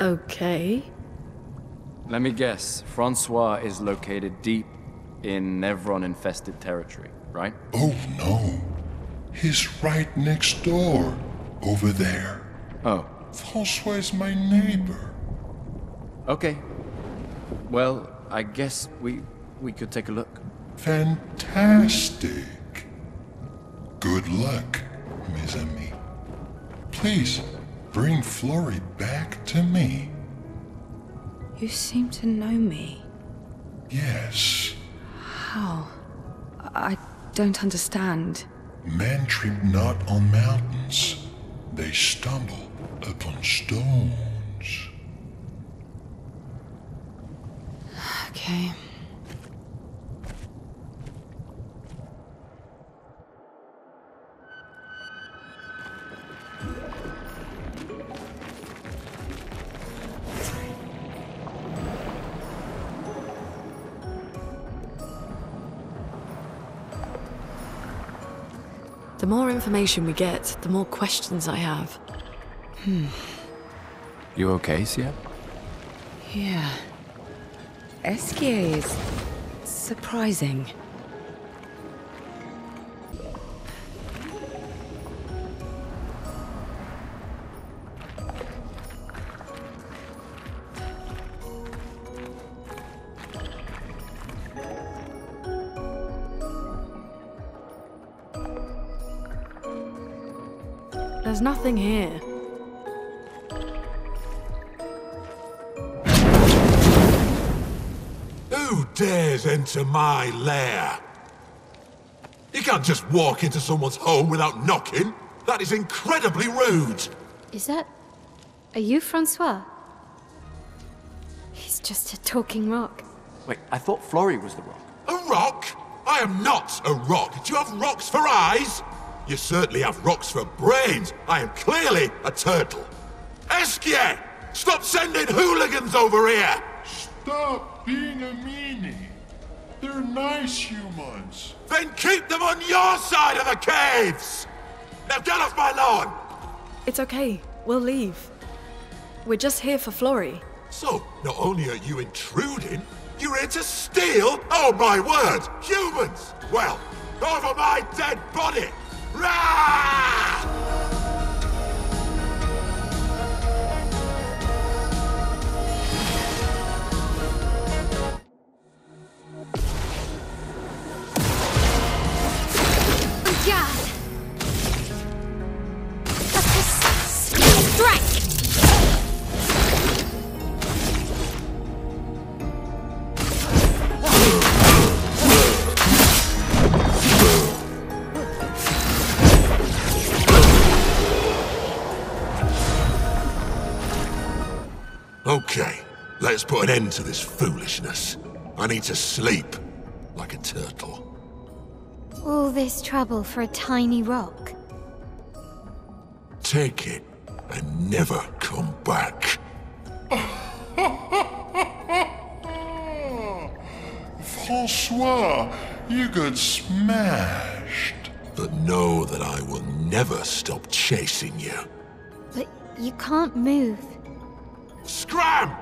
[SPEAKER 16] Okay.
[SPEAKER 4] Let me guess. Francois is located deep in Nevron-infested territory, right?
[SPEAKER 17] Oh no. He's right next door. Over there.
[SPEAKER 4] Oh.
[SPEAKER 17] François is my neighbor.
[SPEAKER 4] Okay. Well, I guess we could take a look.
[SPEAKER 17] Fantastic. Good luck, mes amis. Please, bring Flory back to me.
[SPEAKER 10] You seem to know me.
[SPEAKER 17] Yes.
[SPEAKER 10] How? I don't understand.
[SPEAKER 17] Men trip not on mountains. They stumble upon stones.
[SPEAKER 10] Okay.
[SPEAKER 16] The more information we get, the more questions I have.
[SPEAKER 4] You okay, Sia?
[SPEAKER 10] Yeah. SK is surprising.
[SPEAKER 16] There's nothing here.
[SPEAKER 17] Who dares enter my lair? You can't just walk into someone's home without knocking. That is incredibly rude.
[SPEAKER 3] Is that... Are you Francois? He's just a talking rock.
[SPEAKER 4] Wait, I thought Florrie was the rock.
[SPEAKER 17] A rock? I am not a rock. Do you have rocks for eyes? You certainly have rocks for brains. I am clearly a turtle. Esquier! Stop sending hooligans over here! Stop being a meanie. They're nice humans. Then keep them on your side of the caves! Now get off my lawn!
[SPEAKER 16] It's okay. We'll leave. We're just here for Florrie.
[SPEAKER 17] So, not only are you intruding, you're here to steal? Oh my word! Humans! Well, over my dead body! Rah!
[SPEAKER 3] God! Strike!
[SPEAKER 17] Okay, let's put an end to this foolishness. I need to sleep like a turtle.
[SPEAKER 3] All this trouble for a tiny rock.
[SPEAKER 17] Take it and never come back.
[SPEAKER 15] Francois, you got smashed.
[SPEAKER 17] But know that I will never stop chasing you.
[SPEAKER 3] But you can't move.
[SPEAKER 17] Scram!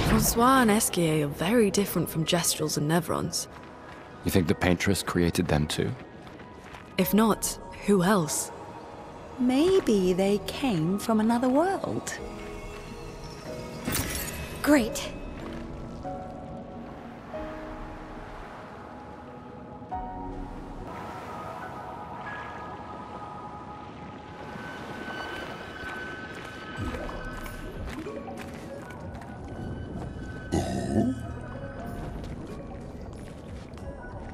[SPEAKER 16] Francois and Esquier are very different from Gestrels and Nevrons.
[SPEAKER 4] You think the paintress created them too?
[SPEAKER 16] If not, who else?
[SPEAKER 10] Maybe they came from another world.
[SPEAKER 3] Great.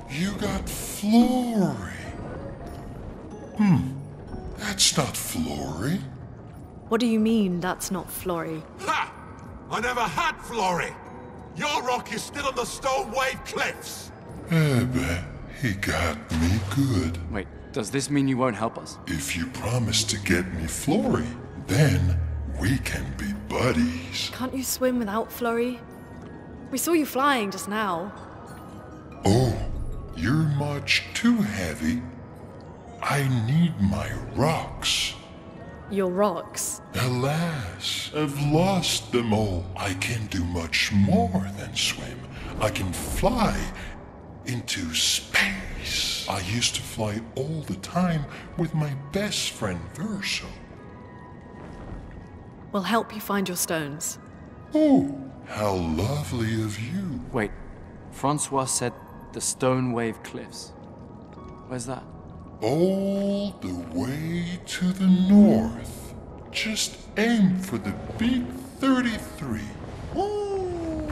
[SPEAKER 15] You got Florrie. That's not Florrie.
[SPEAKER 16] What do you mean, that's not Florrie?
[SPEAKER 17] Ha! I never had Florrie! Your rock is still on the stone wave cliffs!
[SPEAKER 15] But he got me good.
[SPEAKER 4] Wait, does this mean you won't help us?
[SPEAKER 15] If you promise to get me Florrie, then we can be buddies.
[SPEAKER 16] Can't you swim without Florrie? We saw you flying just now.
[SPEAKER 15] Oh, you're much too heavy. I need my rocks.
[SPEAKER 16] Your rocks?
[SPEAKER 15] Alas, I've lost them all. I can do much more than swim. I can fly into space. I used to fly all the time with my best friend Verso.
[SPEAKER 16] We'll help you find your stones.
[SPEAKER 15] Oh, how lovely of you.
[SPEAKER 4] Wait, Francois said the stone wave cliffs. Where's that?
[SPEAKER 15] All the way to the north. Just aim for the big 33. Ooh,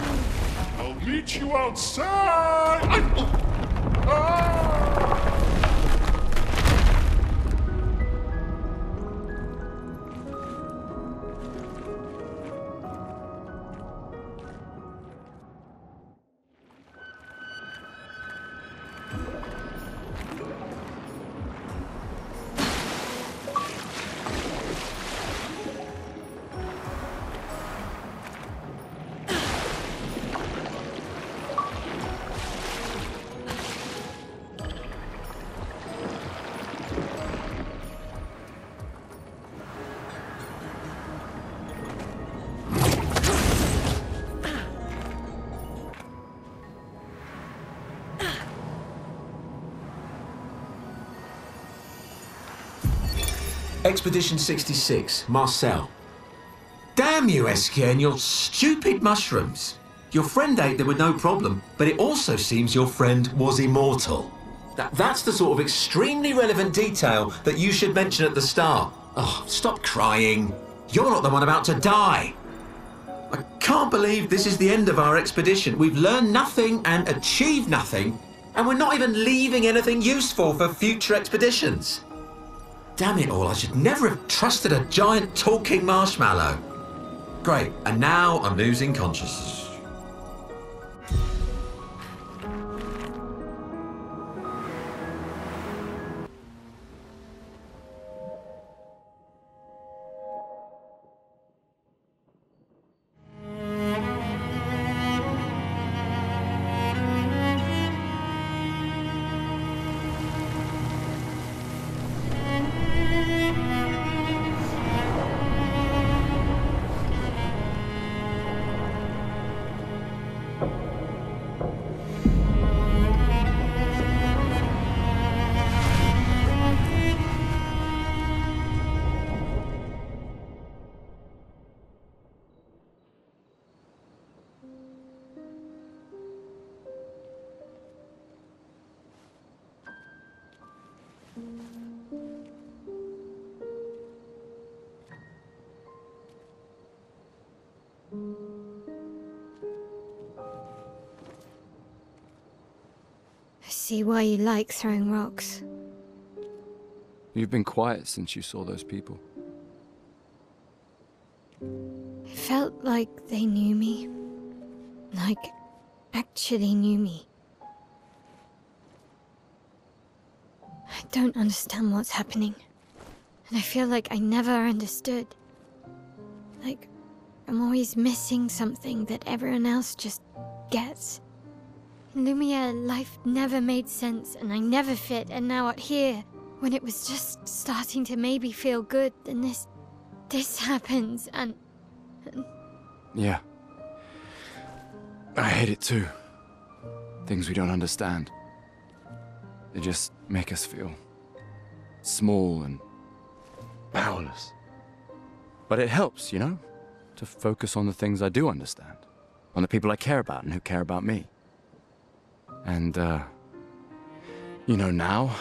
[SPEAKER 15] I'll meet you outside.
[SPEAKER 14] Expedition 66, Marcel. Damn you, Eskia, and your stupid mushrooms. Your friend ate them with no problem, but it also seems your friend was immortal. That's the sort of extremely relevant detail that you should mention at the start. Oh, stop crying. You're not the one about to die. I can't believe this is the end of our expedition. We've learned nothing and achieved nothing, and we're not even leaving anything useful for future expeditions. Damn it all, I should never have trusted a giant talking marshmallow. Great, and now I'm losing consciousness.
[SPEAKER 3] I see why you like throwing rocks.
[SPEAKER 4] You've been quiet since you saw those people.
[SPEAKER 3] It felt like they knew me. Like, actually knew me. I don't understand what's happening. And I feel like I never understood. Like, I'm always missing something that everyone else just gets. In Lumiere, life never made sense, and I never fit, and now out here, when it was just starting to maybe feel good, then this happens, and...
[SPEAKER 4] Yeah. I hate it too. Things we don't understand. They just make us feel small and powerless. But it helps, you know, to focus on the things I do understand, on the people I care about and who care about me. And, you know, now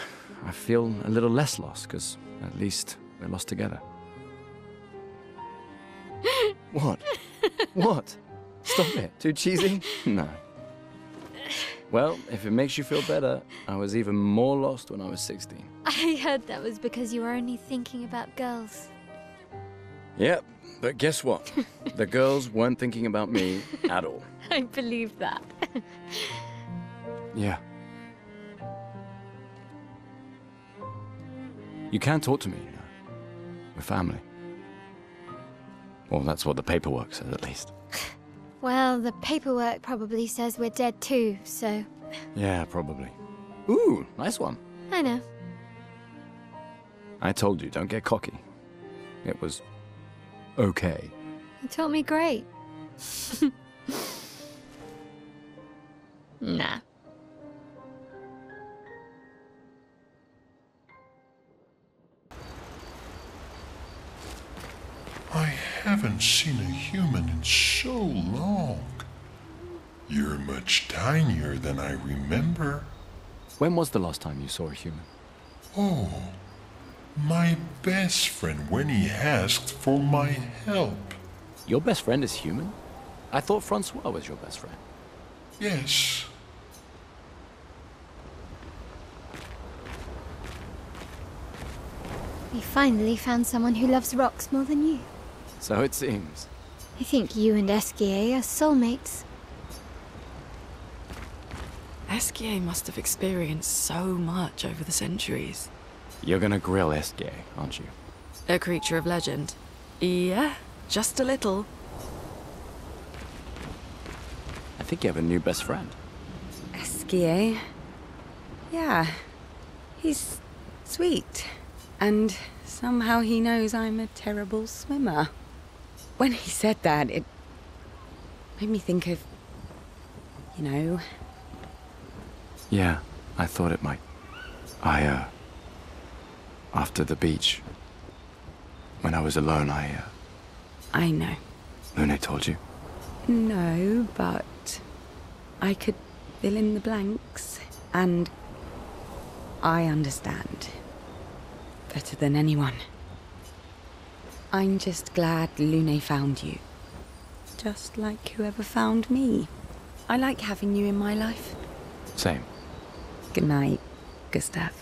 [SPEAKER 4] I feel a little less lost, because at least we're lost together. What? What? Stop it. Too cheesy? No. Well, if it makes you feel better, I was even more lost when I was 16.
[SPEAKER 3] I heard that was because you were only thinking about girls.
[SPEAKER 4] Yep, but guess what? The girls weren't thinking about me at all.
[SPEAKER 3] I believe that.
[SPEAKER 4] Yeah. You can talk to me, you know. We're family. Well, that's what the paperwork says, at least.
[SPEAKER 3] Well, the paperwork probably says we're dead too, so...
[SPEAKER 4] Yeah, probably. Ooh, nice one.
[SPEAKER 3] I know.
[SPEAKER 4] I told you, don't get cocky. It was... okay.
[SPEAKER 3] You taught me great. Nah.
[SPEAKER 15] I haven't seen a human in so long. You're much tinier than I remember.
[SPEAKER 4] When was the last time you saw a human?
[SPEAKER 15] Oh, my best friend when he asked for my help.
[SPEAKER 4] Your best friend is human? I thought Francois was your best friend.
[SPEAKER 15] Yes.
[SPEAKER 3] We finally found someone who loves rocks more than you.
[SPEAKER 4] So it seems.
[SPEAKER 3] I think you and Esquier are soulmates.
[SPEAKER 5] Esquier must have experienced so much over the centuries.
[SPEAKER 4] You're gonna grill Esquier, aren't you?
[SPEAKER 5] A creature of legend. Yeah, just a little.
[SPEAKER 4] I think you have a new best friend.
[SPEAKER 10] Esquier? Yeah. He's sweet. And somehow he knows I'm a terrible swimmer. When he said that, it made me think of, you know...
[SPEAKER 4] Yeah, I thought it might. After the beach, When I was alone,
[SPEAKER 10] I know.
[SPEAKER 4] Lune told you?
[SPEAKER 10] No, but I could fill in the blanks, and I understand better than anyone. I'm just glad Lune found you. Just like whoever found me. I like having you in my life.
[SPEAKER 4] Same.
[SPEAKER 10] Good night, Gustav.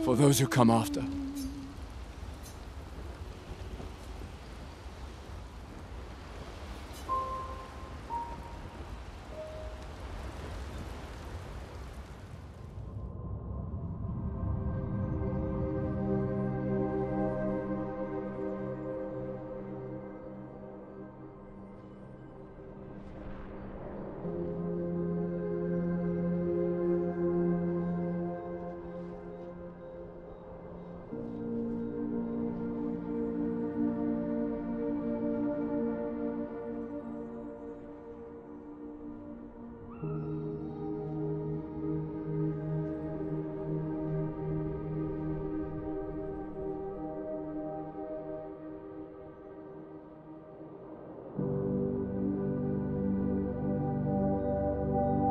[SPEAKER 4] For those who come after.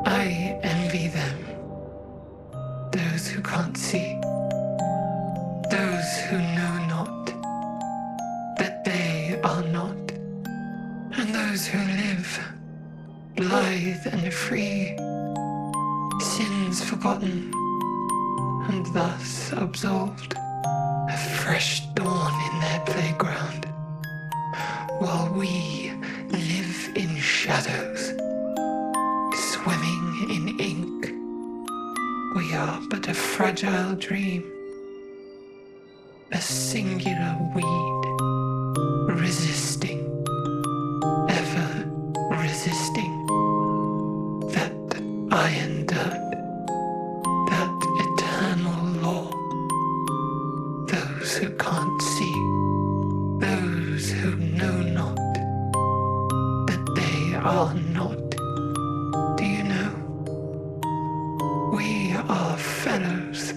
[SPEAKER 2] I envy them. Those who can't see. Those who know not that they are not. And those who live, blithe and free, sins forgotten, and thus absolved. A fresh dawn in their playground, while we live in shadows, swimming in ink. We are but a fragile dream, a singular weed, resisting, ever resisting, that iron dirt, that eternal law. Those who can't see, those who know not that they are not. Do you know? We are fellows.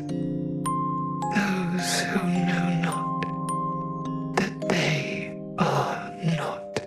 [SPEAKER 2] Those who know not that they are not.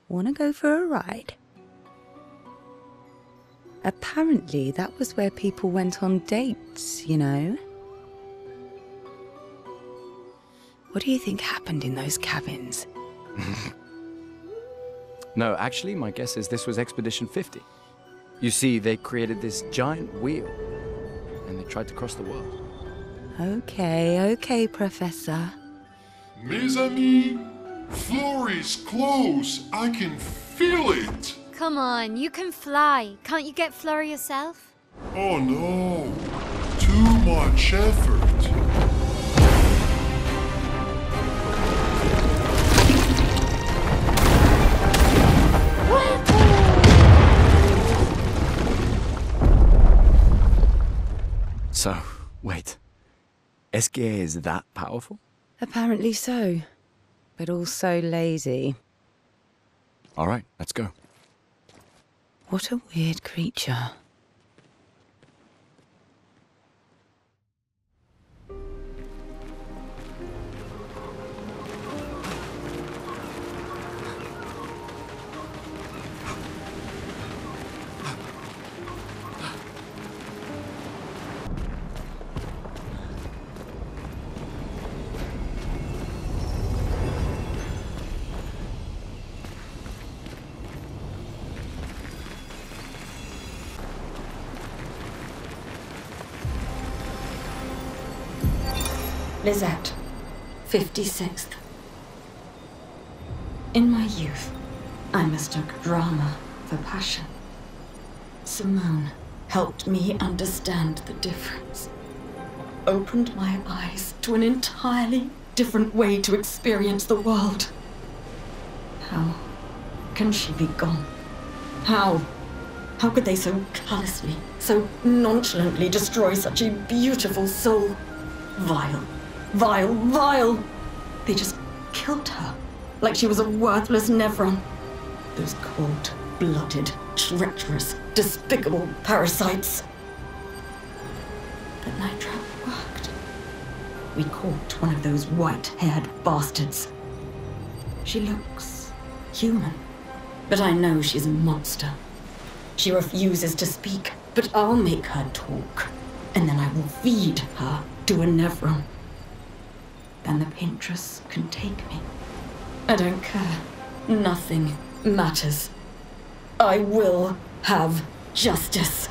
[SPEAKER 10] Wanna go for a ride? Apparently that was where people went on dates, you know? What do you think happened in those cabins?
[SPEAKER 4] No, actually, my guess is this was Expedition 50. You see, they created this giant wheel, and they tried to cross the world.
[SPEAKER 10] Okay, Professor.
[SPEAKER 15] Mes amis, Florey's close. I can feel it.
[SPEAKER 3] Come on, you can fly. Can't you get Flora yourself?
[SPEAKER 15] Oh no, too much effort.
[SPEAKER 4] So, wait. Eskier is that powerful?
[SPEAKER 10] Apparently so, but also lazy.
[SPEAKER 4] All right, let's go.
[SPEAKER 10] What a weird creature.
[SPEAKER 21] Lizette, 56th. In my youth, I mistook drama for passion. Simone helped me understand the difference. Opened my eyes to an entirely different way to experience the world. How can she be gone? How? How could they so callously, so nonchalantly destroy such a beautiful soul? Vile, vile, vile! They just killed her, like she was a worthless Nevron. Those cold-blooded, treacherous, despicable parasites. But Night Trap worked. We caught one of those white-haired bastards. She looks human, but I know she's a monster. She refuses to speak, but I'll make her talk, and then I will feed her to a Nevron. Then the paintress can take me. I don't care. Nothing matters. I will have justice.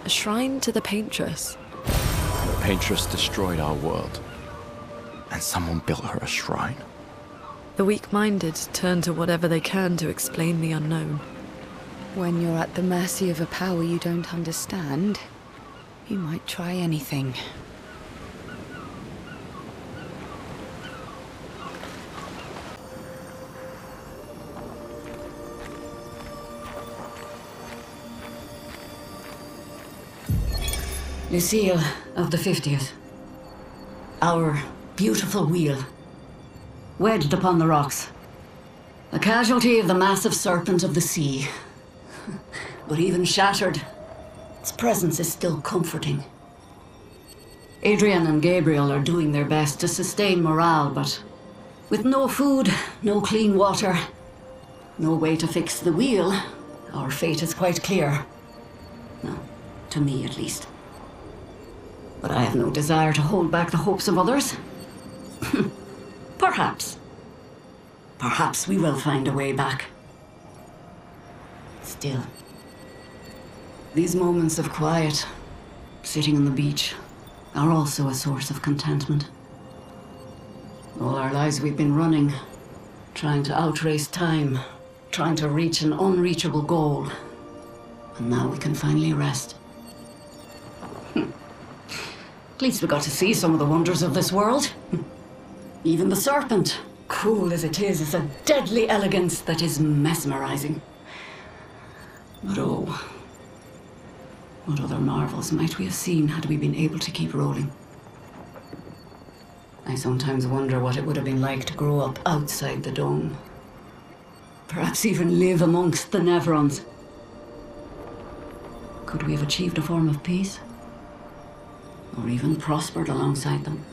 [SPEAKER 5] A shrine to the paintress.
[SPEAKER 4] The paintress destroyed our world, and someone built her a shrine.
[SPEAKER 5] The weak-minded turn to whatever they can to explain the unknown.
[SPEAKER 10] When you're at the mercy of a power you don't understand, you might try anything.
[SPEAKER 6] Lucille of the 50th. Our beautiful wheel. Wedged upon the rocks. A casualty of the massive serpent of the sea. But even shattered, its presence is still comforting. Adrian and Gabriel are doing their best to sustain morale, but with no food, no clean water, no way to fix the wheel, our fate is quite clear. No, to me at least. But I have no desire to hold back the hopes of others. Perhaps. Perhaps we will find a way back. Still, these moments of quiet, sitting on the beach, are also a source of contentment. All our lives we've been running, trying to outrace time, trying to reach an unreachable goal. And now we can finally rest. At least we got to see some of the wonders of this world. Even the serpent, cool as it is a deadly elegance that is mesmerizing. But oh, what other marvels might we have seen had we been able to keep rolling? I sometimes wonder what it would have been like to grow up outside the dome. Perhaps even live amongst the Nevrons. Could we have achieved a form of peace? Or even prospered alongside them?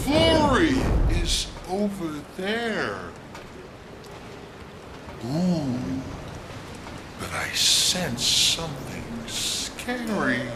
[SPEAKER 15] Flory is over there. Ooh. But I sense something scary.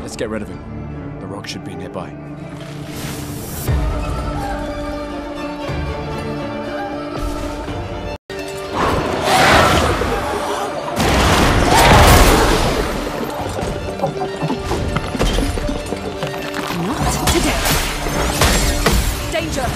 [SPEAKER 4] Let's get rid of him. The rock should be nearby.
[SPEAKER 16] Not today. Danger!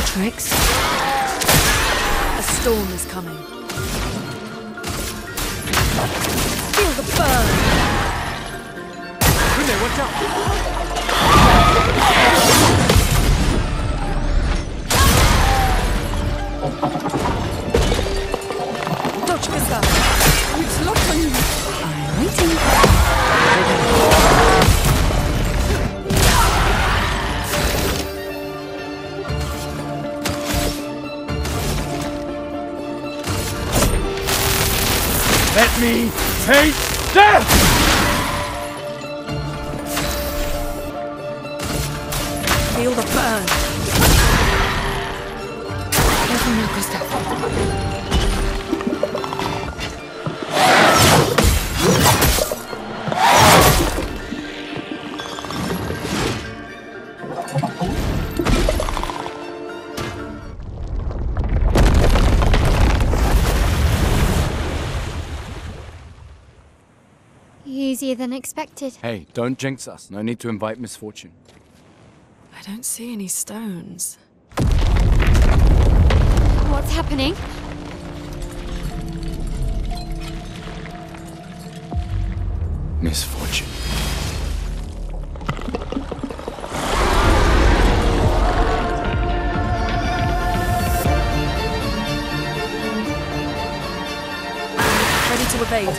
[SPEAKER 3] Tricks.
[SPEAKER 16] A storm is coming. Feel the burn!
[SPEAKER 4] Rune, watch out!
[SPEAKER 16] Dodge missile! It's locked on you!
[SPEAKER 3] I'm waiting.
[SPEAKER 4] Let me take death!
[SPEAKER 16] Feel the burn!
[SPEAKER 3] Careful now, Gustav. Easier than expected.
[SPEAKER 4] Hey, don't jinx us. No need to invite misfortune.
[SPEAKER 16] I don't see any stones.
[SPEAKER 3] What's happening?
[SPEAKER 4] Misfortune.
[SPEAKER 16] Ready to evade.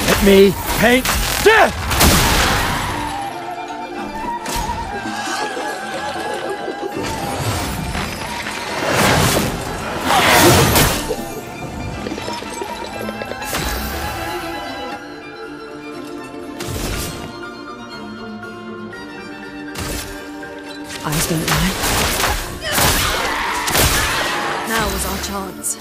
[SPEAKER 4] Let me paint death!
[SPEAKER 5] Eyes don't lie.
[SPEAKER 16] Now was our chance.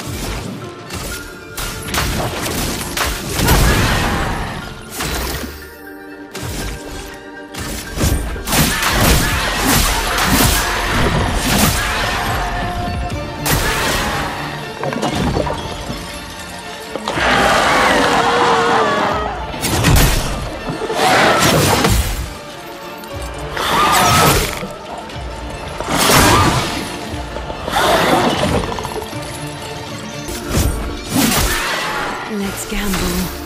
[SPEAKER 5] Let's gamble.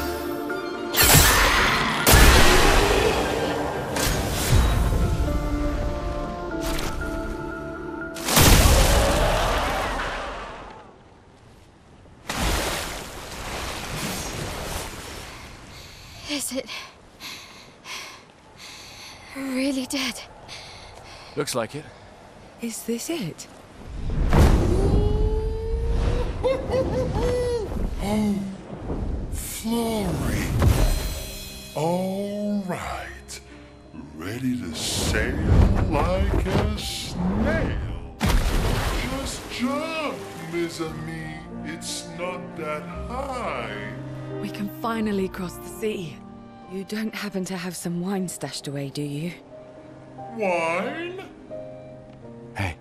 [SPEAKER 3] Is it really dead?
[SPEAKER 4] Looks like it.
[SPEAKER 10] Is this it?
[SPEAKER 15] Oh, Flory. All right. Ready to sail like a snail. Just jump, mes amis. It's not that high.
[SPEAKER 10] We can finally cross the sea. You don't happen to have some wine stashed away, do you?
[SPEAKER 15] Wine?
[SPEAKER 4] Hey,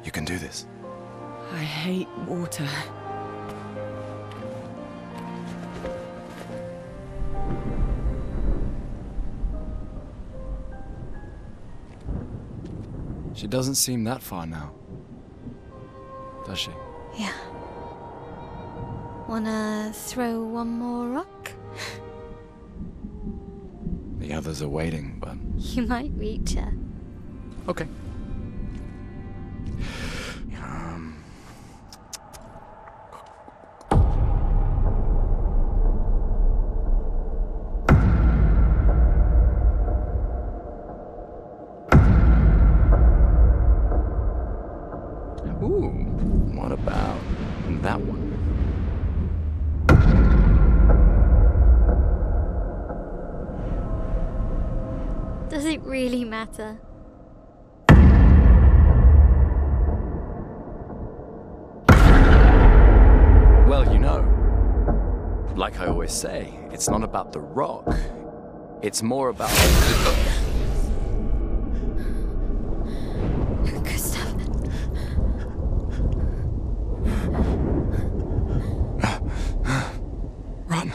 [SPEAKER 4] you can do this.
[SPEAKER 10] I hate water.
[SPEAKER 4] She doesn't seem that far now, does she?
[SPEAKER 3] Yeah. Wanna throw one more rock?
[SPEAKER 4] The others are waiting, but...
[SPEAKER 3] You might reach her.
[SPEAKER 4] Okay. Ooh, what about that one?
[SPEAKER 3] Does it really matter?
[SPEAKER 4] Well, you know, like I always say, it's not about the rock. It's more about...
[SPEAKER 3] Gustav.
[SPEAKER 4] Run.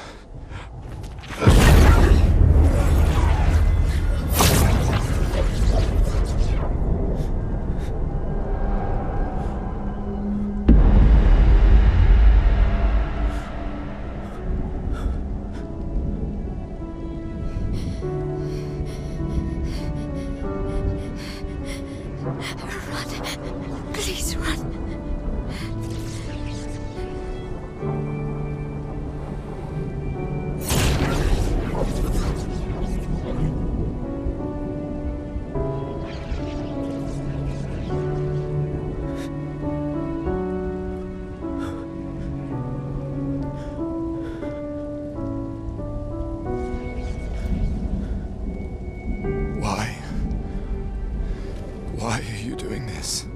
[SPEAKER 3] Please run.
[SPEAKER 4] Why are you doing this?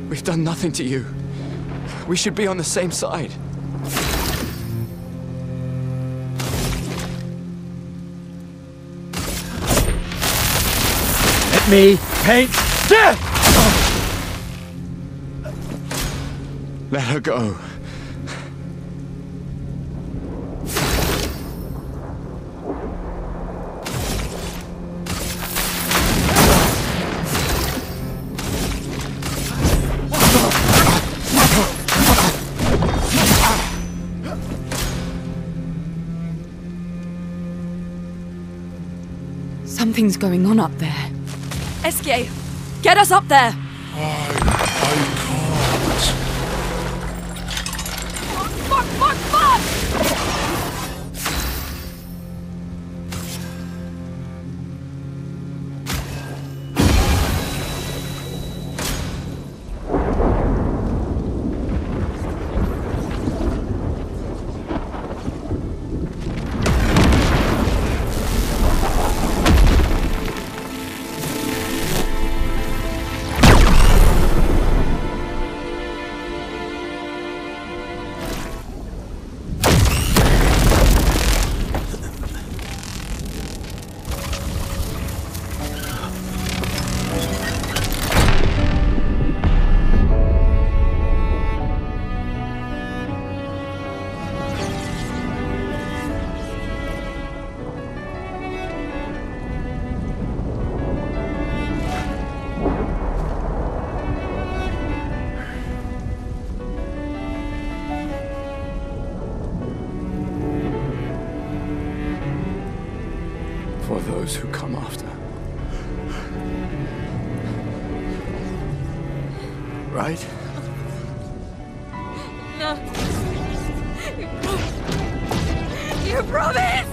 [SPEAKER 4] We've done nothing to you. We should be on the same side.
[SPEAKER 1] Let me paint death!
[SPEAKER 4] Let her go.
[SPEAKER 10] Something's going on up there. Esquier, get us up there!
[SPEAKER 15] I can't.
[SPEAKER 10] Fuck, fuck, fuck!
[SPEAKER 4] for those who come after. Right?
[SPEAKER 16] No. You promised!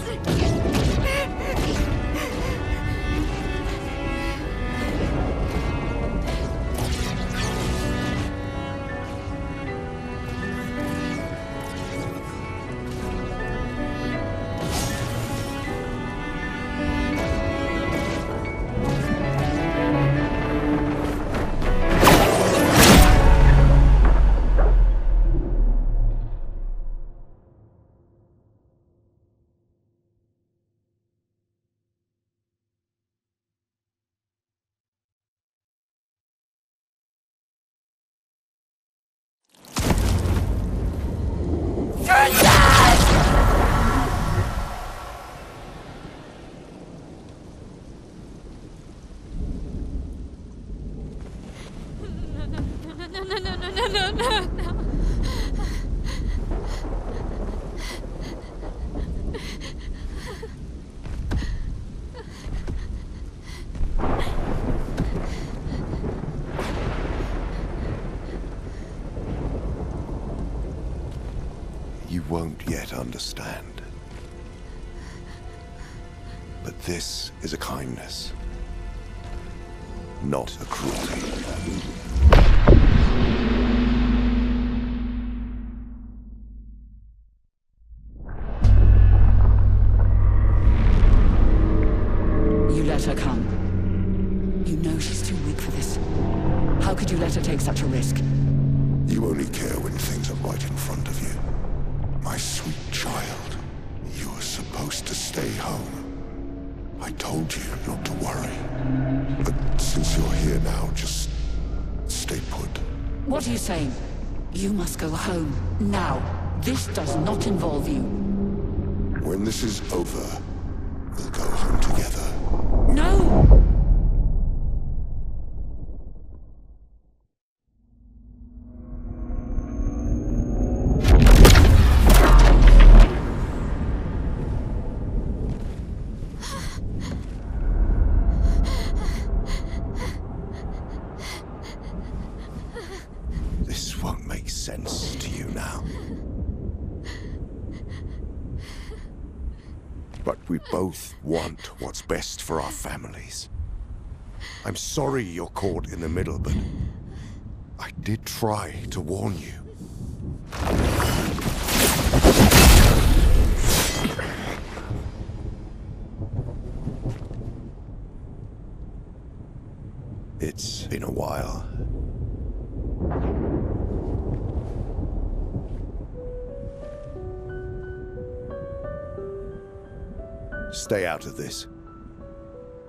[SPEAKER 16] No.
[SPEAKER 13] You won't yet understand. But this is a kindness, not a cruelty.
[SPEAKER 6] You let her come. You know she's too weak for this. How could you let her take such a risk?
[SPEAKER 13] You only care when things are right in front of you. My sweet child, you were supposed to stay home. I told you not to worry. But since you're here now, just stay put.
[SPEAKER 6] What are you saying? You must go home, now. This does not involve you.
[SPEAKER 13] When this is over, we'll go home together.
[SPEAKER 6] No!
[SPEAKER 13] This won't make sense to you now. But we both want what's best for our families. I'm sorry you're caught in the middle, but I did try to warn you. It's been a while. Stay out of this.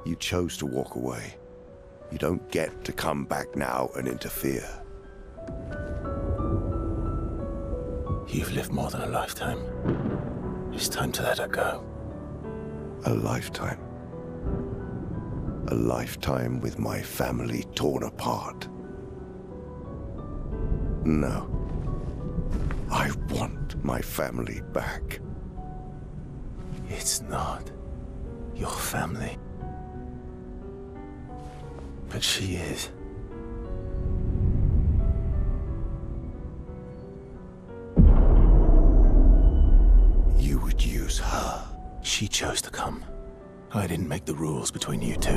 [SPEAKER 13] You chose to walk away. You don't get to come back now and interfere.
[SPEAKER 12] You've lived more than a lifetime. It's time to let her go.
[SPEAKER 13] A lifetime. A lifetime with my family torn apart. No. I want my family back.
[SPEAKER 12] It's not your family. But she is.
[SPEAKER 13] You would use her.
[SPEAKER 12] She chose to come. I didn't make the rules between you two.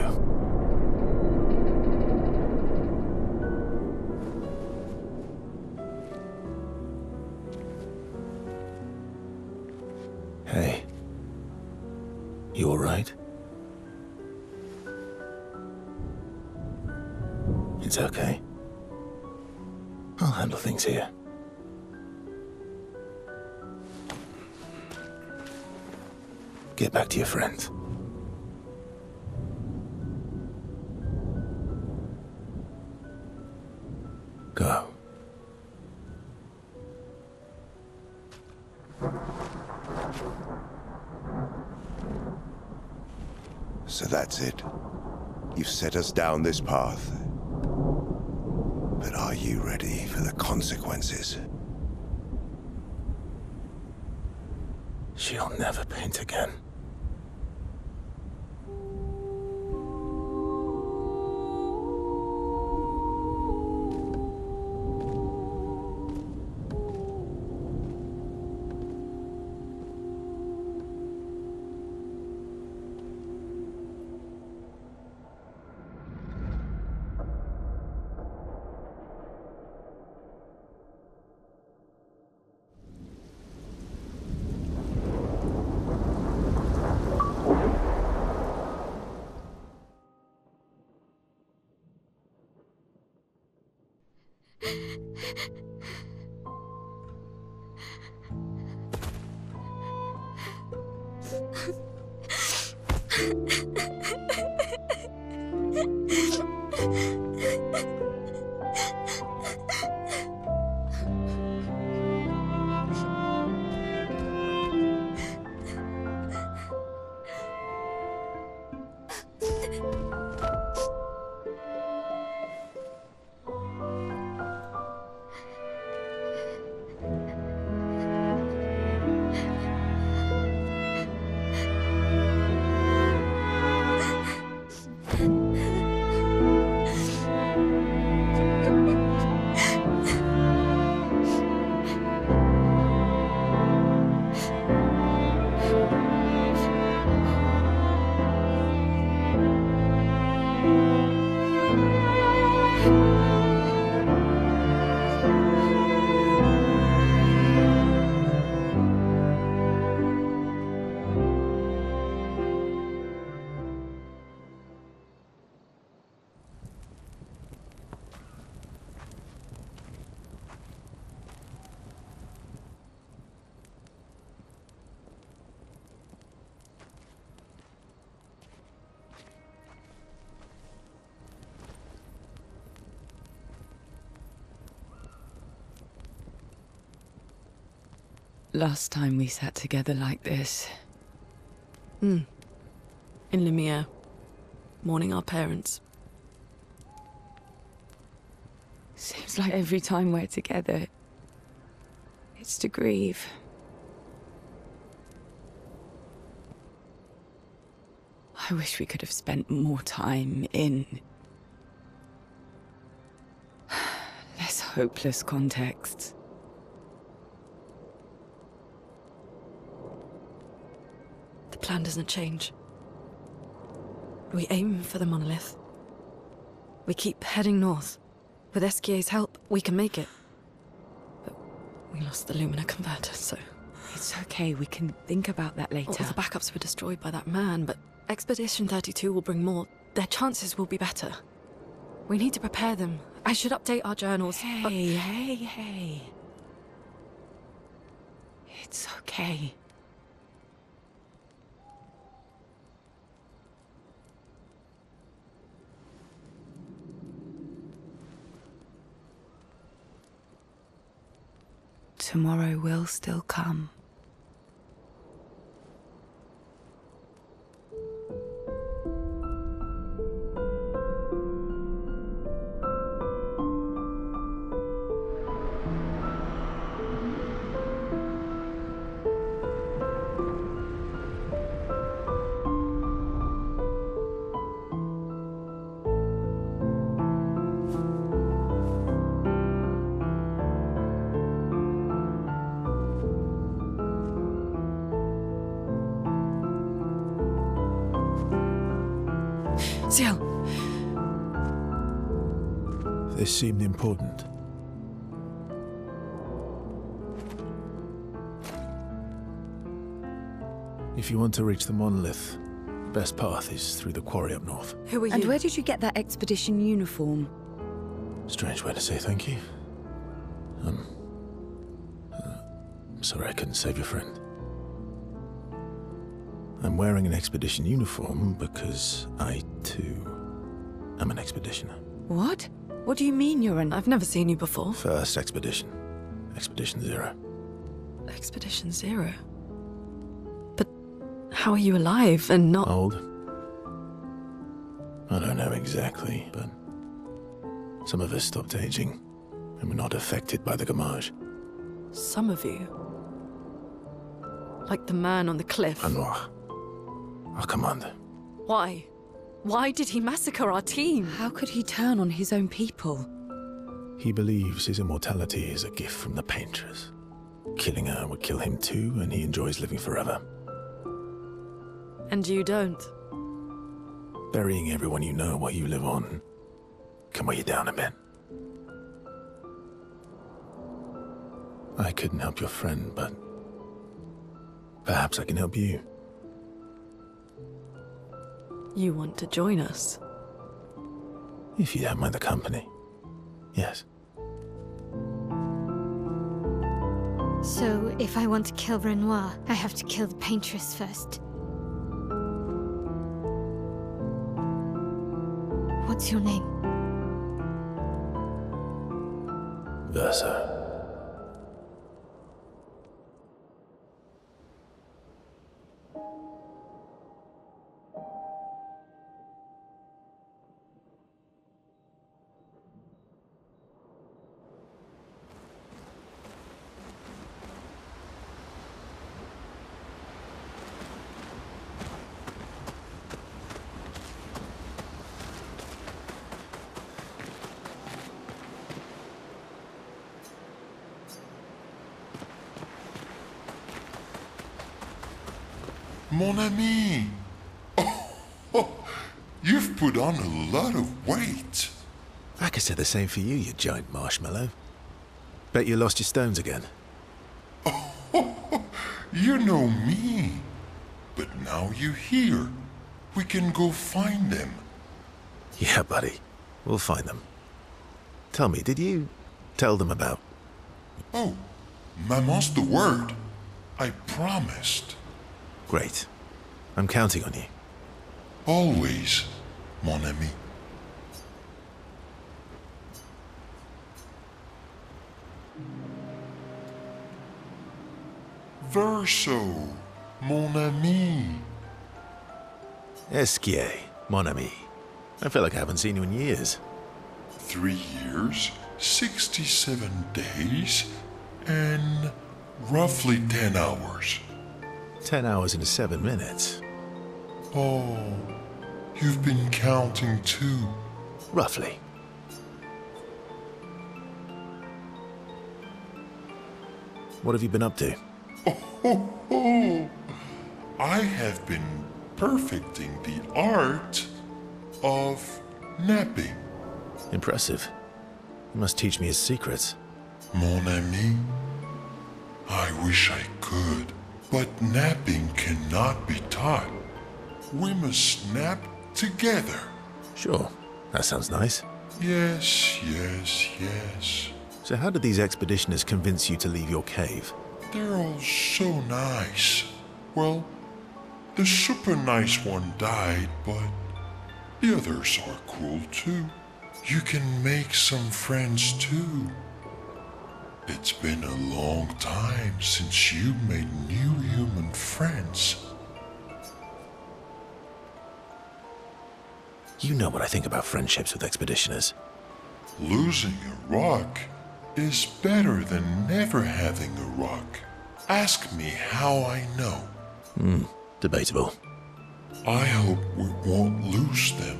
[SPEAKER 12] Hey. You all right? It's okay. I'll handle things here. Get back to your friends. Go.
[SPEAKER 13] So that's it. You've set us down this path. But are you ready for the consequences?
[SPEAKER 12] She'll never paint again.
[SPEAKER 5] Last time we sat together like this.
[SPEAKER 16] In Lumiere, mourning our parents.
[SPEAKER 5] Seems like every time we're together, it's to grieve. I wish we could have spent more time in less hopeless contexts.
[SPEAKER 16] The plan doesn't change. We aim for the monolith. We keep heading north. With SKA's help, we can make it. But we lost the Lumina converter, so...
[SPEAKER 5] It's okay, we can think about that later.
[SPEAKER 16] All the backups were destroyed by that man, but Expedition 32 will bring more. Their chances will be better. We need to prepare them. I should update our journals.
[SPEAKER 5] Hey. It's okay. Tomorrow will still come.
[SPEAKER 12] This seemed important. If you want to reach the monolith, the best path is through the quarry up north.
[SPEAKER 16] Who are you?
[SPEAKER 5] And where did you get that expedition uniform?
[SPEAKER 12] Strange way to say thank you. I'm sorry I couldn't save your friend. I'm wearing an expedition uniform because I, too, am an expeditioner.
[SPEAKER 5] What? What do you mean you're an...
[SPEAKER 16] I've never seen you before.
[SPEAKER 12] First expedition. Expedition 0.
[SPEAKER 16] Expedition 0? But how are you alive and not...
[SPEAKER 12] Old? I don't know exactly, but some of us stopped aging and were not affected by the gamage.
[SPEAKER 16] Some of you? Like the man on the cliff?
[SPEAKER 12] Anwar, our commander.
[SPEAKER 16] Why? Why did he massacre our team?
[SPEAKER 5] How could he turn on his own people?
[SPEAKER 12] He believes his immortality is a gift from the paintress. Killing her would kill him too, and he enjoys living forever.
[SPEAKER 16] And you don't?
[SPEAKER 12] Burying everyone you know while you live on can weigh you down a bit. I couldn't help your friend, but perhaps I can help you.
[SPEAKER 16] You want to join us?
[SPEAKER 12] If you don't mind the company, yes.
[SPEAKER 3] So, if I want to kill Renoir, I have to kill the paintress first. What's your name?
[SPEAKER 12] Versa.
[SPEAKER 15] Mon ami! Oh, you've put on a lot of weight.
[SPEAKER 12] I could say the same for you, you giant marshmallow. Bet you lost your stones again.
[SPEAKER 15] You know me. But now you're here. We can go find them.
[SPEAKER 12] Yeah, buddy. We'll find them. Tell me, did you tell them about...
[SPEAKER 15] Oh, Maman's the word. I promised.
[SPEAKER 12] Great. I'm counting on you.
[SPEAKER 15] Always, mon ami. Verso, mon ami.
[SPEAKER 12] Esquier, mon ami. I feel like I haven't seen you in years.
[SPEAKER 15] 3 years, 67 days, and roughly 10 hours.
[SPEAKER 12] 10 hours and 7 minutes.
[SPEAKER 15] Oh, you've been counting too.
[SPEAKER 12] Roughly. What have you been up to?
[SPEAKER 15] I have been perfecting the art of napping.
[SPEAKER 12] Impressive. You must teach me his secrets.
[SPEAKER 15] Mon ami, I wish I could, but napping cannot be taught. We must nap together.
[SPEAKER 12] Sure, that sounds nice.
[SPEAKER 15] Yes, yes, yes.
[SPEAKER 12] So how did these expeditioners convince you to leave your cave?
[SPEAKER 15] They're all so nice. Well, the super nice one died, but the others are cool too. You can make some friends too. It's been a long time since you made new human friends.
[SPEAKER 12] You know what I think about friendships with expeditioners.
[SPEAKER 15] Losing a rock is better than never having a rock. Ask me how I know.
[SPEAKER 12] Debatable.
[SPEAKER 15] I hope we won't lose them,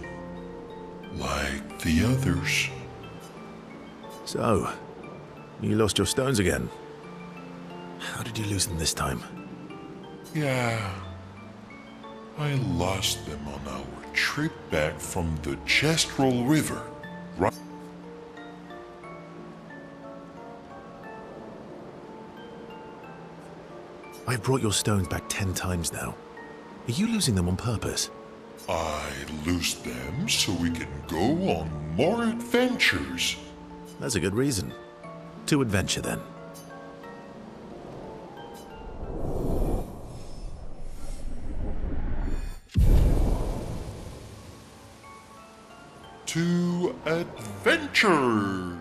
[SPEAKER 15] like the others.
[SPEAKER 12] So, you lost your stones again. How did you lose them this time?
[SPEAKER 15] Yeah, I lost them on our trip back from the Chestrel River. Right.
[SPEAKER 12] I've brought your stones back 10 times now. Are you losing them on purpose?
[SPEAKER 15] I lose them so we can go on more adventures.
[SPEAKER 12] That's a good reason. To adventure, then.
[SPEAKER 15] To adventure!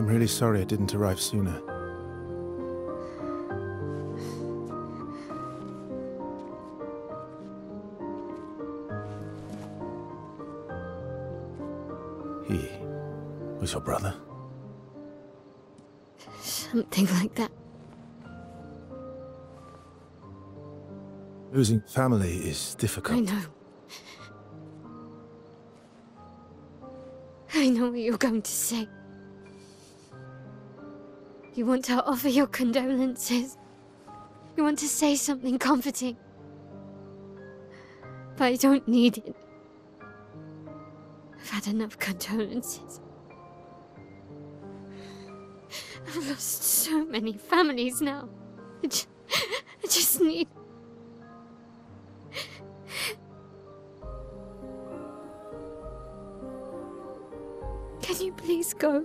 [SPEAKER 12] I'm really sorry it didn't arrive sooner. He was your brother?
[SPEAKER 3] Something like that.
[SPEAKER 12] Losing family is difficult.
[SPEAKER 3] I know. I know what you're going to say. You want to offer your condolences. You want to say something comforting. But I don't need it. I've had enough condolences. I've lost so many families now. I just need... Can you please go?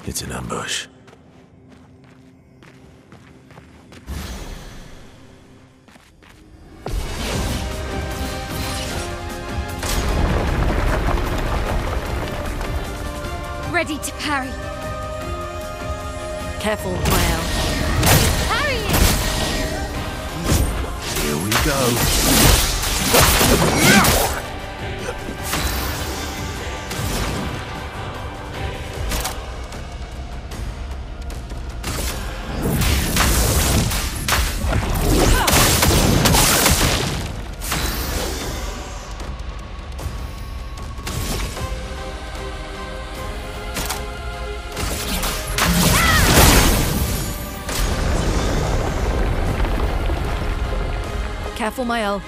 [SPEAKER 12] It's an ambush.
[SPEAKER 3] Ready to parry.
[SPEAKER 7] Careful, Mael.
[SPEAKER 3] Parry it!
[SPEAKER 12] Here we go.
[SPEAKER 7] Careful, Mael.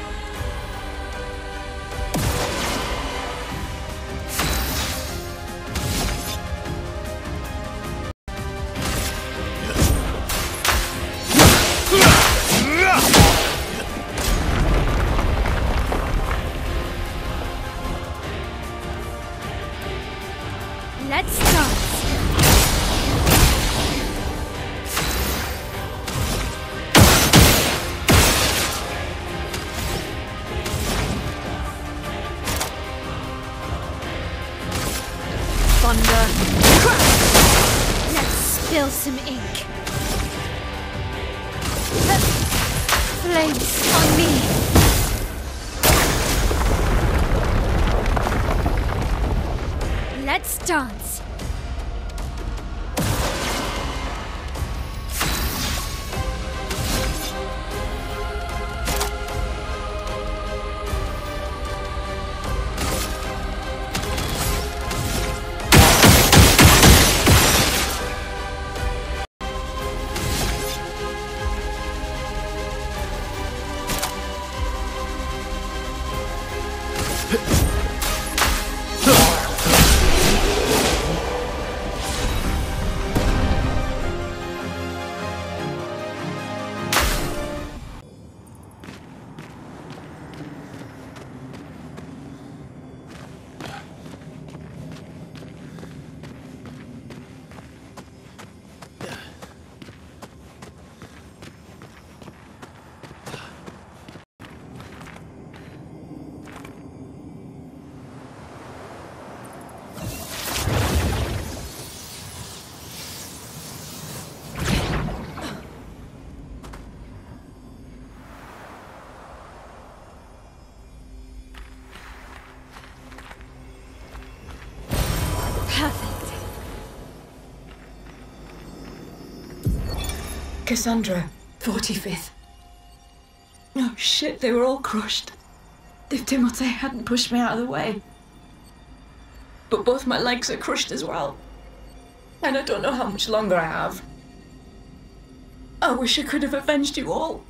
[SPEAKER 3] Let's start.
[SPEAKER 7] Thunder.
[SPEAKER 3] Let's spill some ink. Flames on me. Let's dance.
[SPEAKER 21] Cassandra, 45th. Oh shit, they were all crushed. If Timothy hadn't pushed me out of the way. But both my legs are crushed as well. And I don't know how much longer I have. I wish I could have avenged you all.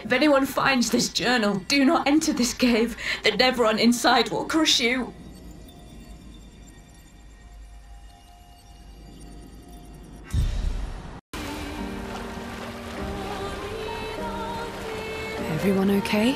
[SPEAKER 21] If anyone finds this journal, do not enter this cave. The Nevron inside will crush you.
[SPEAKER 10] Everyone okay?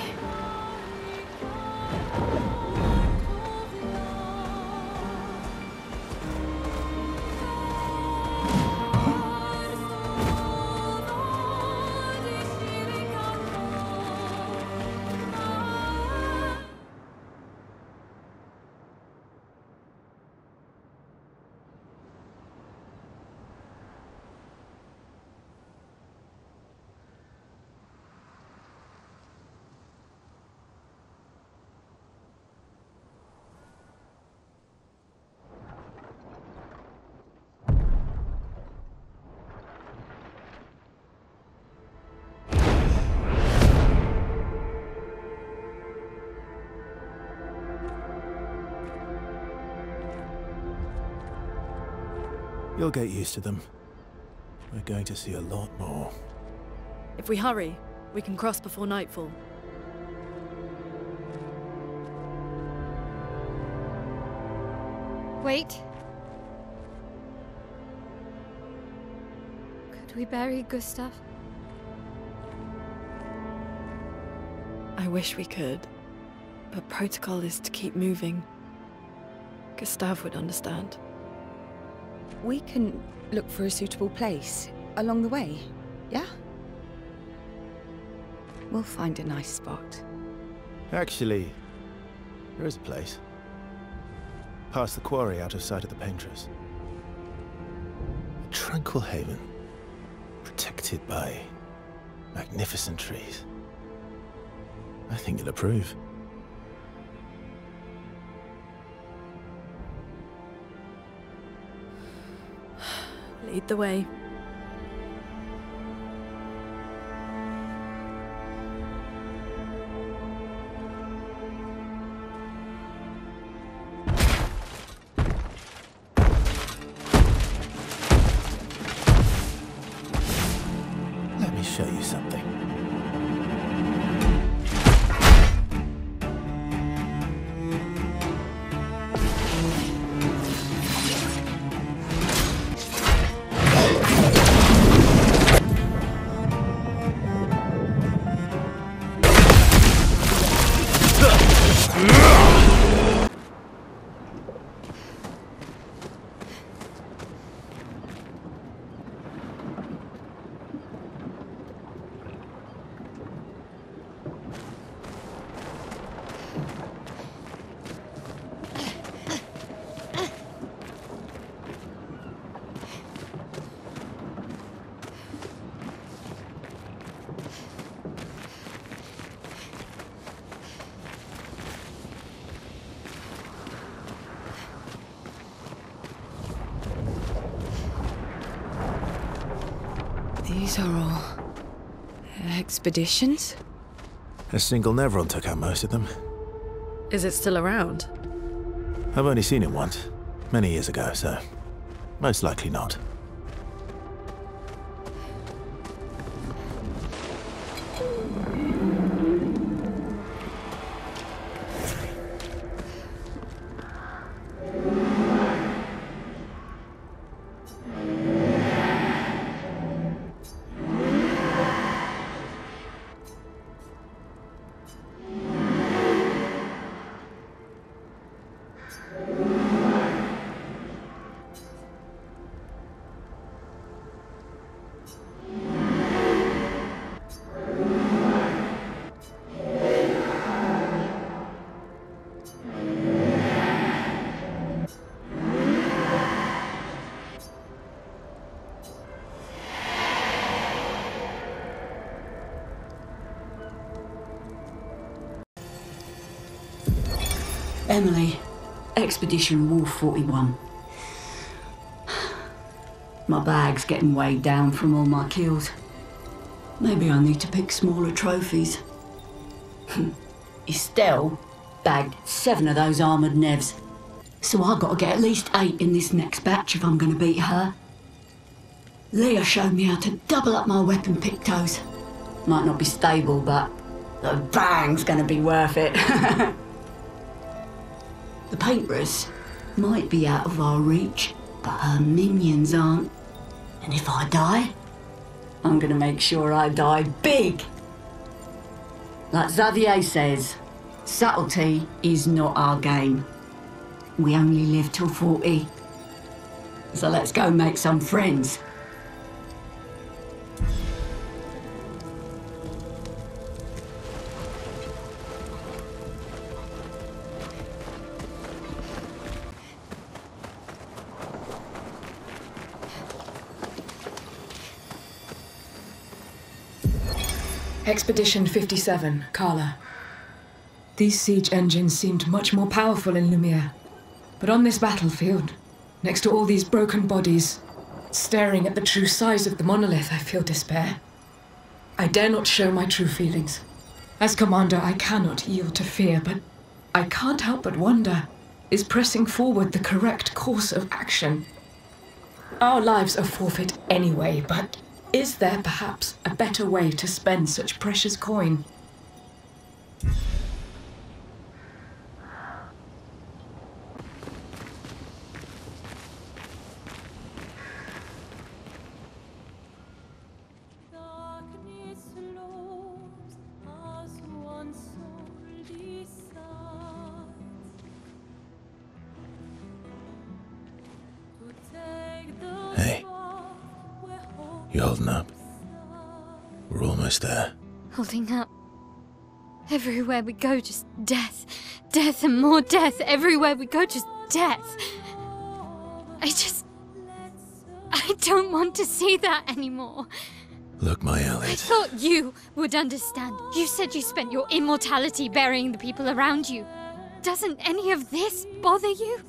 [SPEAKER 12] You'll get used to them. We're going to see a lot more.
[SPEAKER 16] If we hurry, we can cross before nightfall.
[SPEAKER 3] Wait. Could we bury Gustav?
[SPEAKER 16] I wish we could, but protocol is to keep moving. Gustav would understand.
[SPEAKER 10] We can look for a suitable place along the way, yeah? We'll find a nice spot.
[SPEAKER 12] Actually, there is a place. Past the quarry, out of sight of the paintress. A tranquil haven, protected by magnificent trees. I think you'll approve.
[SPEAKER 16] Lead the way.
[SPEAKER 12] Let me show you something.
[SPEAKER 10] These are all expeditions?
[SPEAKER 12] A single Nevron took out most of them.
[SPEAKER 16] Is it still around?
[SPEAKER 12] I've only seen it once, many years ago, so most likely not.
[SPEAKER 6] Emily, Expedition Wolf 41. My bag's getting weighed down from all my kills. Maybe I need to pick smaller trophies. Estelle bagged 7 of those armoured nevs. So I've got to get at least 8 in this next batch if I'm going to beat her. Leah showed me how to double up my weapon pictos. Might not be stable, but the bang's going to be worth it. The paintress might be out of our reach, but her minions aren't. And if I die, I'm going to make sure I die big. Like Xavier says, subtlety is not our game. We only live till 40. So let's go make some friends.
[SPEAKER 18] Expedition 57, Carla. These siege engines seemed much more powerful in Lumiere. But on this battlefield, next to all these broken bodies, staring at the true size of the monolith, I feel despair. I dare not show my true feelings. As commander, I cannot yield to fear, but I can't help but wonder, is pressing forward the correct course of action? Our lives are forfeit anyway, but is there perhaps a better way to spend such precious coin?
[SPEAKER 12] Hey, you holding up? We're almost there.
[SPEAKER 3] Holding up. Everywhere we go, just death. Death and more death. Everywhere we go, just death. I don't want to see that anymore.
[SPEAKER 12] Look, my
[SPEAKER 3] I
[SPEAKER 12] Elliot.
[SPEAKER 3] thought you would understand. You said you spent your immortality burying the people around you. Doesn't any of this bother you?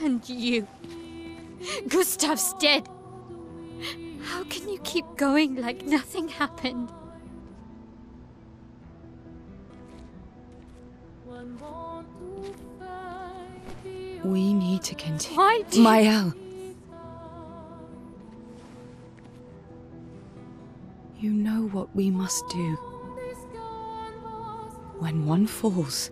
[SPEAKER 3] And you. Gustav's dead. How can you keep going like nothing happened?
[SPEAKER 10] We need to continue.
[SPEAKER 3] Why do
[SPEAKER 10] Mael. You know what we must do. When one falls,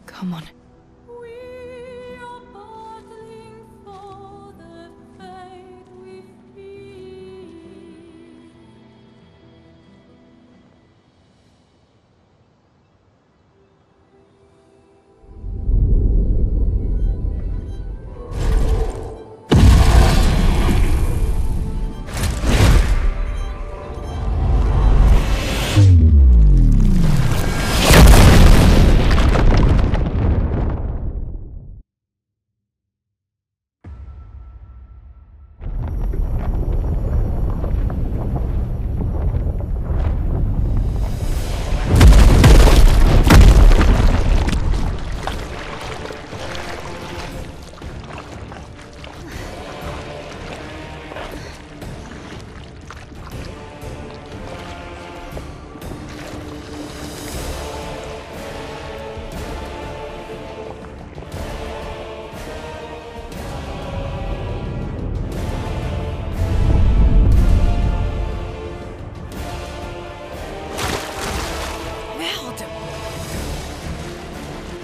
[SPEAKER 10] come on.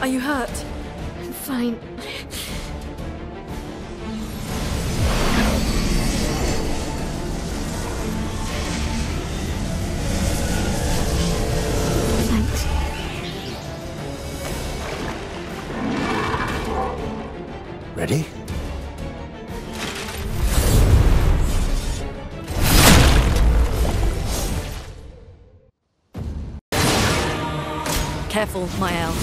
[SPEAKER 16] Are you hurt?
[SPEAKER 3] I'm fine. Thanks.
[SPEAKER 12] Ready?
[SPEAKER 16] Careful, Mael.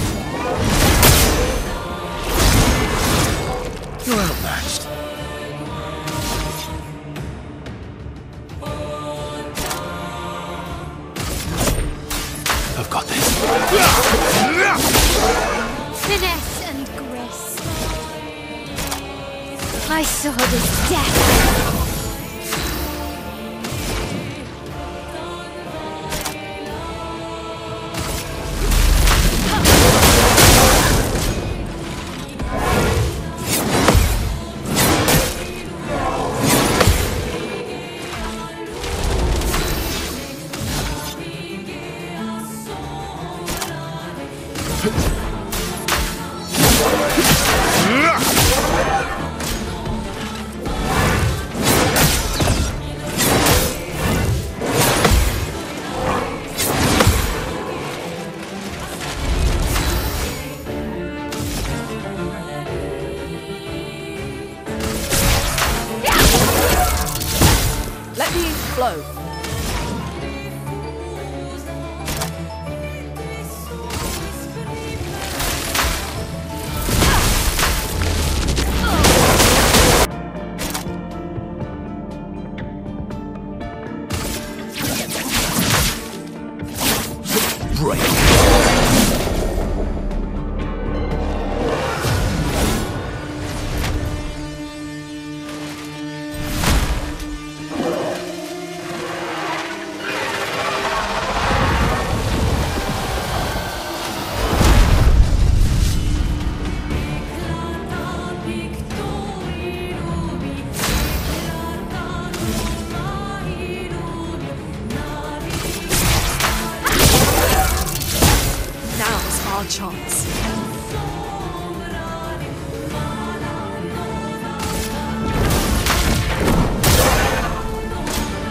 [SPEAKER 12] You're outmatched. I've got this.
[SPEAKER 3] Finesse and grace. My sword is death.
[SPEAKER 16] Let me flow. Chance.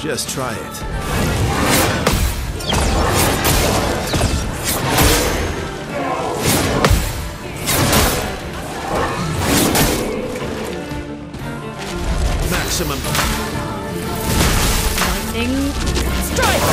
[SPEAKER 12] Just try it. Maximum.
[SPEAKER 16] Lightning strike.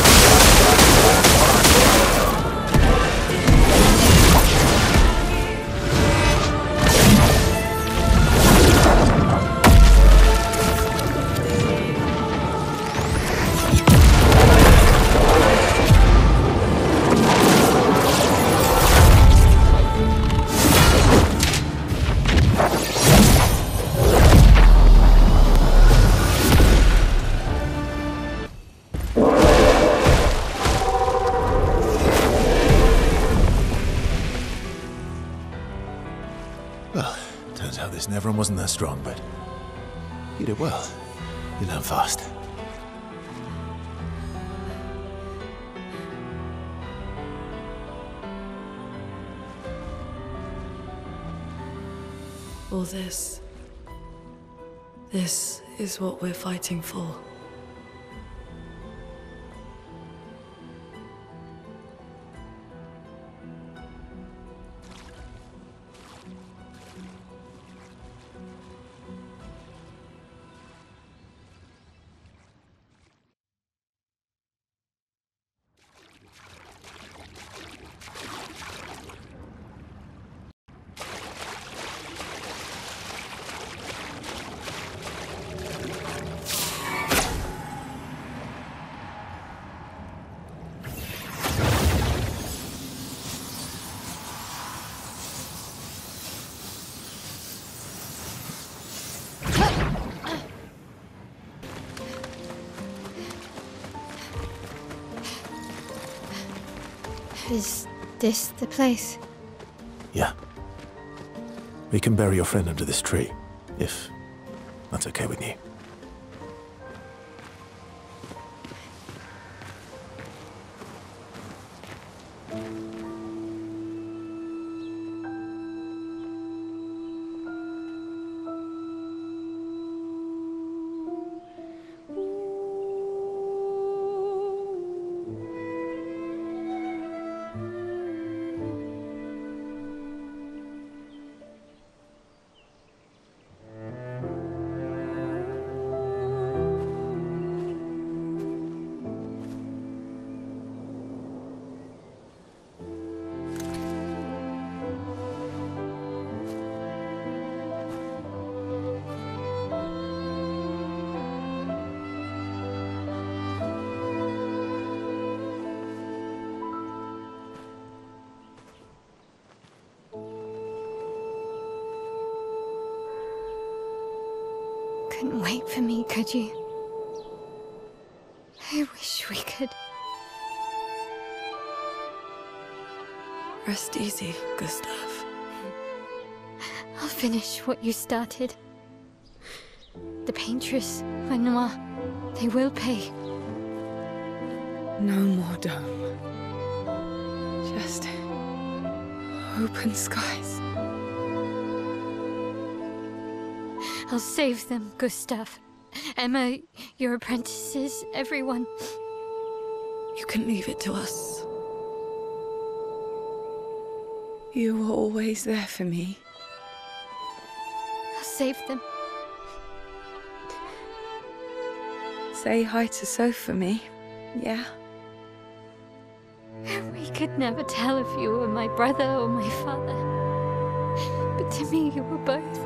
[SPEAKER 12] Well, turns out this Nevron wasn't that strong, but you did well. You learn fast.
[SPEAKER 11] All this is what we're fighting for.
[SPEAKER 3] Is this the place?
[SPEAKER 12] Yeah. We can bury your friend under this tree, if that's okay with you.
[SPEAKER 3] couldn't wait for me, could you? I wish we could.
[SPEAKER 11] Rest easy, Gustav.
[SPEAKER 3] I'll finish what you started. The paintress, Renoir, they will pay.
[SPEAKER 10] No more dome. Just open skies.
[SPEAKER 3] I'll save them, Gustav. Emma, your apprentices, everyone.
[SPEAKER 11] You can leave it to us.
[SPEAKER 10] You were always there for me.
[SPEAKER 3] I'll save them.
[SPEAKER 10] Say hi to Soph for me, yeah?
[SPEAKER 3] We could never tell if you were my brother or my father. But to me, you were both.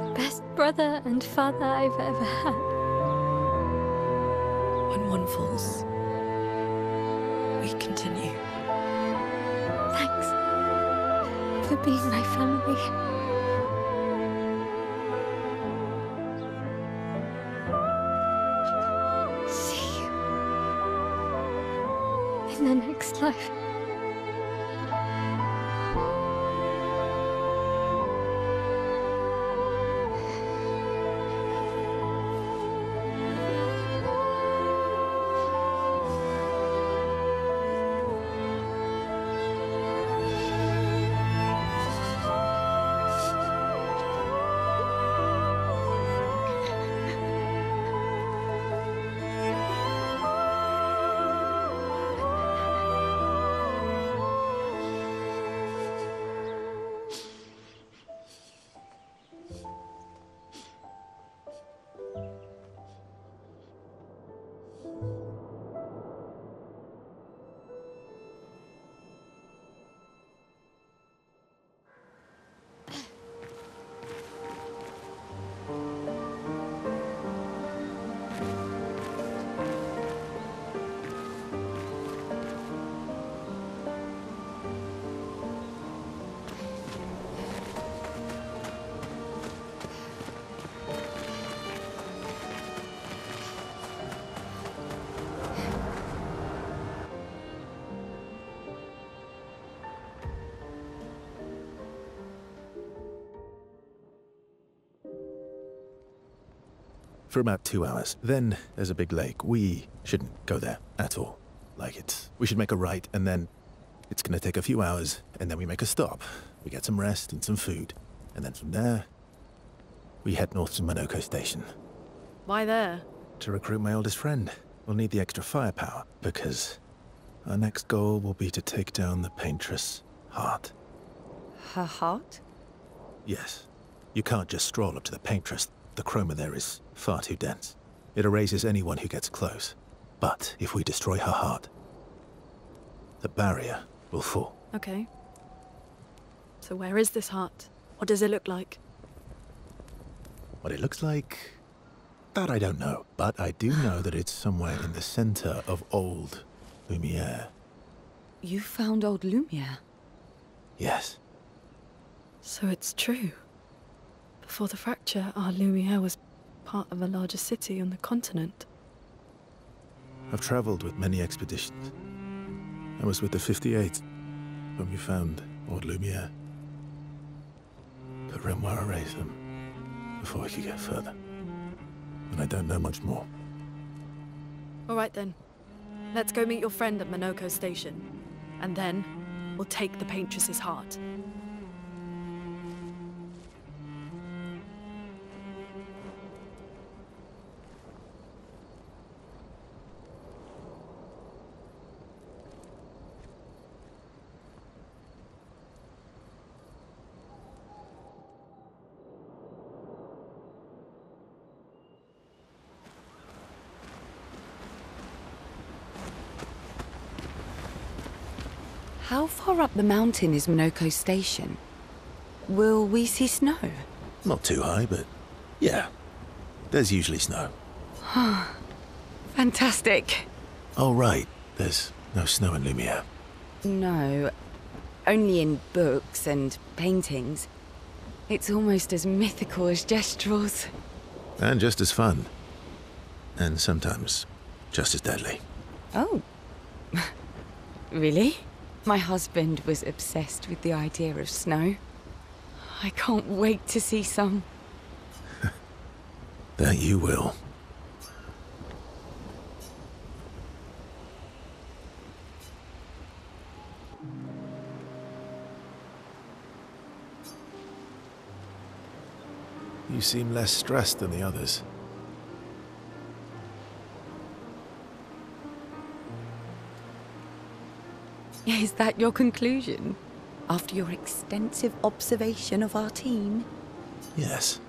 [SPEAKER 3] The best brother and father I've ever had.
[SPEAKER 11] When one falls, we continue.
[SPEAKER 3] Thanks for being my family. See you in the next life.
[SPEAKER 12] For about 2 hours. Then there's a big lake. We shouldn't go there at all. We should make a right, and then it's gonna take a few hours, and then we make a stop. We get some rest and some food. And then from there, we head north to Monoko Station.
[SPEAKER 16] Why there?
[SPEAKER 12] To recruit my oldest friend. We'll need the extra firepower, because our next goal will be to take down the paintress' heart.
[SPEAKER 10] Her heart?
[SPEAKER 12] Yes. You can't just stroll up to the paintress. The chroma there is far too dense. It erases anyone who gets close. But if we destroy her heart, the barrier will fall.
[SPEAKER 16] Okay. So where is this heart? What does it look like?
[SPEAKER 12] What it looks like, that I don't know. But I do know that it's somewhere in the center of old Lumiere.
[SPEAKER 10] You found old Lumiere?
[SPEAKER 12] Yes.
[SPEAKER 16] So it's true. Before the fracture, our Lumiere was part of a larger city on the continent.
[SPEAKER 12] I've traveled with many expeditions. I was with the 58th when we found old Lumiere. But Renoir erased them before we could get further. And I don't know much more.
[SPEAKER 16] All right then. Let's go meet your friend at Monoko Station. And then, we'll take the paintress's heart.
[SPEAKER 10] How far up the mountain is Monoko Station? Will we see snow?
[SPEAKER 12] Not too high, but yeah. There's usually snow.
[SPEAKER 10] Fantastic.
[SPEAKER 12] Oh, right. There's no snow in Lumiere.
[SPEAKER 10] No, only in books and paintings. It's almost as mythical as Gestrels.
[SPEAKER 12] And just as fun. And sometimes just as deadly.
[SPEAKER 10] Oh. Really? My husband was obsessed with the idea of snow. I can't wait to see some.
[SPEAKER 12] That you will. You seem less stressed than the others.
[SPEAKER 10] Is that your conclusion? After your extensive observation of our team?
[SPEAKER 12] Yes.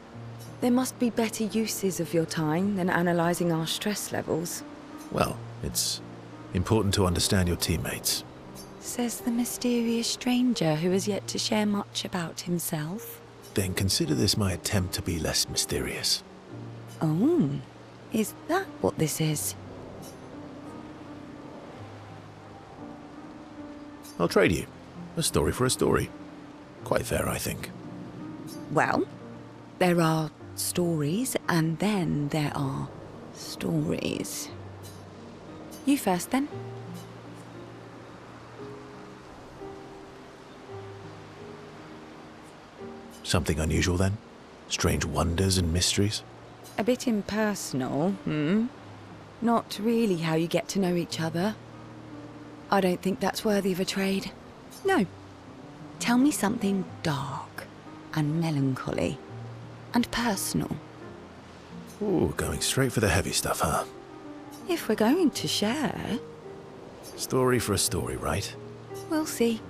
[SPEAKER 10] There must be better uses of your time than analysing our stress levels.
[SPEAKER 12] Well, it's important to understand your teammates.
[SPEAKER 10] Says the mysterious stranger who has yet to share much about himself.
[SPEAKER 12] Then consider this my attempt to be less mysterious.
[SPEAKER 10] Oh, is that what this is?
[SPEAKER 12] I'll trade you. A story for a story. Quite fair, I think.
[SPEAKER 10] Well, there are stories, and then there are stories. You first, then.
[SPEAKER 12] Something unusual, then? Strange wonders and mysteries?
[SPEAKER 10] A bit impersonal, Not really how you get to know each other. I don't think that's worthy of a trade. No. Tell me something dark and melancholy and personal.
[SPEAKER 12] Ooh, going straight for the heavy stuff, huh?
[SPEAKER 10] If we're going to share...
[SPEAKER 12] Story for a story, right?
[SPEAKER 10] We'll see.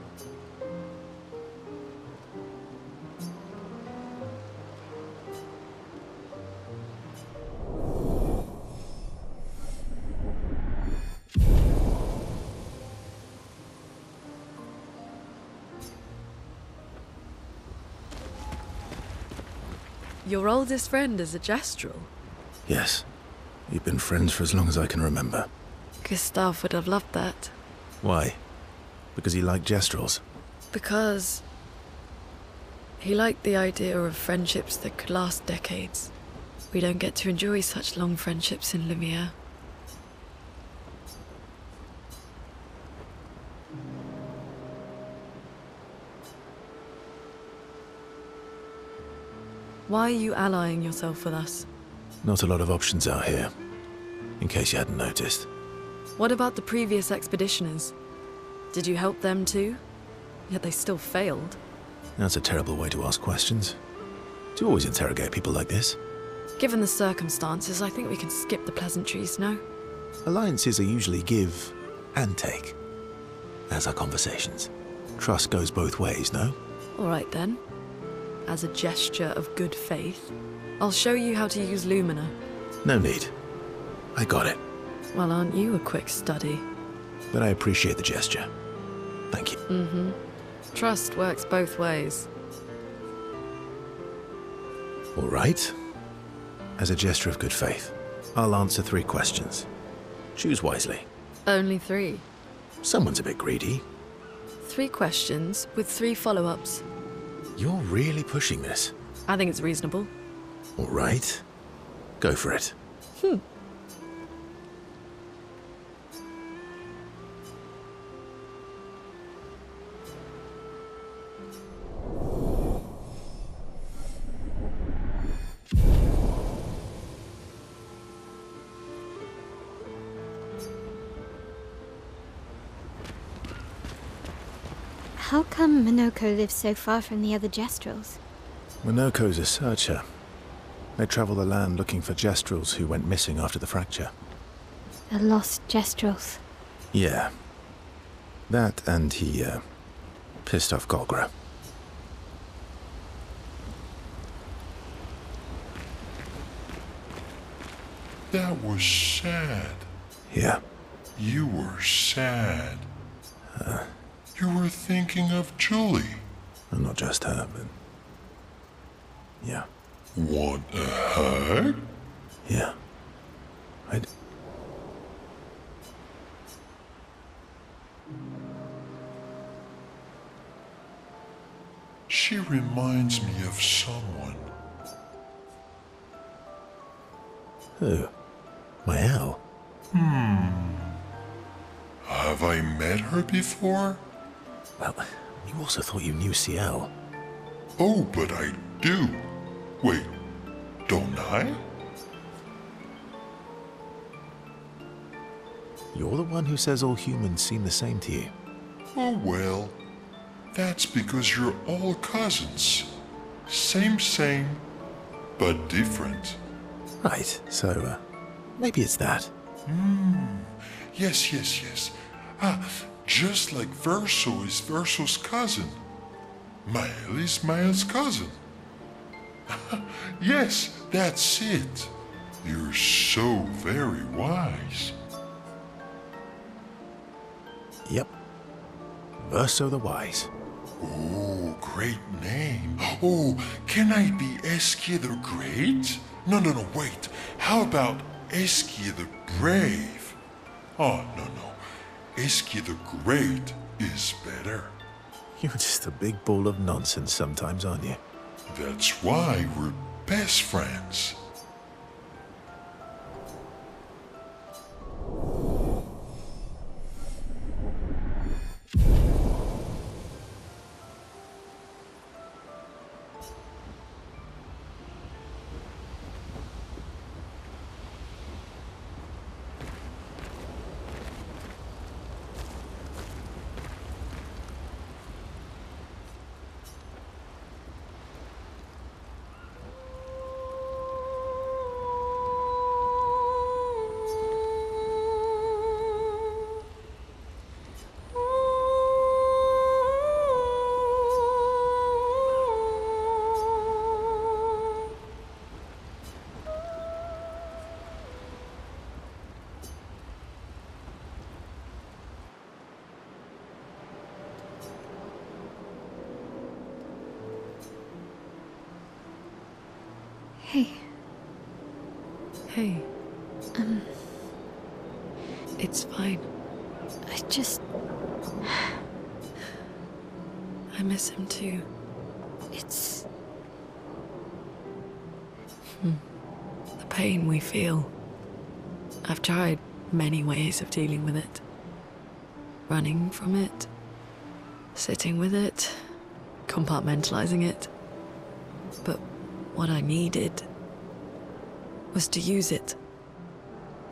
[SPEAKER 16] Your oldest friend is a gestural?
[SPEAKER 12] Yes. We've been friends for as long as I can remember.
[SPEAKER 16] Gustav would have loved that.
[SPEAKER 12] Why? Because he liked gestrals?
[SPEAKER 16] Because he liked the idea of friendships that could last decades. We don't get to enjoy such long friendships in Lumiere. Why are you allying yourself with us?
[SPEAKER 12] Not a lot of options out here, in case you hadn't noticed.
[SPEAKER 16] What about the previous expeditioners? Did you help them too? Yet they still failed.
[SPEAKER 12] That's a terrible way to ask questions. Do you always interrogate people like this?
[SPEAKER 16] Given the circumstances, I think we can skip the pleasantries, no?
[SPEAKER 12] Alliances are usually give and take, as are conversations. Trust goes both ways, no?
[SPEAKER 16] All right then. As a gesture of good faith, I'll show you how to use Lumina.
[SPEAKER 12] No need. I got it.
[SPEAKER 16] Well, aren't you a quick study?
[SPEAKER 12] But I appreciate the gesture. Thank you.
[SPEAKER 16] Trust works both ways.
[SPEAKER 12] All right. As a gesture of good faith, I'll answer 3 questions. Choose wisely.
[SPEAKER 16] Only 3.
[SPEAKER 12] Someone's a bit greedy.
[SPEAKER 16] 3 questions with 3 follow-ups.
[SPEAKER 12] You're really pushing this.
[SPEAKER 16] I think it's reasonable.
[SPEAKER 12] All right. Go for it.
[SPEAKER 3] How come Minoko lives so far from the other gestrals?
[SPEAKER 12] Minoko's a searcher. They travel the land looking for gestrals who went missing after the fracture.
[SPEAKER 3] The lost gestrals.
[SPEAKER 12] Yeah. That and he, pissed off Golgra.
[SPEAKER 15] That was sad.
[SPEAKER 12] Yeah.
[SPEAKER 15] You were sad. You were thinking of Julie.
[SPEAKER 12] Well, not just her, but... yeah.
[SPEAKER 15] Want a hug?
[SPEAKER 12] Yeah.
[SPEAKER 15] She reminds me of someone.
[SPEAKER 12] Who? Mael?
[SPEAKER 15] Have I met her before?
[SPEAKER 12] Well, you also thought you knew Ciel.
[SPEAKER 15] Oh, but I do. Wait, don't I?
[SPEAKER 12] You're the one who says all humans seem the same to you.
[SPEAKER 15] Oh well, that's because you're all cousins. Same, but different.
[SPEAKER 12] Right, so, maybe it's that.
[SPEAKER 15] Yes. Just like Verso is Verso's cousin. Mael is Mael's cousin. Yes, that's it. You're so very wise.
[SPEAKER 12] Yep. Verso the Wise.
[SPEAKER 15] Oh, great name. Oh, can I be Eskia the Great? No, wait. How about Eskia the Brave? Oh, no. Eskia the Great is better.
[SPEAKER 12] You're just a big ball of nonsense sometimes, aren't you?
[SPEAKER 15] That's why we're best friends.
[SPEAKER 11] Hey. It's fine. I miss him too.
[SPEAKER 3] It's...
[SPEAKER 11] The pain we feel. I've tried many ways of dealing with it. Running from it. Sitting with it. Compartmentalizing it. But what I needed was to use it.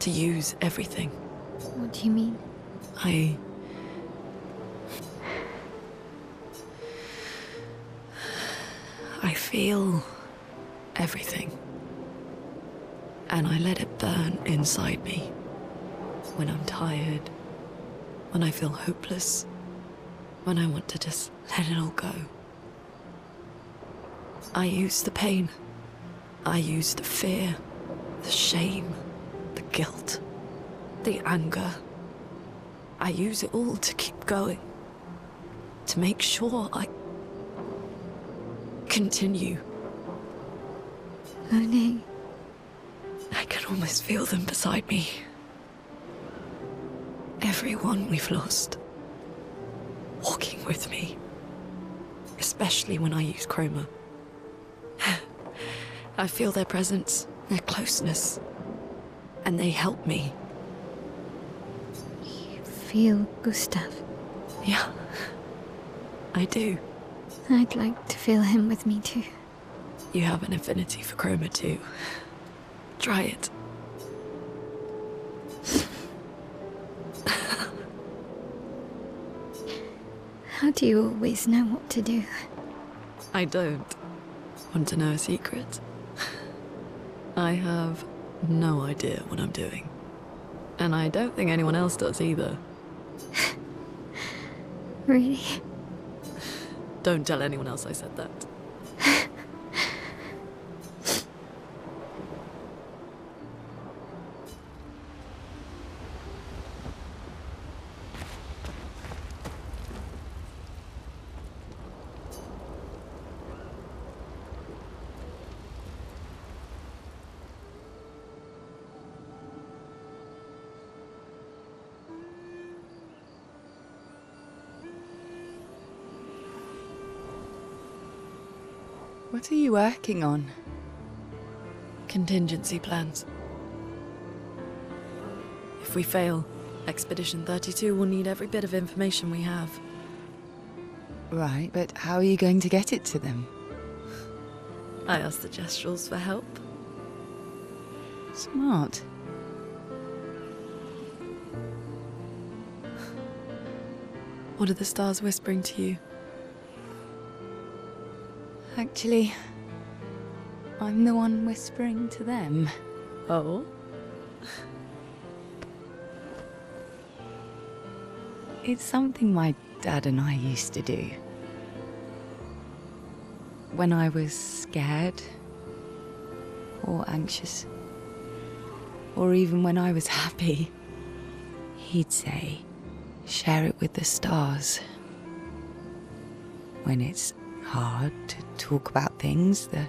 [SPEAKER 11] To use everything.
[SPEAKER 3] What do you mean?
[SPEAKER 11] I feel everything. And I let it burn inside me. When I'm tired. When I feel hopeless. When I want to just let it all go. I use the pain. I use the fear. The shame, the guilt, the anger. I use it all to keep going. To make sure I continue.
[SPEAKER 3] Monet.
[SPEAKER 11] I can almost feel them beside me. Everyone we've lost. Walking with me. Especially when I use chroma. I feel their presence. Their closeness. And they help me.
[SPEAKER 3] You feel Gustav?
[SPEAKER 11] Yeah. I do.
[SPEAKER 3] I'd like to feel him with me too.
[SPEAKER 11] You have an affinity for chroma too. Try it.
[SPEAKER 3] How do you always know what to do?
[SPEAKER 11] I don't. Want to know a secret? I have no idea what I'm doing. And I don't think anyone else does either.
[SPEAKER 3] Really?
[SPEAKER 11] Don't tell anyone else I said that.
[SPEAKER 10] What are you working on?
[SPEAKER 11] Contingency plans. If we fail, Expedition 32 will need every bit of information we have.
[SPEAKER 10] Right, but how are you going to get it to them?
[SPEAKER 11] I asked the Gestrals for help.
[SPEAKER 10] Smart.
[SPEAKER 11] What are the stars whispering to you?
[SPEAKER 10] Actually, I'm the one whispering to them.
[SPEAKER 11] Oh?
[SPEAKER 10] It's something my dad and I used to do. When I was scared, or anxious, or even when I was happy, he'd say, share it with the stars. When it's hard to talk about things, the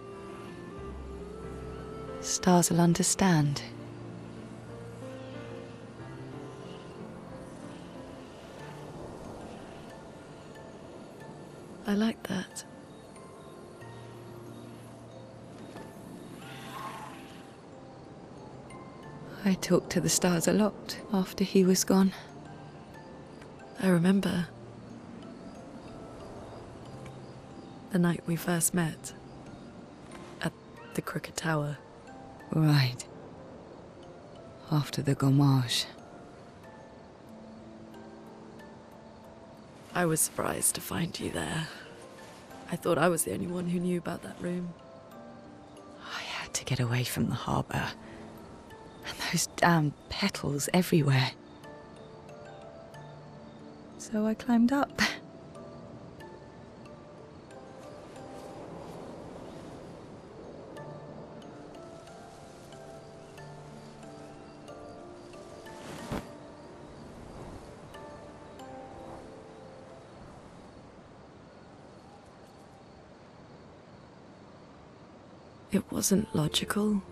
[SPEAKER 10] stars will understand.
[SPEAKER 11] I like that.
[SPEAKER 10] I talked to the stars a lot after he was gone.
[SPEAKER 11] I remember the night we first met at the Crooked Tower.
[SPEAKER 10] Right. After the gommage.
[SPEAKER 11] I was surprised to find you there. I thought I was the only one who knew about that room.
[SPEAKER 10] I had to get away from the harbour. And those damn petals everywhere. So I climbed up.
[SPEAKER 11] It wasn't logical.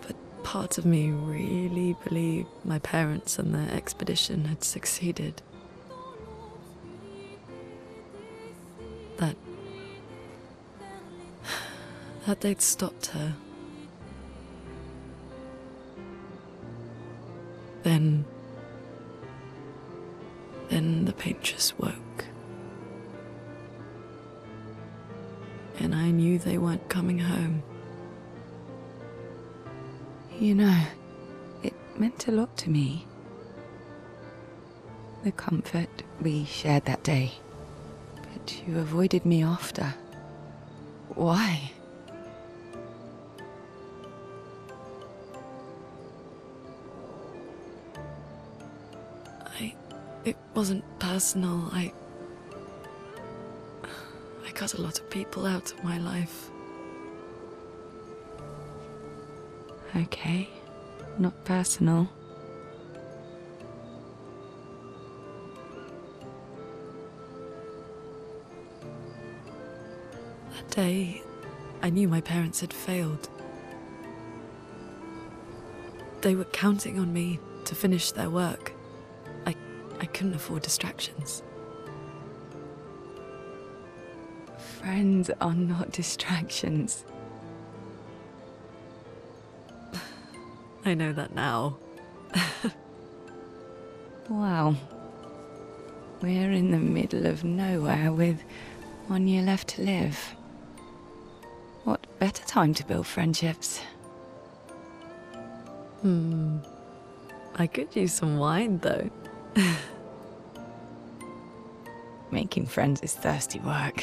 [SPEAKER 11] But part of me really believed my parents and their expedition had succeeded. That they'd stopped her. Then the paint just woke. And I knew they weren't coming home.
[SPEAKER 10] You know, it meant a lot to me. The comfort we shared that day. But you avoided me after. Why?
[SPEAKER 11] It wasn't personal. I cut a lot of people out of my life.
[SPEAKER 10] Okay, not personal.
[SPEAKER 11] That day, I knew my parents had failed. They were counting on me to finish their work. I couldn't afford distractions.
[SPEAKER 10] Friends are not distractions.
[SPEAKER 11] I know that now.
[SPEAKER 10] Wow. We're in the middle of nowhere with 1 year left to live. What better time to build friendships?
[SPEAKER 11] I could use some wine, though.
[SPEAKER 10] Making friends is thirsty work.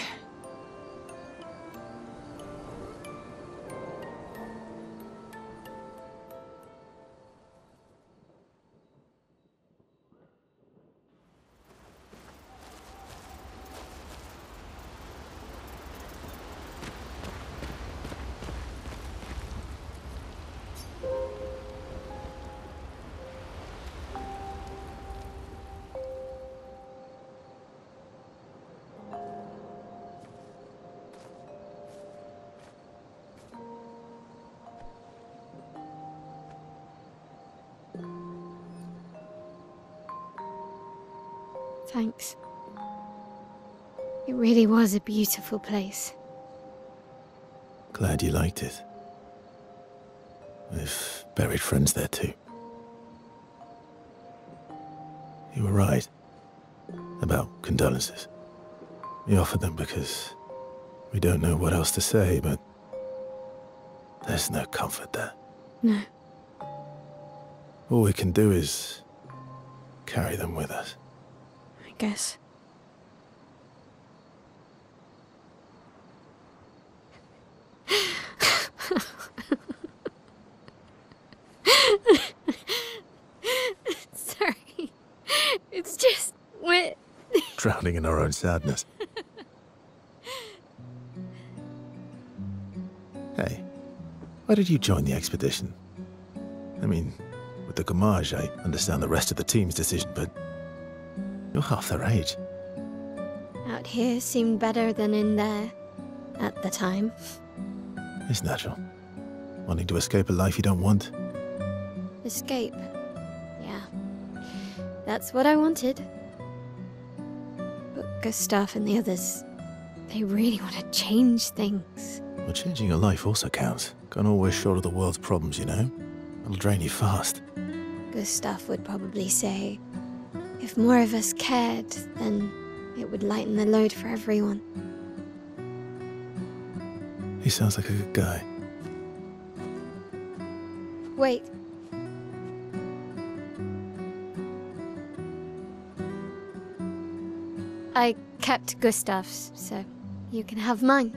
[SPEAKER 3] Thanks. It really was a beautiful place.
[SPEAKER 12] Glad you liked it. We've buried friends there too. You were right about condolences. We offered them because we don't know what else to say, but there's no comfort there.
[SPEAKER 5] No.
[SPEAKER 12] All we can do is carry them with us.
[SPEAKER 5] I guess.
[SPEAKER 3] Sorry. It's just... we're...
[SPEAKER 12] Drowning in our own sadness. Hey, why did you join the expedition? I mean, with the Gamage, I understand the rest of the team's decision, but you're half their age.
[SPEAKER 3] Out here seemed better than in there. At the time.
[SPEAKER 12] It's natural. Wanting to escape a life you don't want.
[SPEAKER 3] Escape. Yeah. That's what I wanted. But Gustav and the others, they really want to change things.
[SPEAKER 12] Well, changing your life also counts. Can't always shoulder the world's problems, you know? It'll drain you fast.
[SPEAKER 3] Gustav would probably say, if more of us cared, then it would lighten the load for everyone.
[SPEAKER 12] He sounds like a good guy.
[SPEAKER 3] Wait. I kept Gustav's, so you can have mine.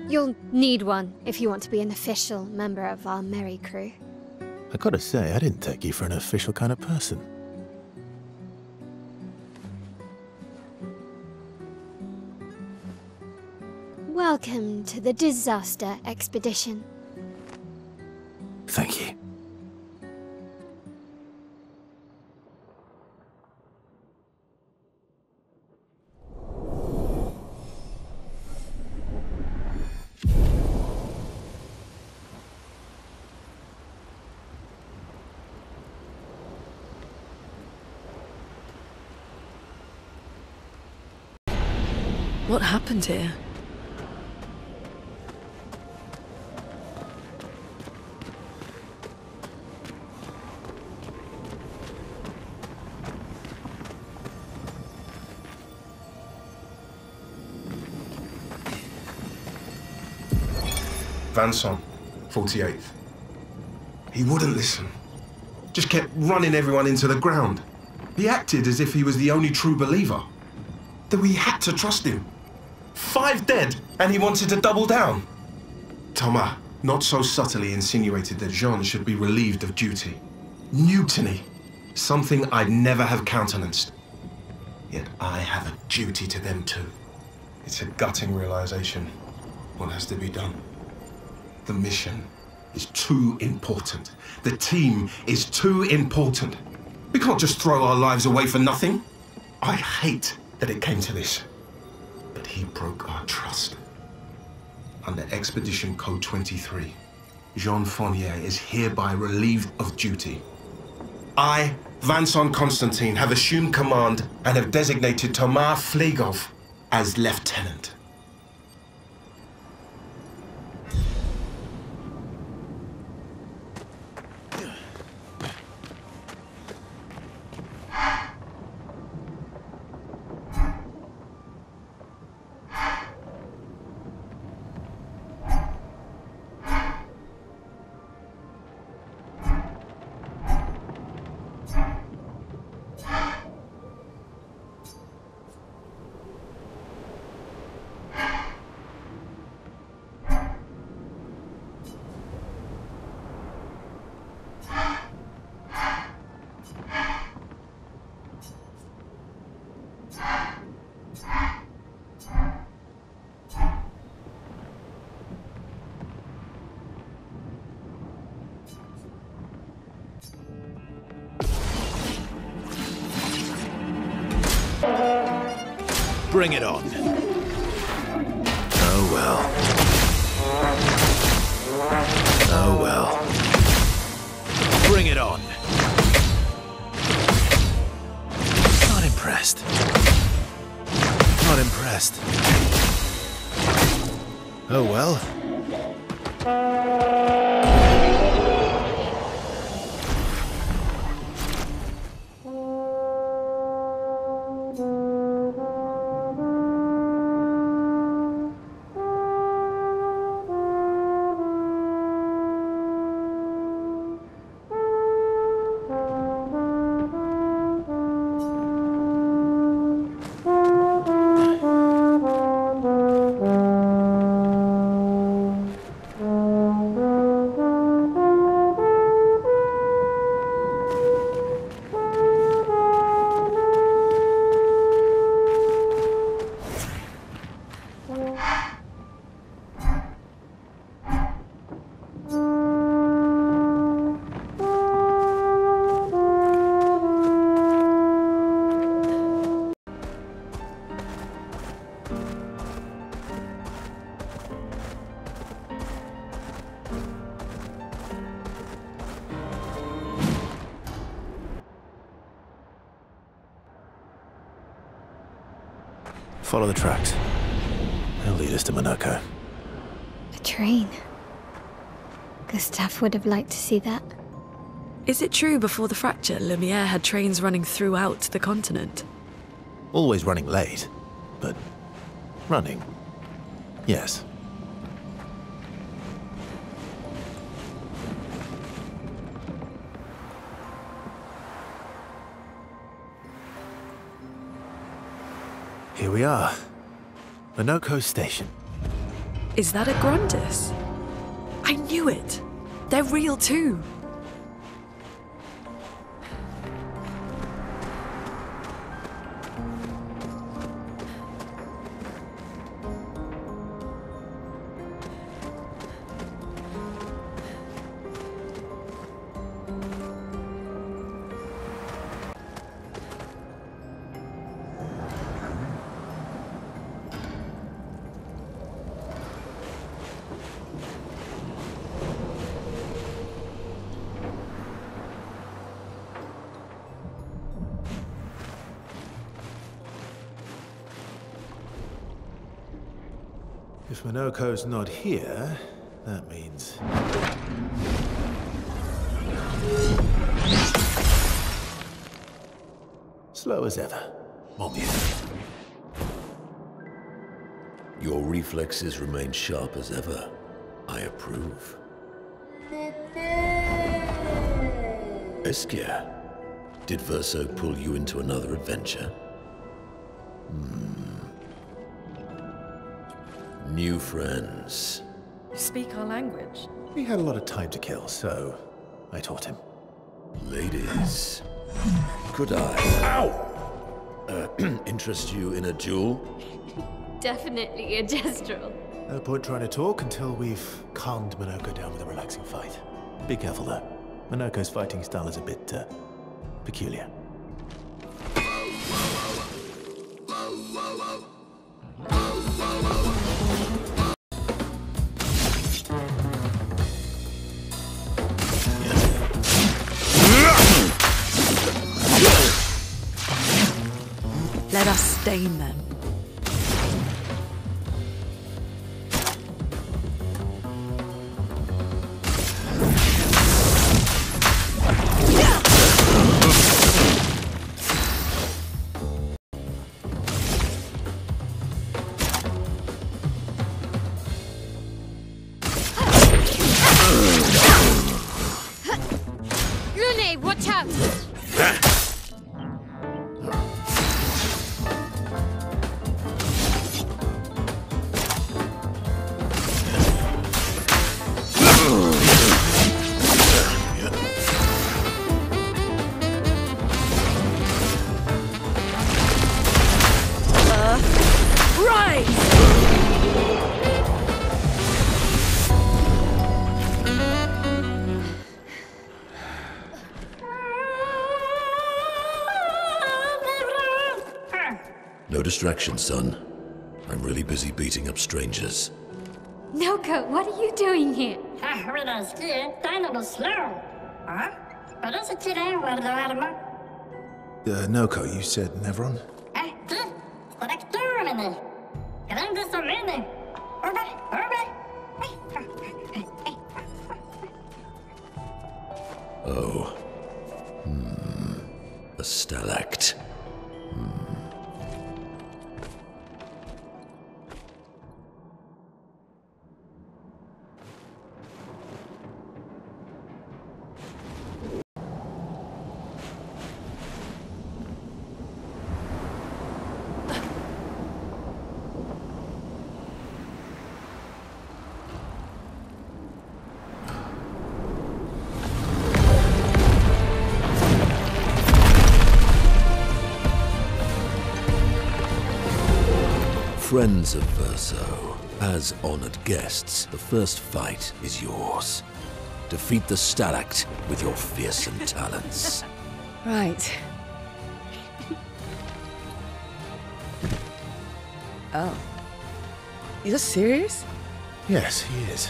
[SPEAKER 3] You'll need one if you want to be an official member of our merry crew.
[SPEAKER 12] I gotta say, I didn't take you for an official kind of person.
[SPEAKER 3] Welcome to the disaster expedition.
[SPEAKER 12] Thank you.
[SPEAKER 11] What happened here?
[SPEAKER 9] Vanson, 48th. He wouldn't listen. Just kept running everyone into the ground. He acted as if he was the only true believer. That we had to trust him. 5 dead, and he wanted to double down. Thomas, not so subtly insinuated that Jean should be relieved of duty. Mutiny. Something I'd never have countenanced. Yet I have a duty to them too. It's a gutting realization. What has to be done? The mission is too important. The team is too important. We can't just throw our lives away for nothing. I hate that it came to this. But he broke our trust. Under Expedition Code 23, Jean Fournier is hereby relieved of duty. I, Vanson Constantine, have assumed command and have designated Thomas Flegov as lieutenant.
[SPEAKER 12] Bring it on. Oh well. Oh well. Bring it on. Not impressed. Not impressed. Oh well. Follow the tracks. They'll lead us to Monaco.
[SPEAKER 3] A train. Gustav would have liked to see that.
[SPEAKER 11] Is it true before the fracture, Lumiere had trains running throughout the continent?
[SPEAKER 12] Always running late, but running. Yes. Here we are. Monaco Station.
[SPEAKER 11] Is that a Grundis? I knew it! They're real too!
[SPEAKER 12] If Monaco's not here, that means... slow as ever. Mon Dieu.
[SPEAKER 19] Your reflexes remain sharp as ever. I approve. Esquire, did Verso pull you into another adventure? New friends.
[SPEAKER 11] You speak our language?
[SPEAKER 12] He had a lot of time to kill, so I taught him.
[SPEAKER 19] Ladies, could I interest you in a duel?
[SPEAKER 3] Definitely a gestural.
[SPEAKER 12] No point trying to talk until we've calmed Monaco down with a relaxing fight. Be careful though. Monaco's fighting style is a bit peculiar.
[SPEAKER 11] Let us stain them.
[SPEAKER 3] Rune, watch out!
[SPEAKER 19] No distraction, son. I'm really busy beating up strangers.
[SPEAKER 3] Noko, what are you doing here?
[SPEAKER 12] Noko, you said Nevron?
[SPEAKER 19] Oh. A stalact. Friends of Verso, as honored guests, the first fight is yours. Defeat the stalact with your fearsome talents.
[SPEAKER 10] Right. Oh. You're serious?
[SPEAKER 12] Yes, he is.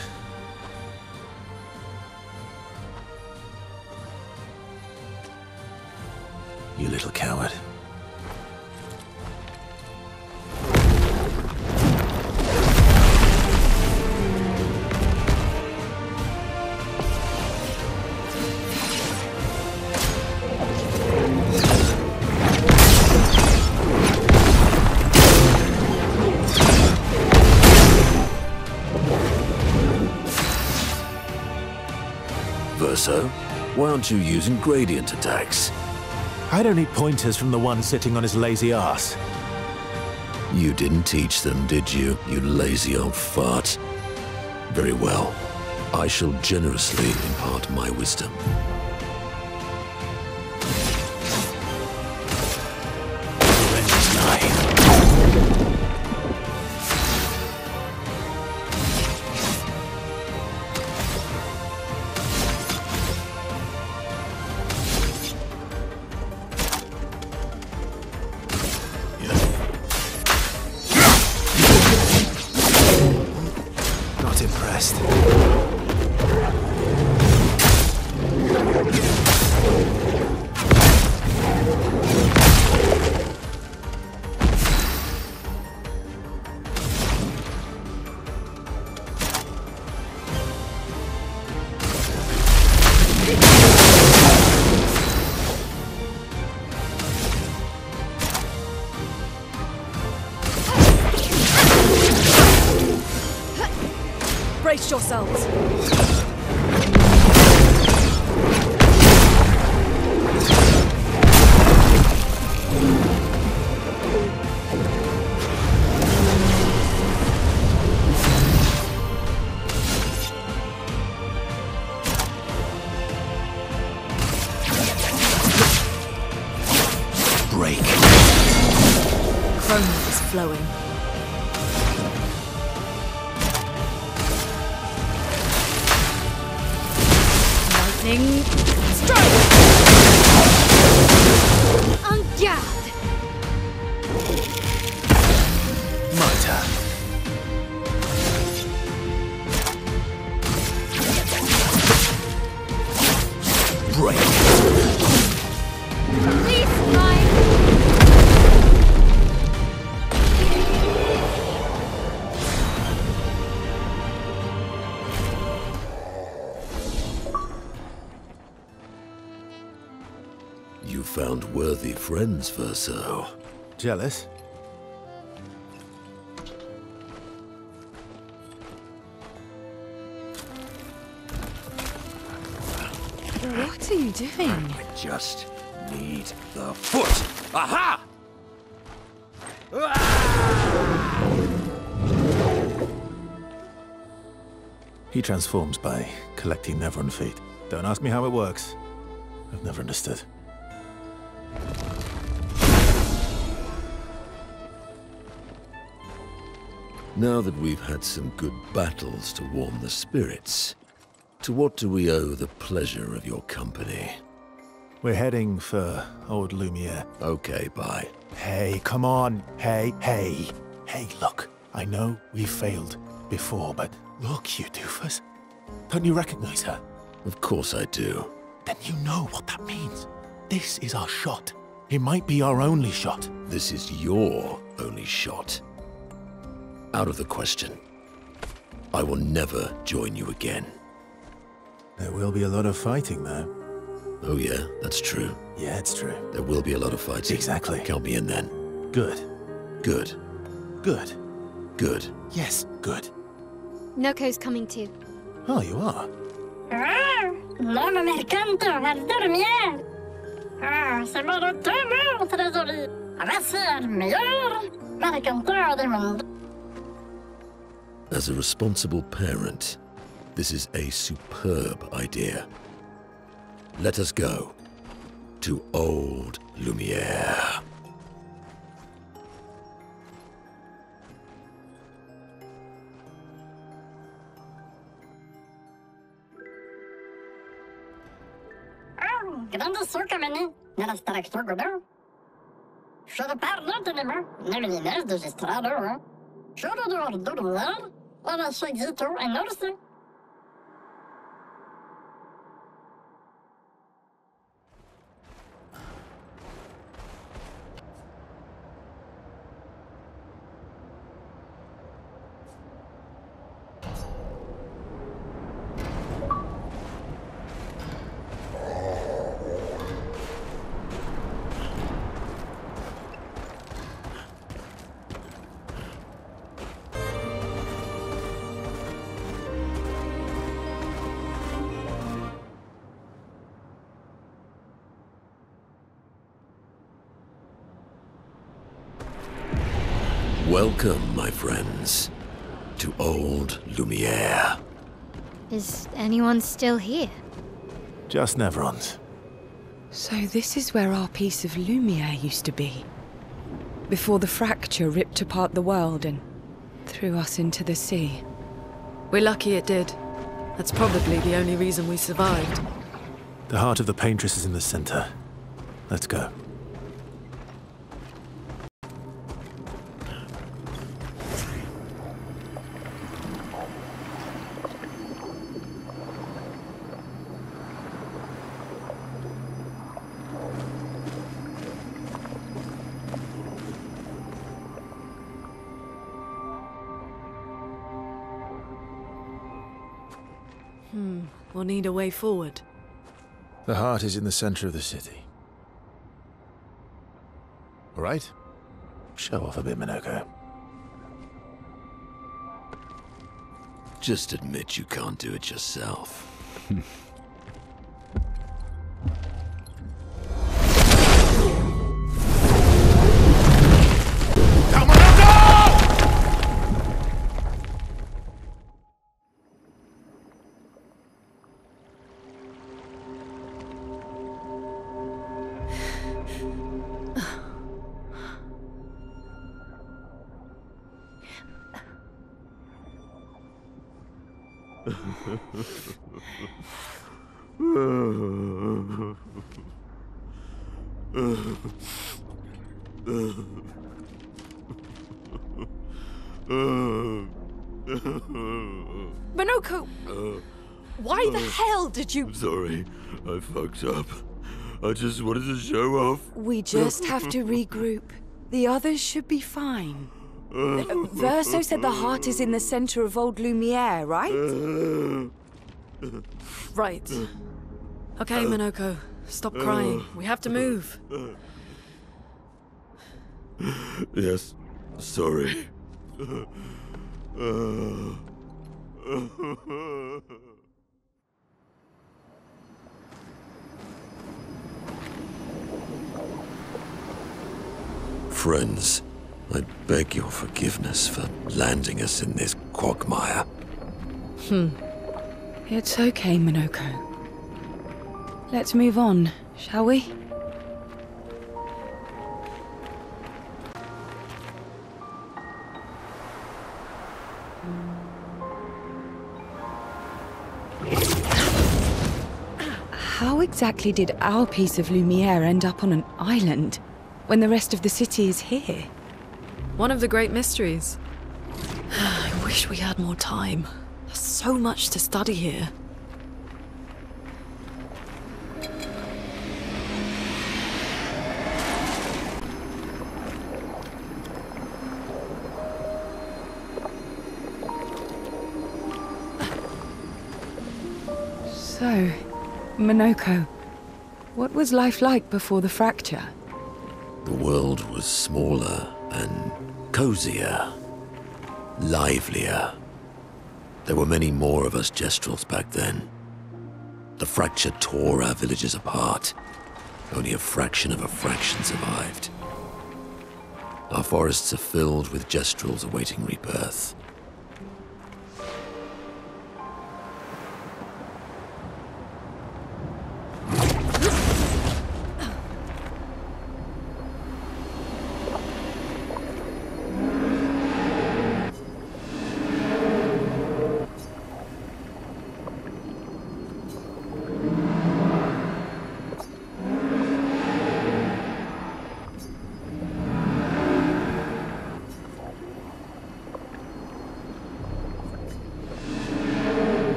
[SPEAKER 12] You little coward.
[SPEAKER 19] Verso? Why aren't you using gradient attacks?
[SPEAKER 12] I don't need pointers from the one sitting on his lazy ass.
[SPEAKER 19] You didn't teach them, did you, you lazy old fart? Very well. I shall generously impart my wisdom.
[SPEAKER 12] Not impressed.
[SPEAKER 16] Brace yourselves.
[SPEAKER 19] Break.
[SPEAKER 16] Chrome is flowing. Lightning strike!
[SPEAKER 3] On guard!
[SPEAKER 12] My turn.
[SPEAKER 19] Break.
[SPEAKER 3] Please, mine!
[SPEAKER 19] You found worthy friends, Verso.
[SPEAKER 12] Jealous?
[SPEAKER 7] What are you doing?
[SPEAKER 19] I just need the foot. Aha!
[SPEAKER 12] He transforms by collecting Nevron feet. Don't ask me how it works. I've never understood.
[SPEAKER 19] Now that we've had some good battles to warm the spirits, to what do we owe the pleasure of your company?
[SPEAKER 12] We're heading for old Lumiere.
[SPEAKER 19] Okay, bye.
[SPEAKER 12] Hey, come on. Hey, hey. Hey, look. I know we failed before, but look, you doofus. Don't you recognize her?
[SPEAKER 19] Of course I do.
[SPEAKER 12] Then you know what that means. This is our shot. It might be our only shot.
[SPEAKER 19] This is your only shot. Out of the question. I will never join you again.
[SPEAKER 12] There will be a lot of fighting, though.
[SPEAKER 19] Oh yeah, that's true.
[SPEAKER 12] Yeah, it's true.
[SPEAKER 19] There will be a lot of fighting.
[SPEAKER 12] Exactly.
[SPEAKER 19] Count me in then.
[SPEAKER 12] Good.
[SPEAKER 19] Good.
[SPEAKER 12] Good.
[SPEAKER 19] Good.
[SPEAKER 12] Yes, good.
[SPEAKER 3] Noko's coming too.
[SPEAKER 12] Oh, you are?
[SPEAKER 2] Non mi canto al dormir. C'est mon retour, trésorier. Va ser meilleur. Mercanteur du monde.
[SPEAKER 19] As a responsible parent, this is a superb idea. Let us go to old Lumiere.
[SPEAKER 2] Grande sucamene, nella straktogodo. Should parlo de nema, neminines de gestrado. Should do ordunar, ona shagito en orse.
[SPEAKER 19] Welcome, my friends, to old Lumiere.
[SPEAKER 3] Is anyone still here?
[SPEAKER 12] Just Nevrons.
[SPEAKER 10] So this is where our piece of Lumiere used to be. Before the fracture ripped apart the world and threw us into the sea.
[SPEAKER 11] We're lucky it did. That's probably the only reason we survived.
[SPEAKER 12] The heart of the paintress is in the center. Let's go.
[SPEAKER 11] We'll need a way forward.
[SPEAKER 12] The heart is in the center of the city. All right? Show off a bit, Minoko.
[SPEAKER 19] Just admit you can't do it yourself.
[SPEAKER 16] Minoko! Why the hell did you...
[SPEAKER 19] Sorry, I fucked up. I just wanted to show off.
[SPEAKER 10] We just have to regroup. The others should be fine. Verso said the heart is in the center of old Lumiere, right?
[SPEAKER 11] Right. Okay, Minoko. Stop crying. We have to move.
[SPEAKER 19] Yes, sorry. Friends, I beg your forgiveness for landing us in this quagmire.
[SPEAKER 10] It's okay, Minoko. Let's move on, shall we? How exactly did our piece of Lumiere end up on an island when the rest of the city is here?
[SPEAKER 11] One of the great mysteries. I wish we had more time. There's so much to study here.
[SPEAKER 10] So, Minoko, what was life like before the fracture?
[SPEAKER 19] The world was smaller and cozier, livelier. There were many more of us Gestrels back then. The fracture tore our villages apart. Only a fraction of a fraction survived. Our forests are filled with Gestrels awaiting rebirth.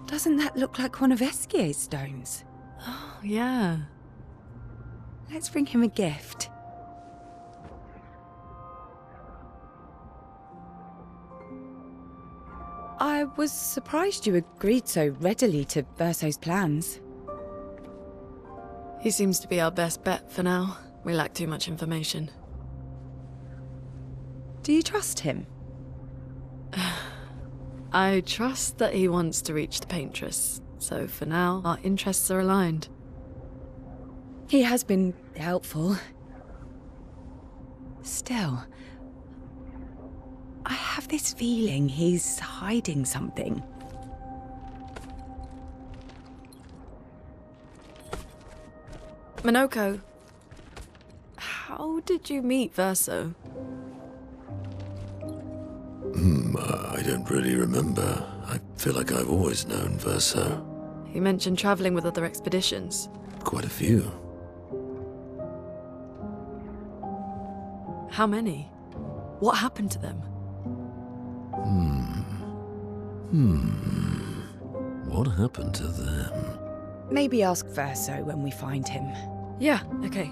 [SPEAKER 10] Doesn't that look like one of Esquier's stones?
[SPEAKER 11] Oh, yeah.
[SPEAKER 10] Let's bring him a gift. I was surprised you agreed so readily to Verso's plans.
[SPEAKER 11] He seems to be our best bet for now. We lack too much information.
[SPEAKER 10] Do you trust him?
[SPEAKER 11] I trust that he wants to reach the paintress, so for now, our interests are aligned.
[SPEAKER 10] He has been helpful. Still, I have this feeling he's hiding something.
[SPEAKER 11] Minoko, how did you meet Verso?
[SPEAKER 19] I don't really remember. I feel like I've always known Verso.
[SPEAKER 11] He mentioned traveling with other expeditions.
[SPEAKER 19] Quite a few.
[SPEAKER 11] How many? What happened to them?
[SPEAKER 19] What happened to them?
[SPEAKER 10] Maybe ask Verso when we find him.
[SPEAKER 11] Yeah, okay.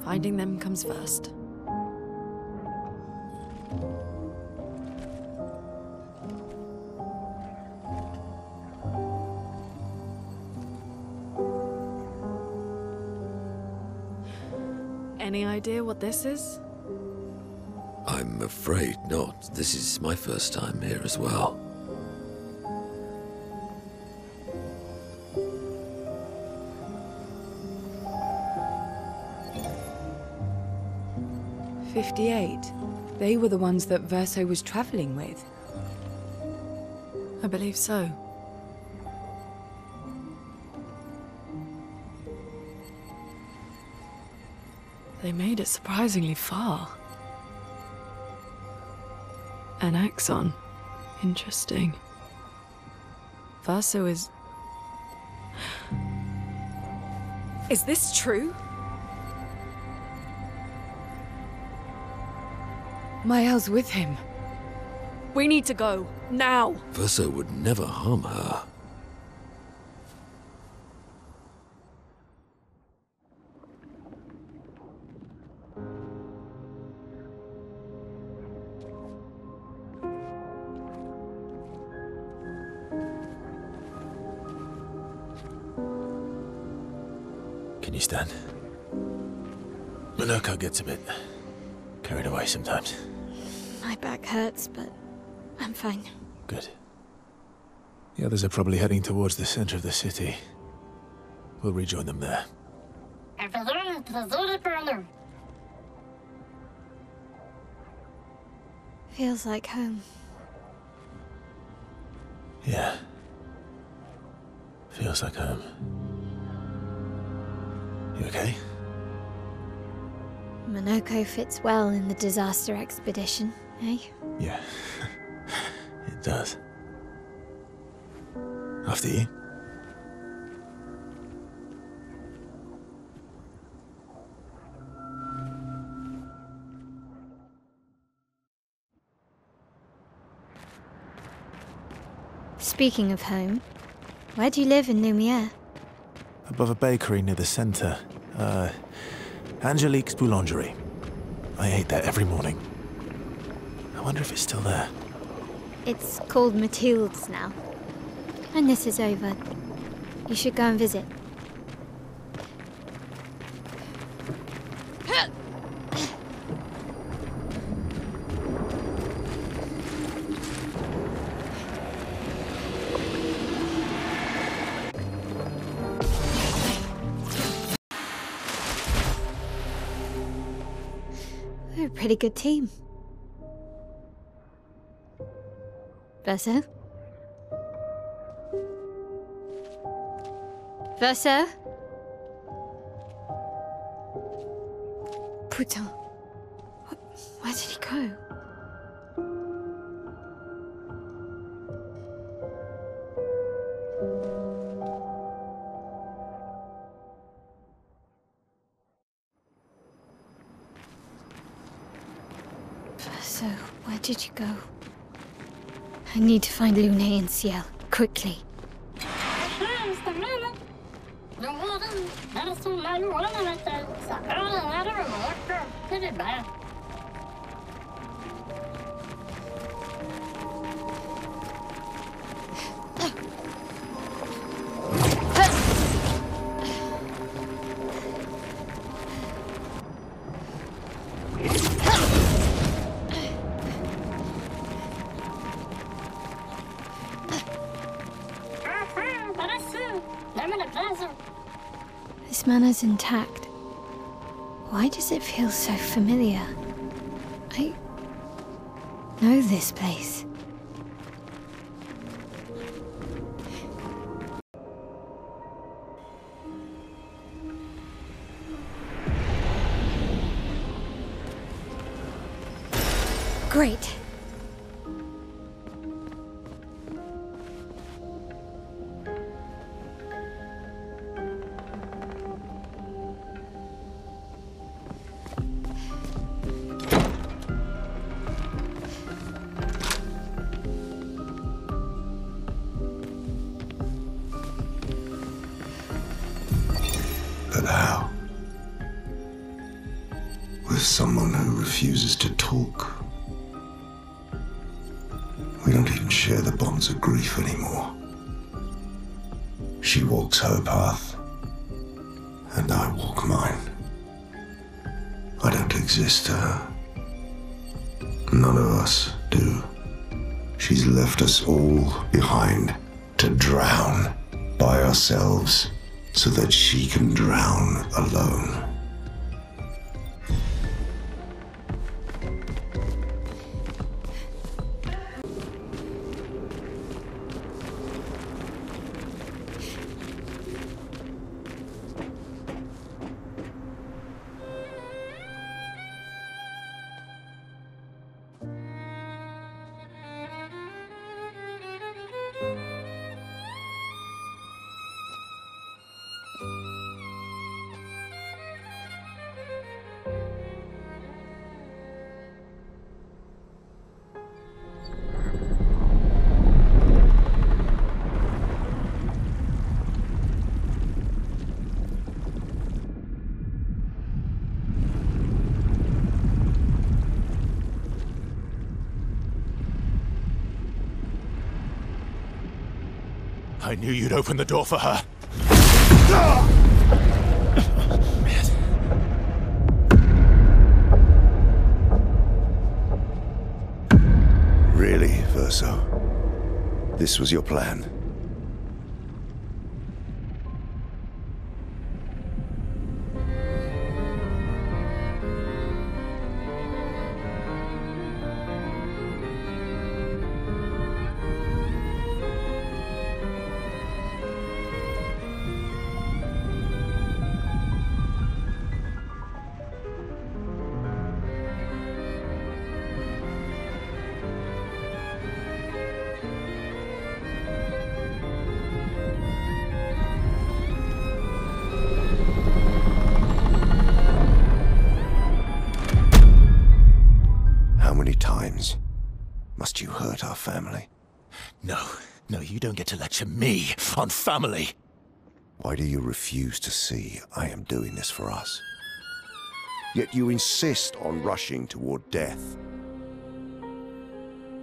[SPEAKER 11] Finding them comes first. Any idea what this is?
[SPEAKER 19] I'm afraid not. This is my first time here as well.
[SPEAKER 10] '58. They were the ones that Verso was traveling with.
[SPEAKER 11] I believe so. They made it surprisingly far. An axon. Interesting. Verso is... Is this true?
[SPEAKER 10] Mael's with him.
[SPEAKER 11] We need to go. Now!
[SPEAKER 19] Verso would never harm her.
[SPEAKER 12] Can you stand? Minoko gets a bit carried away sometimes.
[SPEAKER 3] My back hurts, but I'm fine.
[SPEAKER 12] Good. The others are probably heading towards the center of the city. We'll rejoin them there.
[SPEAKER 3] Feels like home.
[SPEAKER 12] Yeah. Feels like home. You okay?
[SPEAKER 3] Minoko fits well in the disaster expedition, eh?
[SPEAKER 12] Yeah. It does. After you.
[SPEAKER 3] Speaking of home, where do you live in Lumiere?
[SPEAKER 12] Above a bakery near the center. Angelique's Boulangerie. I ate there every morning. I wonder if it's still there.
[SPEAKER 3] It's called Mathilde's now. When this is over, you should go and visit. We're a pretty good team. Verso? Verso? Putain. Where did he go? Verso, where did you go? I need to find Lune and Ciel, quickly.
[SPEAKER 2] såna gjorde ni vet du. Så ja, det här är vårt. Det är bra.
[SPEAKER 3] This manner's intact. Why does it feel so familiar? I know this place. Great.
[SPEAKER 13] But how? With someone who refuses to talk. We don't even share the bonds of grief anymore. She walks her path, and I walk mine. I don't exist to her. None of us do. She's left us all behind to drown by ourselves so that she can drown alone.
[SPEAKER 12] I knew you'd open the door for her.
[SPEAKER 13] Really, Verso? This was your plan? Must you hurt our family?
[SPEAKER 12] No, you don't get to lecture me on family.
[SPEAKER 13] Why do you refuse to see I am doing this for us? Yet you insist on rushing toward death.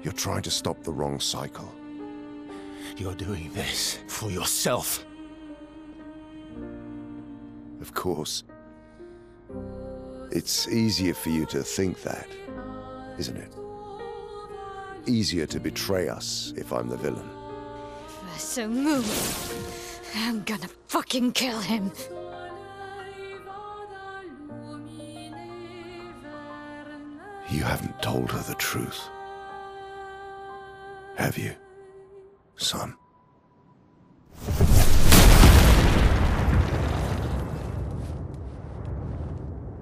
[SPEAKER 13] You're trying to stop the wrong cycle.
[SPEAKER 12] You're doing this for yourself.
[SPEAKER 13] Of course. It's easier for you to think that, isn't it? Easier to betray us if I'm the villain.
[SPEAKER 3] So move. I'm gonna fucking kill him.
[SPEAKER 13] You haven't told her the truth. Have you, son?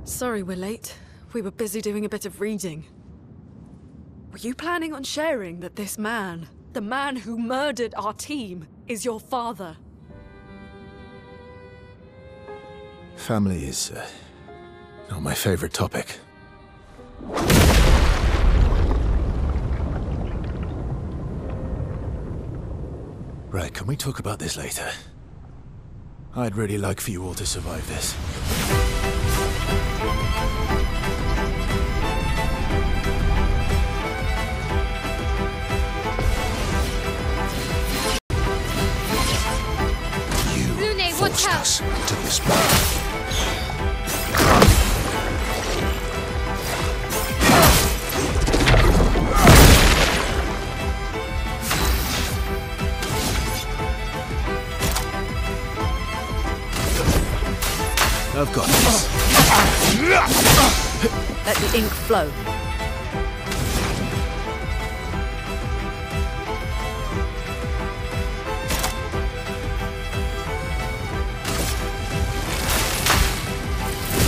[SPEAKER 11] Sorry we're late. We were busy doing a bit of reading. Were you planning on sharing that this man, the man who murdered our team, is your father?
[SPEAKER 12] Family is not my favorite topic. Right, can we talk about this later? I'd really like for you all to survive this.
[SPEAKER 3] Lune, watch out!
[SPEAKER 13] Us into this battle.
[SPEAKER 12] I've got this.
[SPEAKER 16] Let the ink flow.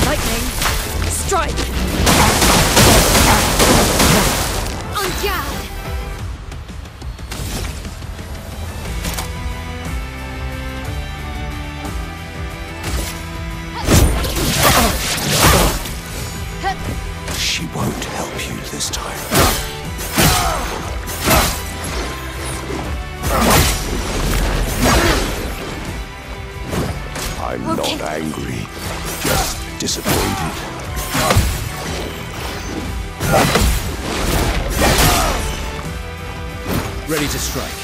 [SPEAKER 16] Lightning, strike!
[SPEAKER 3] On guard!
[SPEAKER 13] She won't help you this time. I'm not angry, just disappointed.
[SPEAKER 12] Ready to strike.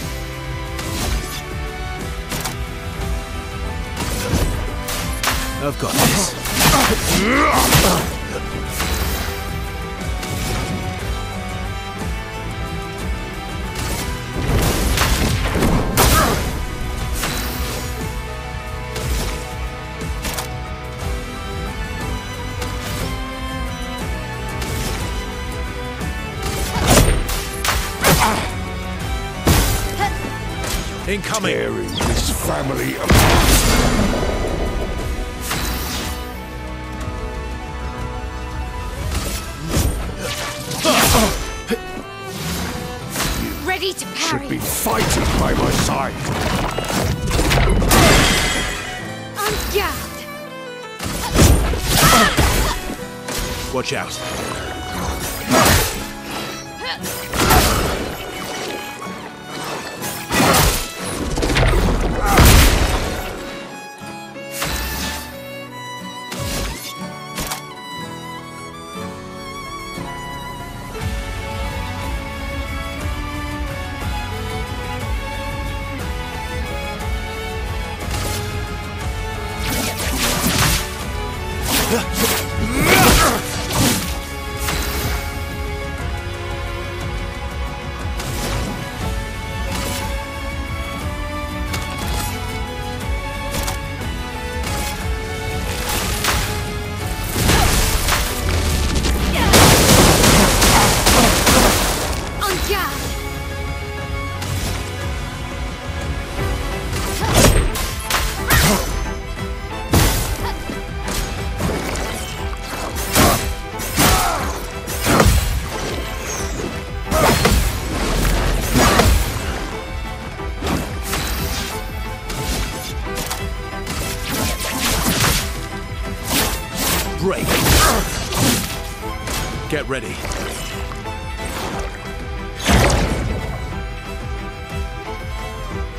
[SPEAKER 12] I've got this. Incoming!
[SPEAKER 13] Tearing this family apart.
[SPEAKER 3] Ready to
[SPEAKER 13] Should
[SPEAKER 3] parry!
[SPEAKER 13] be fighting by my side.
[SPEAKER 3] On guard!
[SPEAKER 12] Watch out. Break. Get ready.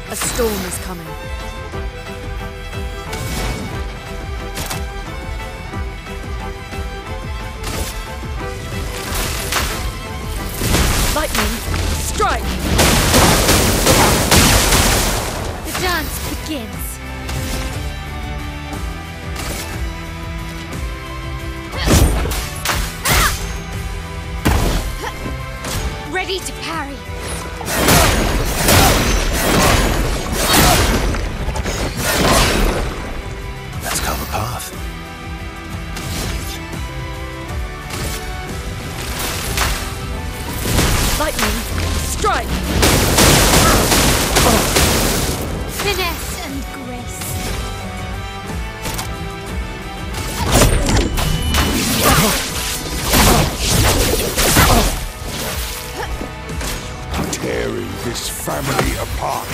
[SPEAKER 16] A storm is coming. Lightning, strike!
[SPEAKER 3] The dance begins. Ready to parry.
[SPEAKER 12] Let's carve a path.
[SPEAKER 16] Lightning, strike!
[SPEAKER 3] Finesse and grace.
[SPEAKER 13] Tearing this family apart.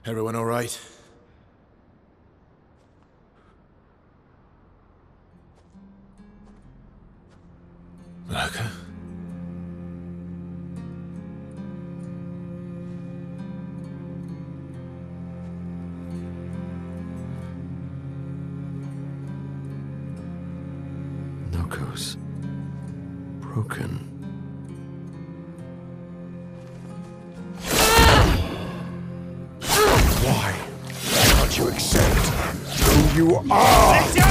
[SPEAKER 12] Everyone all right? Okay.
[SPEAKER 19] Knuckles. Broken.
[SPEAKER 13] Why can't you accept who you are?